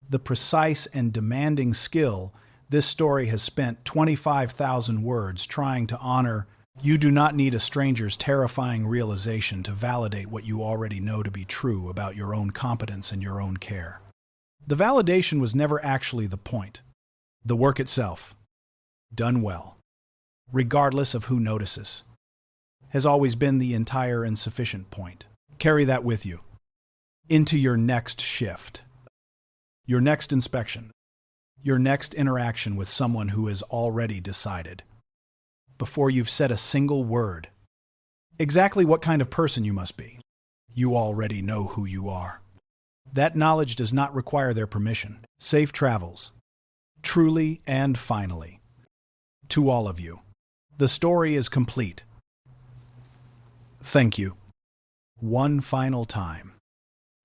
the precise and demanding skill this story has spent 25,000 words trying to honor. You do not need a stranger's terrifying realization to validate what you already know to be true about your own competence and your own care. The validation was never actually the point. The work itself, done well, regardless of who notices, has always been the entire and sufficient point. Carry that with you into your next shift, your next inspection, your next interaction with someone who has already decided, before you've said a single word, exactly what kind of person you must be. You already know who you are. That knowledge does not require their permission. Safe travels, truly and finally, to all of you. The story is complete. Thank you, one final time,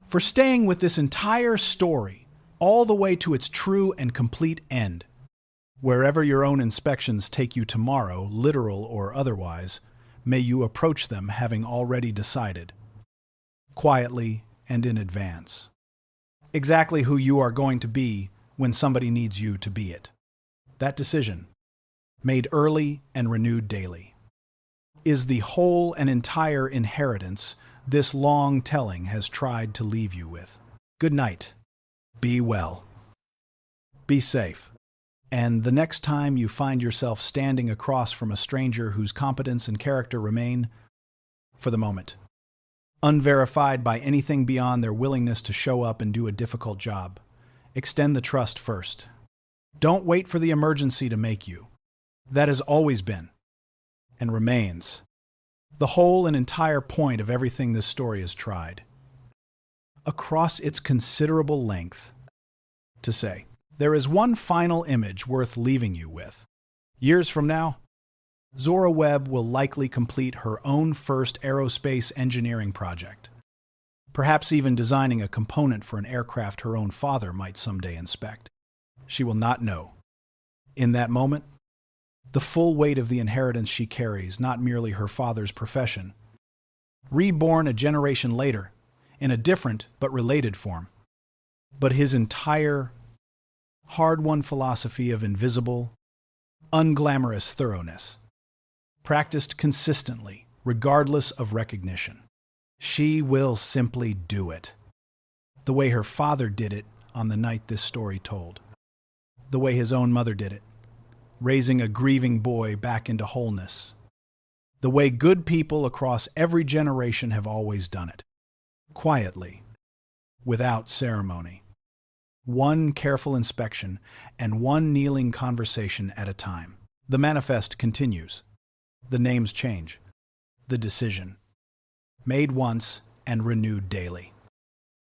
for staying with this entire story all the way to its true and complete end. Wherever your own inspections take you tomorrow, literal or otherwise, may you approach them having already decided, quietly and in advance, exactly who you are going to be when somebody needs you to be it. That decision, made early and renewed daily, is the whole and entire inheritance this long telling has tried to leave you with. Good night. Be well. Be safe. And the next time you find yourself standing across from a stranger whose competence and character remain, for the moment, unverified by anything beyond their willingness to show up and do a difficult job, extend the trust first. Don't wait for the emergency to make you. That has always been, and remains, the whole and entire point of everything this story has tried, across its considerable length, to say. There is one final image worth leaving you with. Years from now, Zora Webb will likely complete her own first aerospace engineering project, perhaps even designing a component for an aircraft her own father might someday inspect. She will not know, in that moment, the full weight of the inheritance she carries, not merely her father's profession, reborn a generation later, in a different but related form, but his entire hard-won philosophy of invisible, unglamorous thoroughness, practiced consistently, regardless of recognition. She will simply do it, the way her father did it on the night this story told, the way his own mother did it, raising a grieving boy back into wholeness, the way good people across every generation have always done it, quietly, without ceremony. One careful inspection and one kneeling conversation at a time. The manifest continues. The names change. The decision, made once and renewed daily,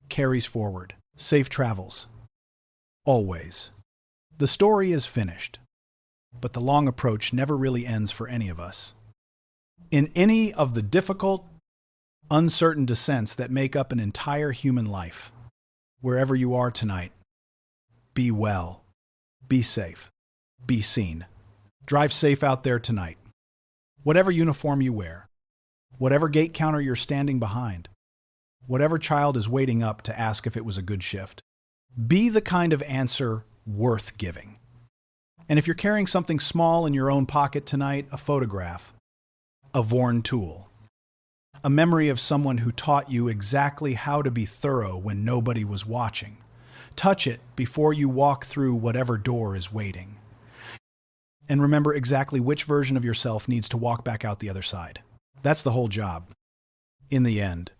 carries forward. Safe travels. Always. The story is finished, but the long approach never really ends for any of us. In any of the difficult, uncertain descents that make up an entire human life, wherever you are tonight, be well, be safe, be seen. Drive safe out there tonight. Whatever uniform you wear, whatever gate counter you're standing behind, whatever child is waiting up to ask if it was a good shift, be the kind of answer worth giving. And if you're carrying something small in your own pocket tonight, a photograph, a worn tool, a memory of someone who taught you exactly how to be thorough when nobody was watching, touch it before you walk through whatever door is waiting. And remember exactly which version of yourself needs to walk back out the other side. That's the whole job. In the end,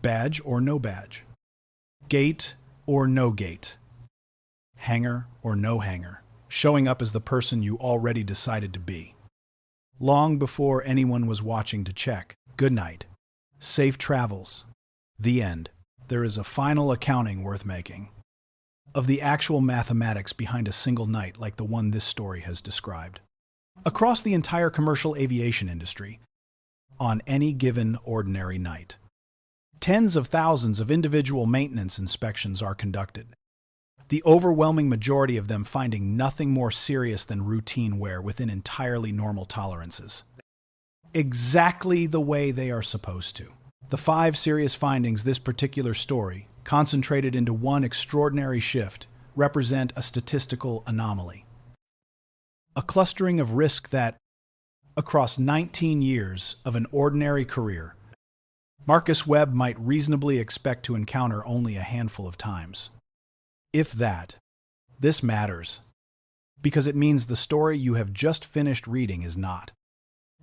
badge or no badge, gate or no gate, hanger or no hanger, showing up as the person you already decided to be. Long before anyone was watching to check. Good night. Safe travels. The end. There is a final accounting worth making of the actual mathematics behind a single night like the one this story has described. Across the entire commercial aviation industry, on any given ordinary night, tens of thousands of individual maintenance inspections are conducted, the overwhelming majority of them finding nothing more serious than routine wear within entirely normal tolerances. Exactly the way they are supposed to. The 5 serious findings this particular story, concentrated into one extraordinary shift, represent a statistical anomaly. A clustering of risk that, across 19 years of an ordinary career, Marcus Webb might reasonably expect to encounter only a handful of times. If that, this matters, because it means the story you have just finished reading is not,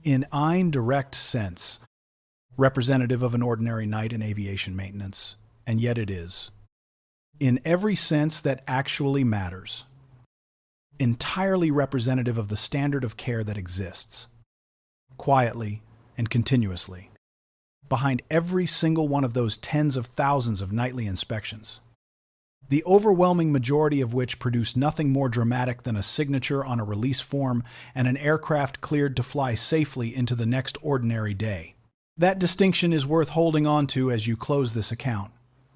in ein direct sense, representative of an ordinary night in aviation maintenance, and yet it is, in every sense that actually matters, entirely representative of the standard of care that exists, quietly and continuously, behind every single one of those tens of thousands of nightly inspections, the overwhelming majority of which produce nothing more dramatic than a signature on a release form and an aircraft cleared to fly safely into the next ordinary day. That distinction is worth holding on to as you close this account.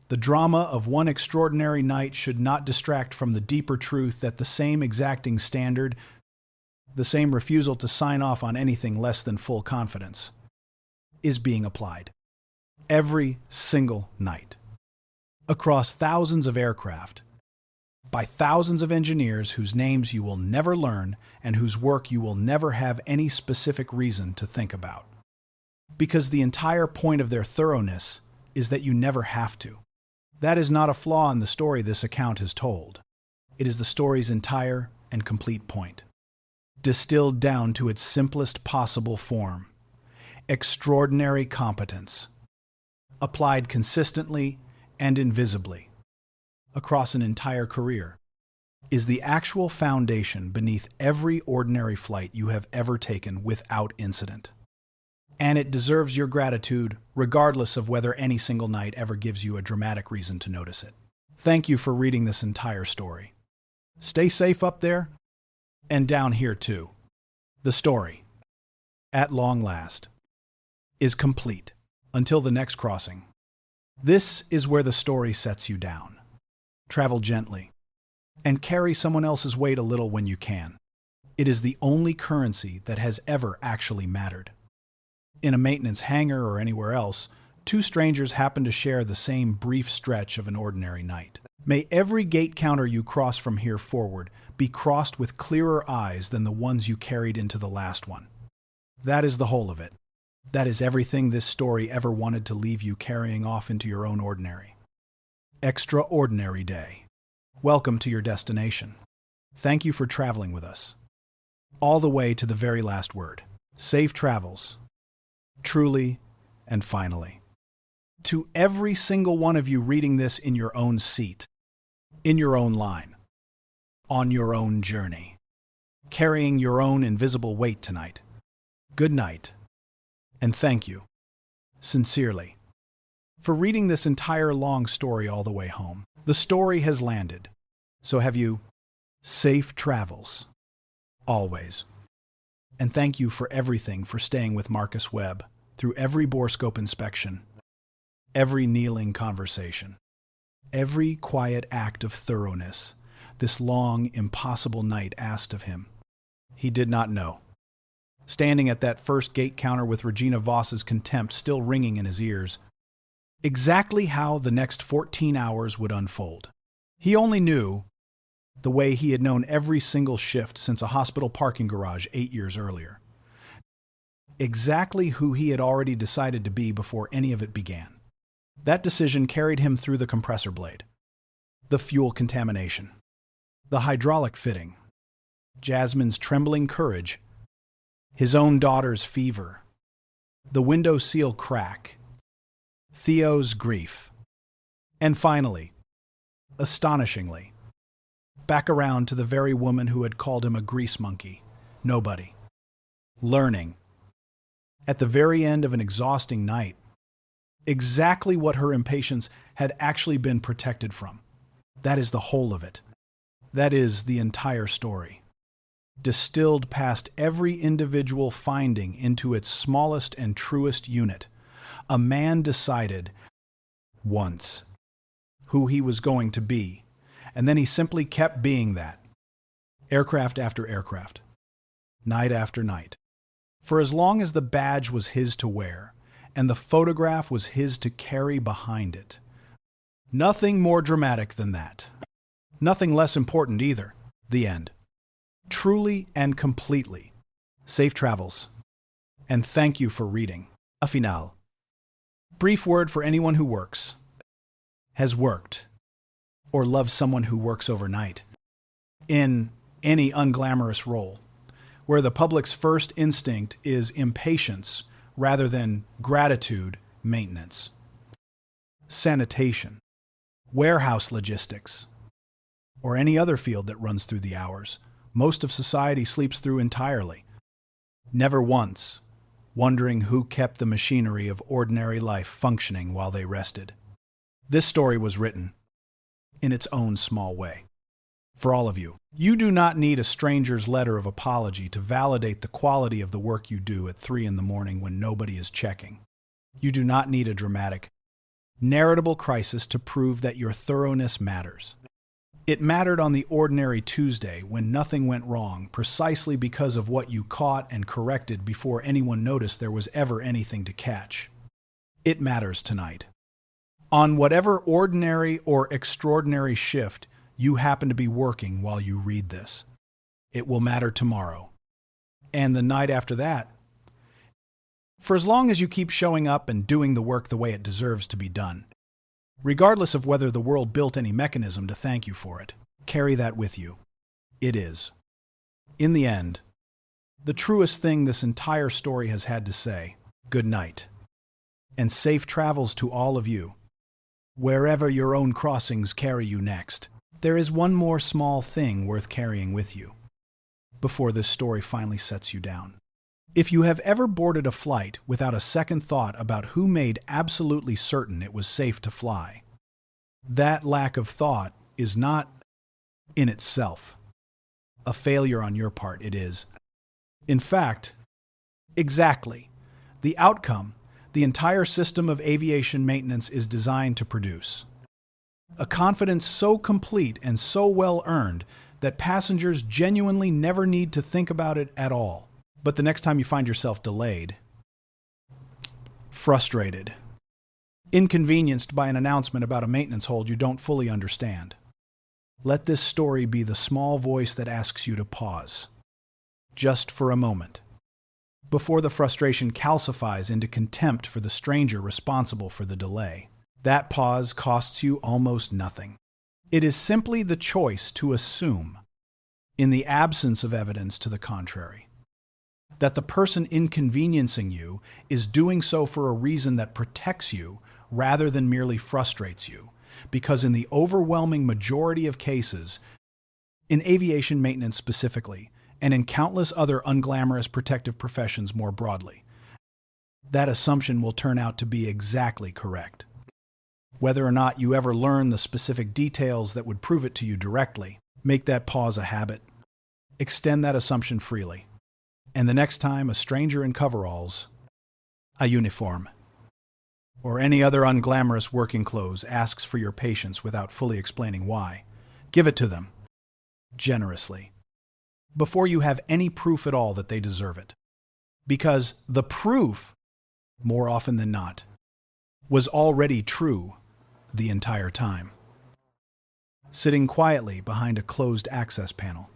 The drama of one extraordinary night should not distract from the deeper truth that the same exacting standard, the same refusal to sign off on anything less than full confidence, is being applied every single night, across thousands of aircraft, by thousands of engineers whose names you will never learn and whose work you will never have any specific reason to think about. Because the entire point of their thoroughness is that you never have to. That is not a flaw in the story this account has told. It is the story's entire and complete point, distilled down to its simplest possible form. Extraordinary competence, applied consistently and invisibly, across an entire career, is the actual foundation beneath every ordinary flight you have ever taken without incident. And it deserves your gratitude, regardless of whether any single night ever gives you a dramatic reason to notice it. Thank you for reading this entire story. Stay safe up there, and down here too. The story, at long last, is complete until the next crossing. This is where the story sets you down. Travel gently, and carry someone else's weight a little when you can. It is the only currency that has ever actually mattered. In a maintenance hangar or anywhere else, 2 strangers happen to share the same brief stretch of an ordinary night. May every gate counter you cross from here forward be crossed with clearer eyes than the ones you carried into the last one. That is the whole of it. That is everything this story ever wanted to leave you carrying off into your own ordinary, extraordinary day. Welcome to your destination. Thank you for traveling with us, all the way to the very last word. Safe travels. Truly and finally. To every single one of you reading this in your own seat, in your own line, on your own journey, carrying your own invisible weight tonight, good night, and thank you, sincerely, for reading this entire long story all the way home. The story has landed, so have you. Safe travels, always. And thank you for everything for staying with Marcus Webb through every borescope inspection, every kneeling conversation, every quiet act of thoroughness this long, impossible night asked of him. He did not know. Standing at that first gate counter with Regina Voss's contempt still ringing in his ears, exactly how the next 14 hours would unfold. He only knew, the way he had known every single shift since a hospital parking garage 8 years earlier, exactly who he had already decided to be before any of it began. That decision carried him through the compressor blade, the fuel contamination, the hydraulic fitting, Jasmine's trembling courage, his own daughter's fever, the window seal crack, Theo's grief, and finally, astonishingly, back around to the very woman who had called him a grease monkey. Nobody. Learning, at the very end of an exhausting night, exactly what her impatience had actually been protected from. That is the whole of it. That is the entire story. Distilled past every individual finding into its smallest and truest unit, a man decided once who he was going to be, and then he simply kept being that. Aircraft after aircraft, night after night. For as long as the badge was his to wear, and the photograph was his to carry behind it. Nothing more dramatic than that. Nothing less important either. The end. Truly and completely. Safe travels. And thank you for reading. A finale. Brief word for anyone who works, has worked, or loves someone who works overnight, in any unglamorous role, where the public's first instinct is impatience rather than gratitude maintenance. Sanitation, warehouse logistics, or any other field that runs through the hours most of society sleeps through entirely, never once wondering who kept the machinery of ordinary life functioning while they rested. This story was written in its own small way. For all of you, you do not need a stranger's letter of apology to validate the quality of the work you do at 3 in the morning when nobody is checking. You do not need a dramatic, narratable crisis to prove that your thoroughness matters. It mattered on the ordinary Tuesday when nothing went wrong precisely because of what you caught and corrected before anyone noticed there was ever anything to catch. It matters tonight. On whatever ordinary or extraordinary shift you happen to be working while you read this, it will matter tomorrow. And the night after that. For as long as you keep showing up and doing the work the way it deserves to be done, regardless of whether the world built any mechanism to thank you for it, carry that with you. It is, in the end, the truest thing this entire story has had to say. Good night, and safe travels to all of you, wherever your own crossings carry you next. There is one more small thing worth carrying with you before this story finally sets you down. If you have ever boarded a flight without a second thought about who made absolutely certain it was safe to fly, that lack of thought is not, in itself, a failure on your part. It is, in fact, exactly the outcome the entire system of aviation maintenance is designed to produce. A confidence so complete and so well earned that passengers genuinely never need to think about it at all. But the next time you find yourself delayed, frustrated, inconvenienced by an announcement about a maintenance hold you don't fully understand, let this story be the small voice that asks you to pause, just for a moment, before the frustration calcifies into contempt for the stranger responsible for the delay. That pause costs you almost nothing. It is simply the choice to assume, in the absence of evidence to the contrary, that the person inconveniencing you is doing so for a reason that protects you rather than merely frustrates you, because in the overwhelming majority of cases, in aviation maintenance specifically, and in countless other unglamorous protective professions more broadly, that assumption will turn out to be exactly correct. Whether or not you ever learn the specific details that would prove it to you directly, make that pause a habit. Extend that assumption freely. And the next time a stranger in coveralls, a uniform, or any other unglamorous working clothes asks for your patience without fully explaining why, give it to them, generously, before you have any proof at all that they deserve it. Because the proof, more often than not, was already true the entire time. Sitting quietly behind a closed access panel,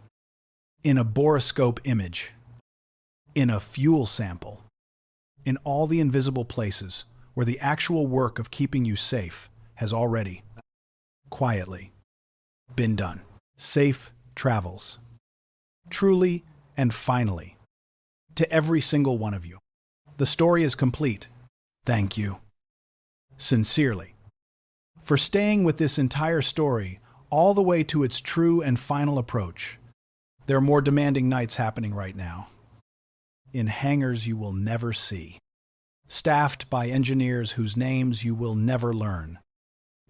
in a borescope image, in a fuel sample, in all the invisible places where the actual work of keeping you safe has already, quietly, been done. Safe travels. Truly and finally, to every single one of you. The story is complete. Thank you, sincerely, for staying with this entire story all the way to its true and final approach. There are more demanding nights happening right now, in hangars you will never see, staffed by engineers whose names you will never learn,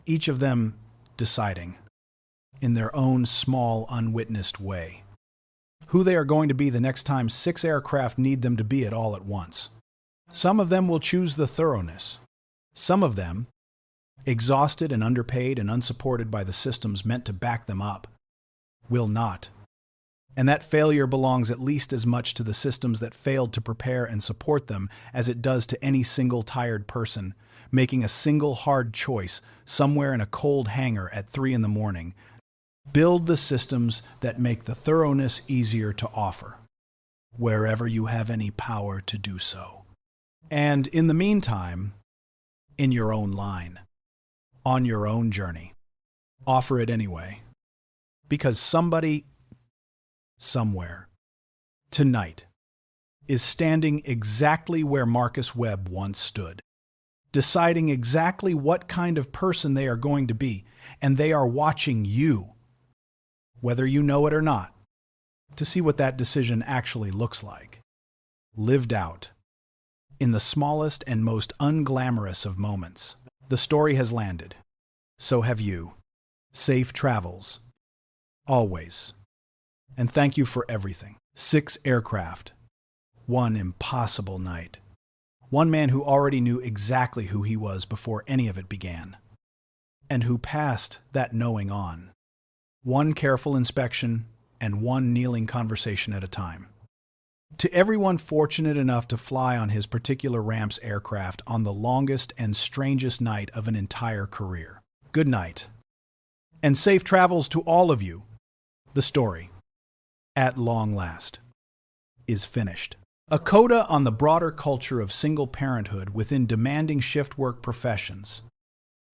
each of them deciding, in their own small, unwitnessed way, who they are going to be the next time 6 aircraft need them to be it all at once. Some of them will choose the thoroughness. Some of them, exhausted and underpaid and unsupported by the systems meant to back them up, will not. And that failure belongs at least as much to the systems that failed to prepare and support them as it does to any single tired person making a single hard choice somewhere in a cold hangar at 3 in the morning. Build the systems that make the thoroughness easier to offer, wherever you have any power to do so. And in the meantime, in your own line, on your own journey, offer it anyway. Because somebody, somewhere, tonight, is standing exactly where Marcus Webb once stood, deciding exactly what kind of person they are going to be, and they are watching you, whether you know it or not, to see what that decision actually looks like, lived out, in the smallest and most unglamorous of moments. The story has landed. So have you. Safe travels. Always. And thank you for everything. 6 aircraft. 1 impossible night. 1 man who already knew exactly who he was before any of it began. And who passed that knowing on. 1 careful inspection and 1 kneeling conversation at a time. To everyone fortunate enough to fly on his particular ramp's aircraft on the longest and strangest night of an entire career. Good night. And safe travels to all of you. The story, at long last, is finished. A coda on the broader culture of single parenthood within demanding shift work professions,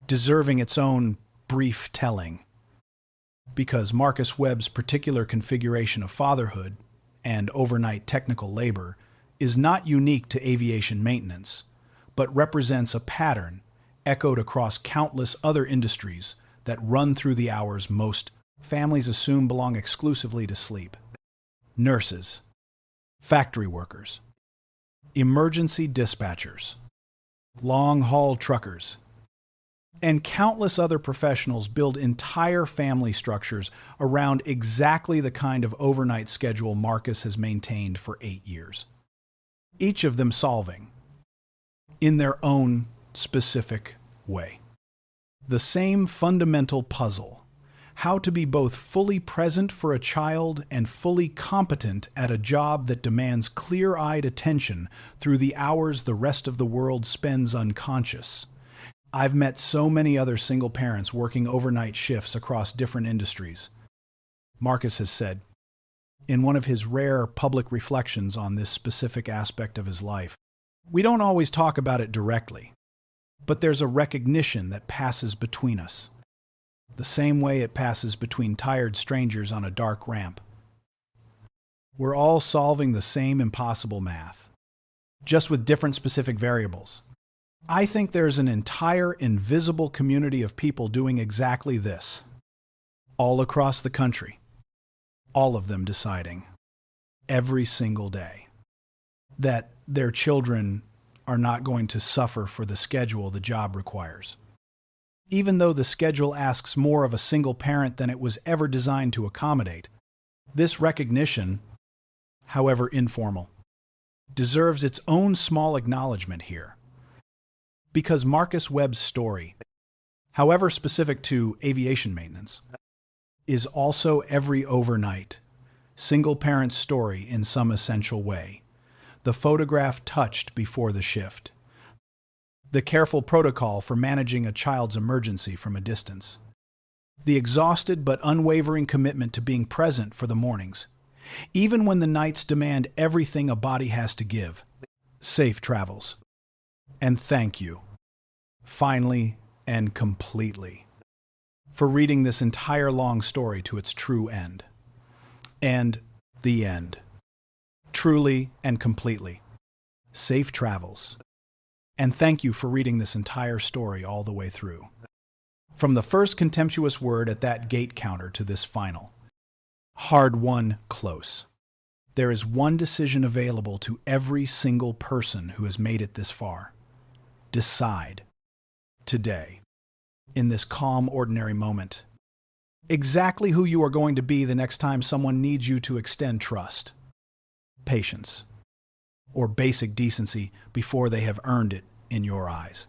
deserving its own brief telling. Because Marcus Webb's particular configuration of fatherhood and overnight technical labor is not unique to aviation maintenance, but represents a pattern echoed across countless other industries that run through the hours most families assume belong exclusively to sleep. Nurses, factory workers, emergency dispatchers, long-haul truckers, and countless other professionals build entire family structures around exactly the kind of overnight schedule Marcus has maintained for 8 years. Each of them solving, in their own specific way, the same fundamental puzzle: how to be both fully present for a child and fully competent at a job that demands clear-eyed attention through the hours the rest of the world spends unconscious. I've met so many other single parents working overnight shifts across different industries. Marcus has said, in one of his rare public reflections on this specific aspect of his life, we don't always talk about it directly, but there's a recognition that passes between us, the same way it passes between tired strangers on a dark ramp. We're all solving the same impossible math, just with different specific variables. I think there's an entire invisible community of people doing exactly this, all across the country, all of them deciding, every single day, that their children are not going to suffer for the schedule the job requires. Even though the schedule asks more of a single parent than it was ever designed to accommodate, this recognition, however informal, deserves its own small acknowledgement here. Because Marcus Webb's story, however specific to aviation maintenance, is also every overnight, single-parent story in some essential way. The photograph touched before the shift. The careful protocol for managing a child's emergency from a distance. The exhausted but unwavering commitment to being present for the mornings, even when the nights demand everything a body has to give. Safe travels. And thank you, finally and completely, for reading this entire long story to its true end. And the end. Truly and completely. Safe travels. And thank you for reading this entire story all the way through. From the first contemptuous word at that gate counter to this final, hard-won close, there is one decision available to every single person who has made it this far. Decide, today, in this calm, ordinary moment, exactly who you are going to be the next time someone needs you to extend trust, patience, or basic decency before they have earned it in your eyes.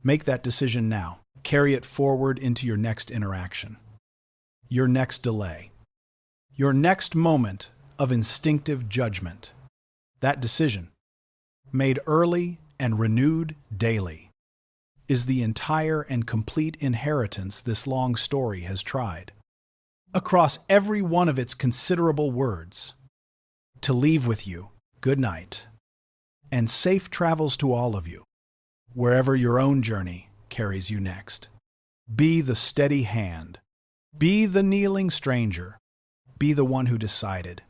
Make that decision now. Carry it forward into your next interaction, your next delay, your next moment of instinctive judgment. That decision, made early and renewed daily, is the entire and complete inheritance this long story has tried, across every one of its considerable words, to leave with you good night, and safe travels to all of you, wherever your own journey carries you next. Be the steady hand. Be the kneeling stranger. Be the one who decided,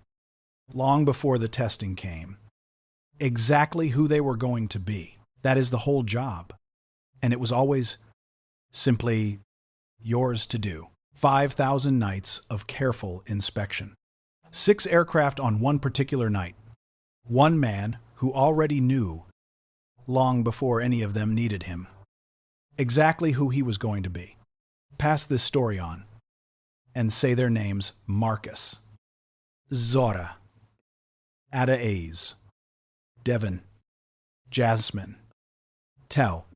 long before the testing came, exactly who they were going to be. That is the whole job. And it was always simply yours to do. 5,000 nights of careful inspection. 6 aircraft on one particular night. One man who already knew, long before any of them needed him, exactly who he was going to be. Pass this story on and say their names: Marcus, Zora, Ada A's, Devon, Jasmine, Tell,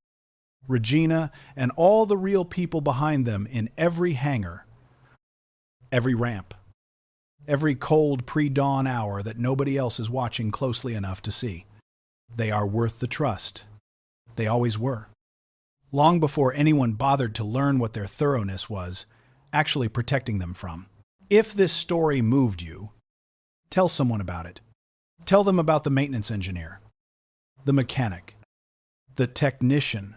Regina, and all the real people behind them in every hangar, every ramp, every cold pre-dawn hour that nobody else is watching closely enough to see. They are worth the trust. They always were. Long before anyone bothered to learn what their thoroughness was actually protecting them from. If this story moved you, tell someone about it. Tell them about the maintenance engineer, the mechanic, the technician,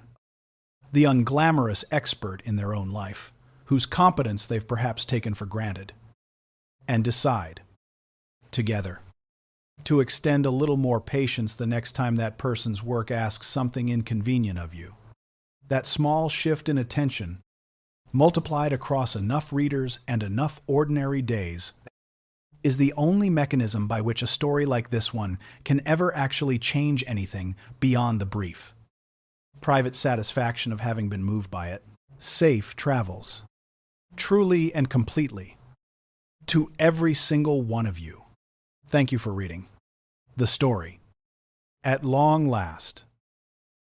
the unglamorous expert in their own life, whose competence they've perhaps taken for granted. And decide, together, to extend a little more patience the next time that person's work asks something inconvenient of you. That small shift in attention, multiplied across enough readers and enough ordinary days, is the only mechanism by which a story like this one can ever actually change anything beyond the brief. Private satisfaction of having been moved by it. Safe travels, truly and completely, to every single one of you. Thank you for reading. The story, at long last,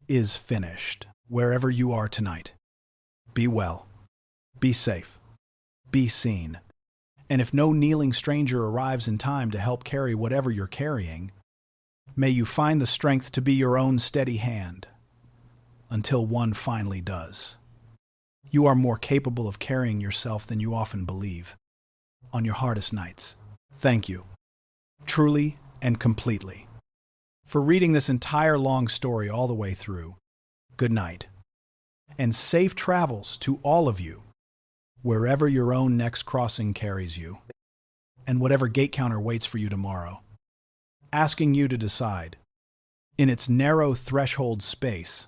is finished. Wherever you are tonight, be well, be safe, be seen. And if no kneeling stranger arrives in time to help carry whatever you're carrying, may you find the strength to be your own steady hand, until one finally does. You are more capable of carrying yourself than you often believe, on your hardest nights. Thank you, truly and completely, for reading this entire long story all the way through. Good night, and safe travels to all of you, wherever your own next crossing carries you, and whatever gate counter waits for you tomorrow, asking you to decide, in its narrow threshold space,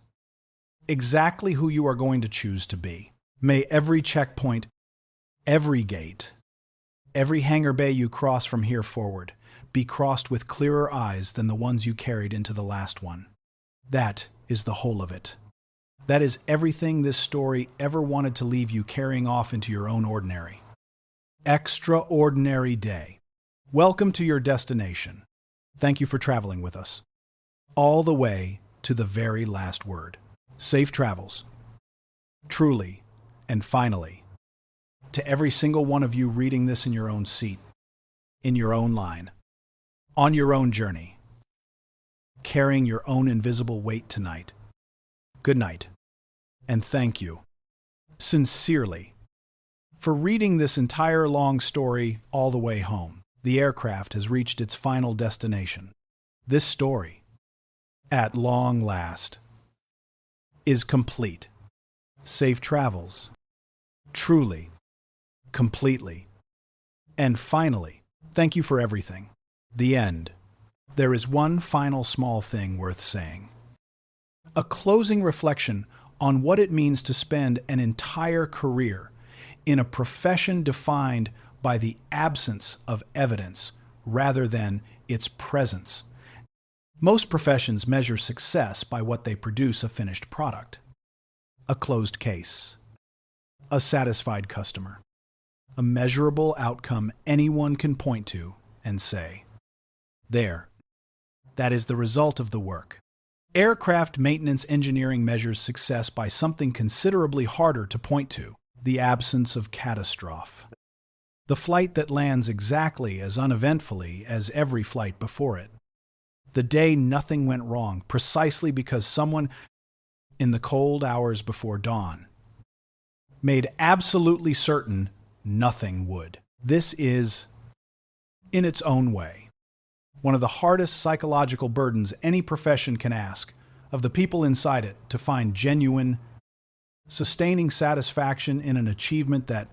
exactly who you are going to choose to be. May every checkpoint, every gate, every hangar bay you cross from here forward be crossed with clearer eyes than the ones you carried into the last one. That is the whole of it. That is everything this story ever wanted to leave you carrying off into your own ordinary, extraordinary day. Welcome to your destination. Thank you for traveling with us, all the way to the very last word. Safe travels. Truly, and finally, to every single one of you reading this in your own seat, in your own line, on your own journey, carrying your own invisible weight tonight. Good night, and thank you, sincerely, for reading this entire long story all the way home. The aircraft has reached its final destination. This story, at long last, is complete. Safe travels. Truly, completely, and finally, thank you for everything. The end. There is one final small thing worth saying. A closing reflection on what it means to spend an entire career in a profession defined by the absence of evidence rather than its presence. Most professions measure success by what they produce: a finished product, a closed case, a satisfied customer, a measurable outcome anyone can point to and say, "There, that is the result of the work." Aircraft maintenance engineering measures success by something considerably harder to point to: the absence of catastrophe. The flight that lands exactly as uneventfully as every flight before it. The day nothing went wrong, precisely because someone, in the cold hours before dawn, made absolutely certain nothing would. This is, in its own way, one of the hardest psychological burdens any profession can ask of the people inside it: to find genuine, sustaining satisfaction in an achievement that,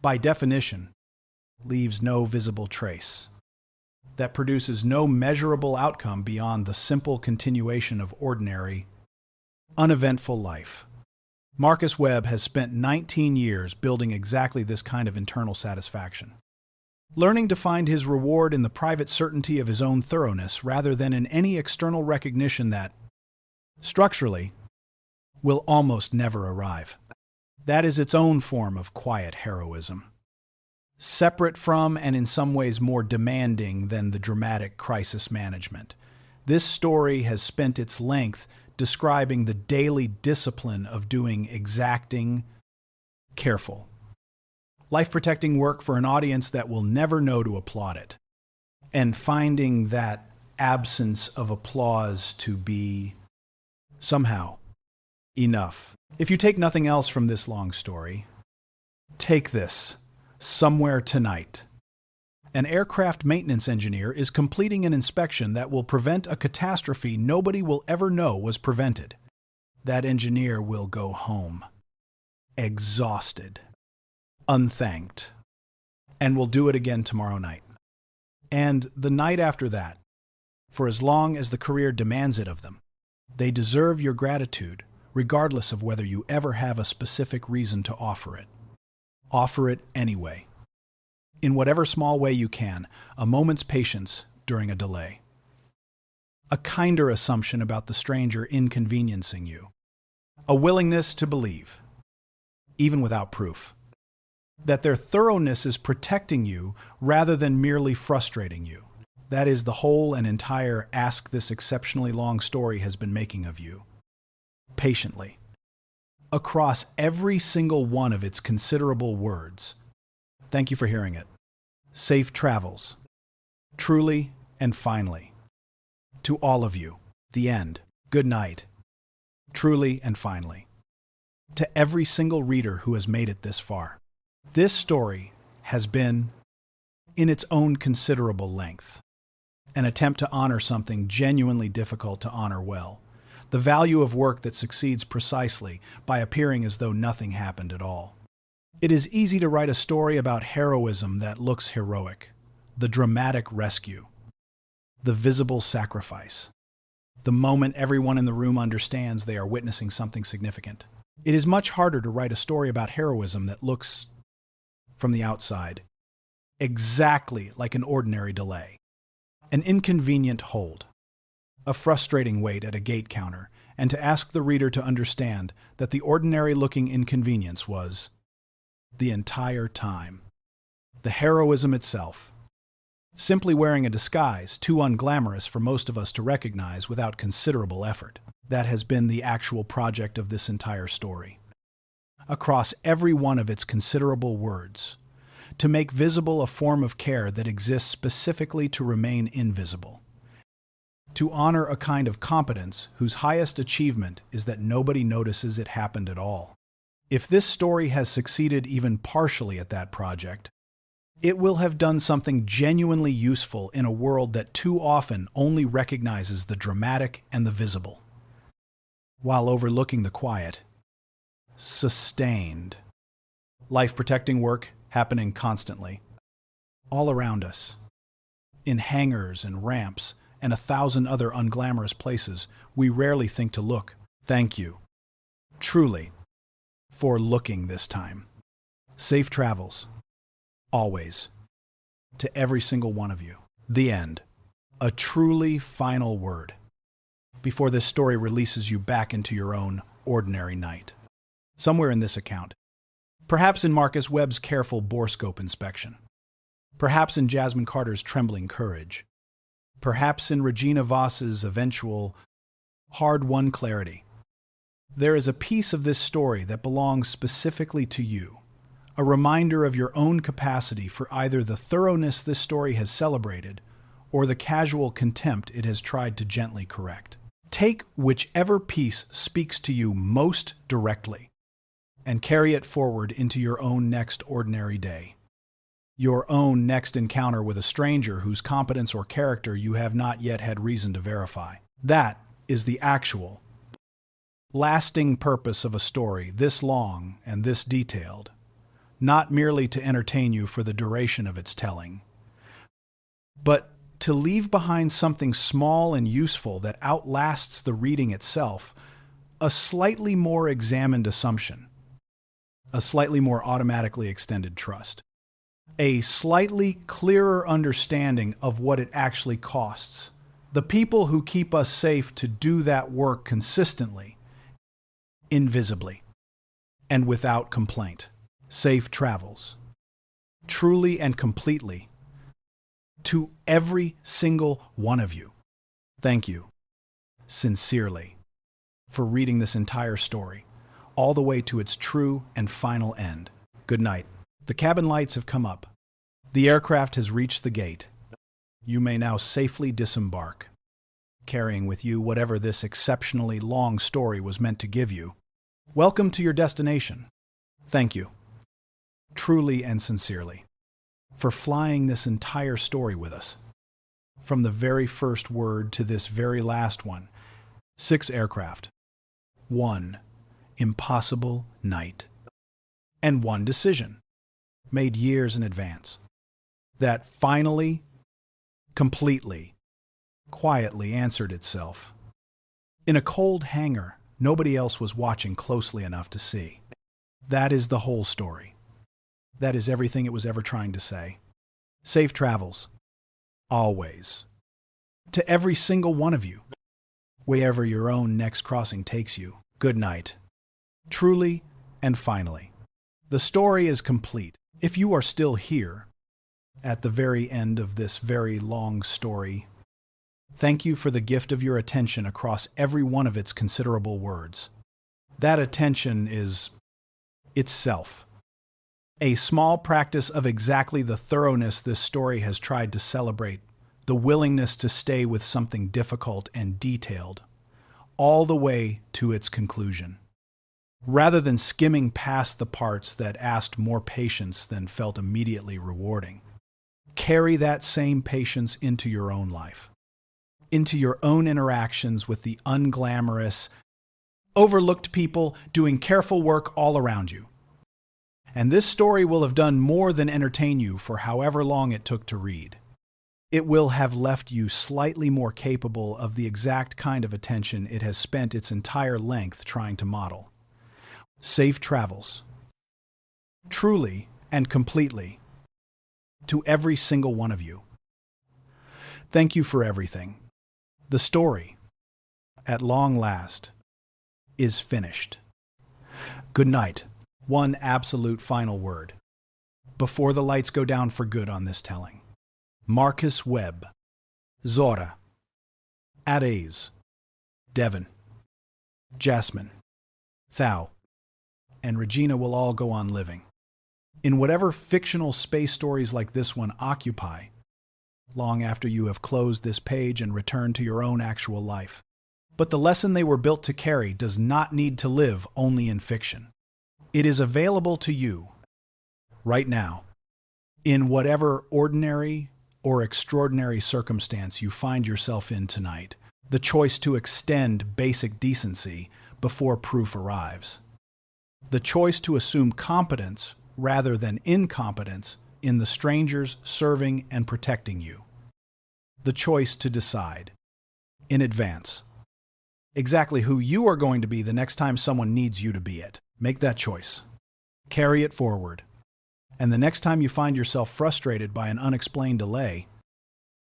by definition, leaves no visible trace, that produces no measurable outcome beyond the simple continuation of ordinary, uneventful life. Marcus Webb has spent 19 years building exactly this kind of internal satisfaction, learning to find his reward in the private certainty of his own thoroughness rather than in any external recognition that, structurally, will almost never arrive. That is its own form of quiet heroism, separate from and in some ways more demanding than the dramatic crisis management. This story has spent its length describing the daily discipline of doing exacting, careful, life-protecting work for an audience that will never know to applaud it, and finding that absence of applause to be, somehow, enough. If you take nothing else from this long story, take this: somewhere tonight, an aircraft maintenance engineer is completing an inspection that will prevent a catastrophe nobody will ever know was prevented. That engineer will go home, exhausted, unthanked, and will do it again tomorrow night. And the night after that, for as long as the career demands it of them. They deserve your gratitude, regardless of whether you ever have a specific reason to offer it. Offer it anyway. In whatever small way you can, a moment's patience during a delay. A kinder assumption about the stranger inconveniencing you. A willingness to believe, even without proof, that their thoroughness is protecting you rather than merely frustrating you. That is the whole and entire ask this exceptionally long story has been making of you. Patiently, across every single one of its considerable words. Thank you for hearing it. Safe travels. Truly and finally. To all of you, the end. Good night. Truly and finally. To every single reader who has made it this far. This story has been, in its own considerable length, an attempt to honor something genuinely difficult to honor well. The value of work that succeeds precisely by appearing as though nothing happened at all. It is easy to write a story about heroism that looks heroic, the dramatic rescue, the visible sacrifice, the moment everyone in the room understands they are witnessing something significant. It is much harder to write a story about heroism that looks, from the outside, exactly like an ordinary delay, an inconvenient hold, a frustrating wait at a gate counter, and to ask the reader to understand that the ordinary-looking inconvenience was, the entire time, the heroism itself, simply wearing a disguise too unglamorous for most of us to recognize without considerable effort. That has been the actual project of this entire story. Across every one of its considerable words, to make visible a form of care that exists specifically to remain invisible. To honor a kind of competence whose highest achievement is that nobody notices it happened at all. If this story has succeeded even partially at that project, it will have done something genuinely useful in a world that too often only recognizes the dramatic and the visible, while overlooking the quiet, sustained, life-protecting work happening constantly, all around us, in hangars and ramps and 1,000 other unglamorous places we rarely think to look. Thank you. Truly, for looking this time. Safe travels. Always. To every single one of you. The end. A truly final word. Before this story releases you back into your own ordinary night. Somewhere in this account. Perhaps in Marcus Webb's careful borescope inspection. Perhaps in Jasmine Carter's trembling courage. Perhaps in Regina Voss's eventual, hard-won clarity. There is a piece of this story that belongs specifically to you, a reminder of your own capacity for either the thoroughness this story has celebrated or the casual contempt it has tried to gently correct. Take whichever piece speaks to you most directly and carry it forward into your own next ordinary day. Your own next encounter with a stranger whose competence or character you have not yet had reason to verify. That is the actual, lasting purpose of a story this long and this detailed, not merely to entertain you for the duration of its telling, but to leave behind something small and useful that outlasts the reading itself, a slightly more examined assumption, a slightly more automatically extended trust, a slightly clearer understanding of what it actually costs. The people who keep us safe to do that work consistently, invisibly, and without complaint. Safe travels. Truly and completely. To every single one of you. Thank you, sincerely, for reading this entire story, all the way to its true and final end. Good night. The cabin lights have come up. The aircraft has reached the gate. You may now safely disembark, carrying with you whatever this exceptionally long story was meant to give you. Welcome to your destination. Thank you, truly and sincerely, for flying this entire story with us. From the very first word to this very last one, 6 aircraft, 1 impossible night, and 1 decision, made years in advance, that finally, completely, quietly answered itself. In a cold hangar, nobody else was watching closely enough to see. That is the whole story. That is everything it was ever trying to say. Safe travels. Always. To every single one of you. Wherever your own next crossing takes you. Good night. Truly and finally. The story is complete. If you are still here, at the very end of this very long story, thank you for the gift of your attention across every one of its considerable words. That attention is itself a small practice of exactly the thoroughness this story has tried to celebrate, the willingness to stay with something difficult and detailed, all the way to its conclusion. Rather than skimming past the parts that asked more patience than felt immediately rewarding, carry that same patience into your own life, into your own interactions with the unglamorous, overlooked people doing careful work all around you. And this story will have done more than entertain you for however long it took to read. It will have left you slightly more capable of the exact kind of attention it has spent its entire length trying to model. Safe travels. Truly and completely. To every single one of you. Thank you for everything. The story, at long last, is finished. Good night. One absolute final word, before the lights go down for good on this telling. Marcus Webb, Zora, Adaze, Devon, Jasmine, Thou, and Regina will all go on living, in whatever fictional space stories like this one occupy, long after you have closed this page and returned to your own actual life. But the lesson they were built to carry does not need to live only in fiction. It is available to you, right now, in whatever ordinary or extraordinary circumstance you find yourself in tonight. The choice to extend basic decency before proof arrives. The choice to assume competence rather than incompetence in the strangers serving and protecting you. The choice to decide, in advance, Exactly who you are going to be the next time someone needs you to be it. Make that choice. Carry it forward. And the next time you find yourself frustrated by an unexplained delay,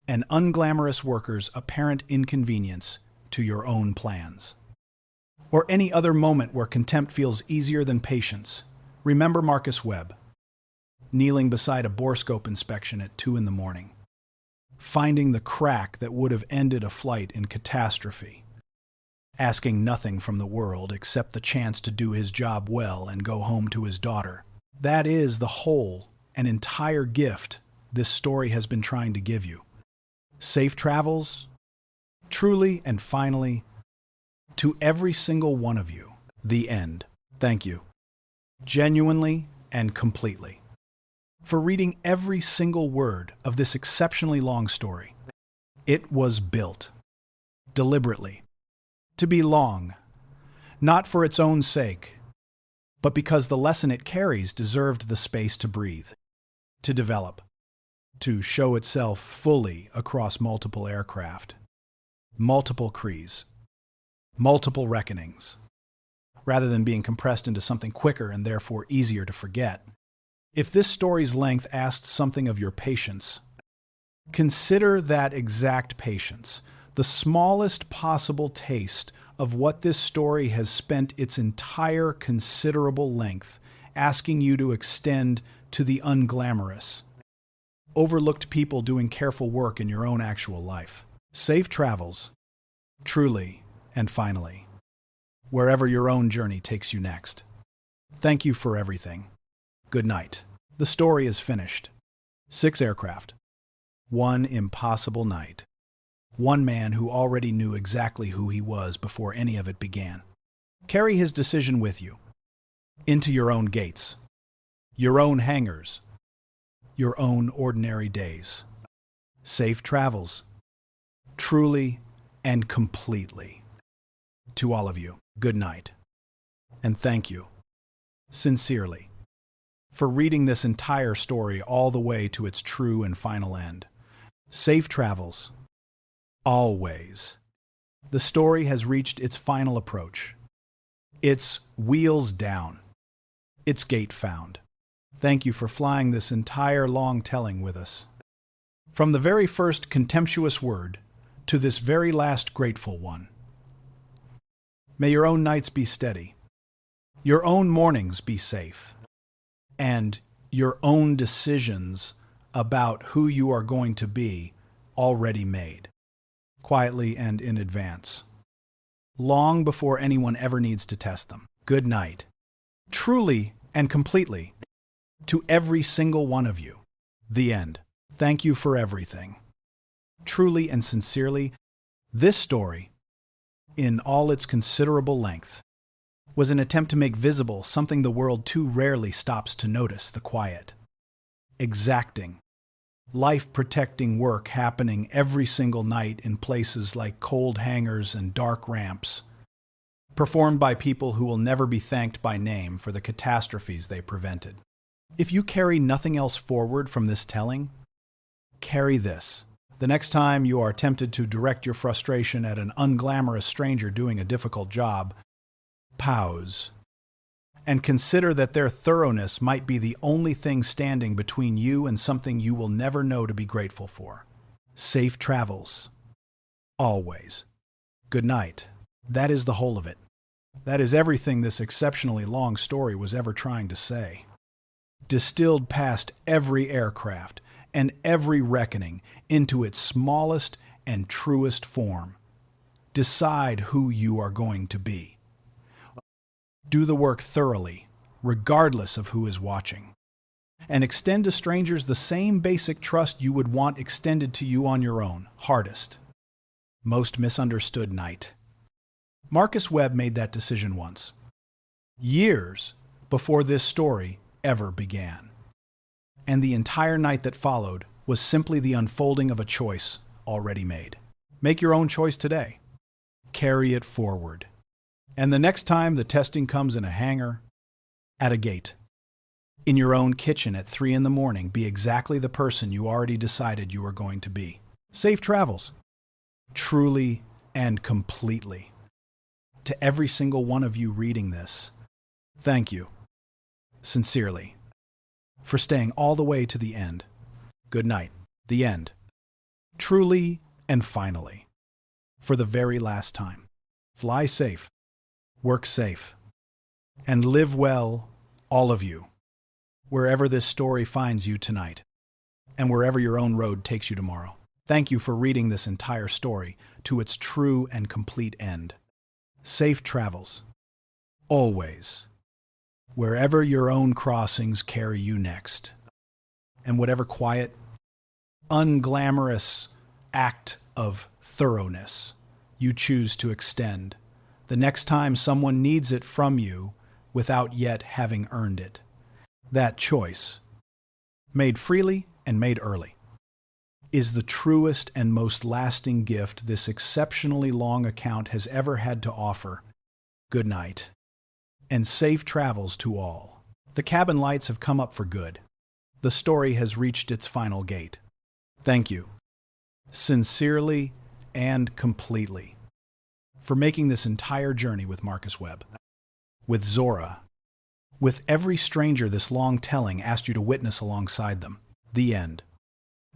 an unglamorous worker's apparent inconvenience to your own plans, or any other moment where contempt feels easier than patience, remember Marcus Webb, kneeling beside a borescope inspection at 2 in the morning, finding the crack that would have ended a flight in catastrophe, asking nothing from the world except the chance to do his job well and go home to his daughter. That is the whole and entire gift this story has been trying to give you. Safe travels, truly and finally, to every single one of you. The end. Thank you, genuinely and completely, for reading every single word of this exceptionally long story. It was built, deliberately, to be long, not for its own sake, but because the lesson it carries deserved the space to breathe, to develop, to show itself fully across multiple aircraft, multiple crews, multiple reckonings, rather than being compressed into something quicker and therefore easier to forget. If this story's length asked something of your patience, consider that exact patience, the smallest possible taste of what this story has spent its entire considerable length asking you to extend to the unglamorous, overlooked people doing careful work in your own actual life. Safe travels, truly and finally, wherever your own journey takes you next. Thank you for everything. Good night. The story is finished. 6 aircraft. 1 impossible night. 1 man who already knew exactly who he was before any of it began. Carry his decision with you, into your own gates, your own hangars, your own ordinary days. Safe travels, truly and completely. To all of you, good night. And thank you, sincerely, for reading this entire story all the way to its true and final end. Safe travels. Always. The story has reached its final approach. Its wheels down. Its gate found. Thank you for flying this entire long telling with us. From the very first contemptuous word to this very last grateful one. May your own nights be steady, your own mornings be safe, and your own decisions about who you are going to be already made, quietly and in advance, long before anyone ever needs to test them. Good night, truly and completely, to every single one of you. The end. Thank you for everything. Truly and sincerely, this story, in all its considerable length, was an attempt to make visible something the world too rarely stops to notice: the quiet, exacting, life-protecting work happening every single night in places like cold hangars and dark ramps, performed by people who will never be thanked by name for the catastrophes they prevented. If you carry nothing else forward from this telling, carry this. The next time you are tempted to direct your frustration at an unglamorous stranger doing a difficult job, pause and consider that their thoroughness might be the only thing standing between you and something you will never know to be grateful for. Safe travels. Always. Good night. That is the whole of it. That is everything this exceptionally long story was ever trying to say. Distilled past every aircraft and every reckoning into its smallest and truest form. Decide who you are going to be. Do the work thoroughly, regardless of who is watching. And extend to strangers the same basic trust you would want extended to you on your own, hardest, most misunderstood night. Marcus Webb made that decision once, years before this story ever began. And the entire night that followed was simply the unfolding of a choice already made. Make your own choice today. Carry it forward. And the next time the testing comes in a hangar, at a gate, in your own kitchen at 3 in the morning, be exactly the person you already decided you were going to be. Safe travels. Truly and completely. To every single one of you reading this, thank you, sincerely, for staying all the way to the end. Good night. The end. Truly and finally. For the very last time. Fly safe, work safe, and live well, all of you, wherever this story finds you tonight, and wherever your own road takes you tomorrow. Thank you for reading this entire story to its true and complete end. Safe travels, always, wherever your own crossings carry you next. And whatever quiet, unglamorous act of thoroughness you choose to extend the next time someone needs it from you without yet having earned it. That choice, made freely and made early, is the truest and most lasting gift this exceptionally long account has ever had to offer. Good night, and safe travels to all. The cabin lights have come up for good. The story has reached its final gate. Thank you, sincerely and completely, for making this entire journey with Marcus Webb, with Zora, with every stranger this long telling asked you to witness alongside them. The end.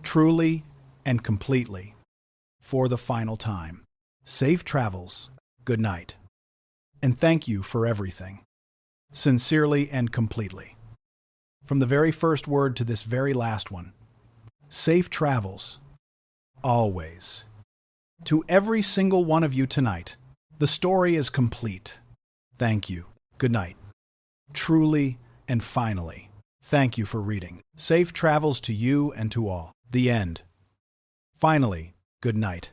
Truly and completely, for the final time. Safe travels, good night, and thank you for everything, sincerely and completely. From the very first word to this very last one, safe travels, always. To every single one of you tonight, the story is complete. Thank you, good night. Truly and finally, thank you for reading. Safe travels to you and to all. The end. Finally, good night.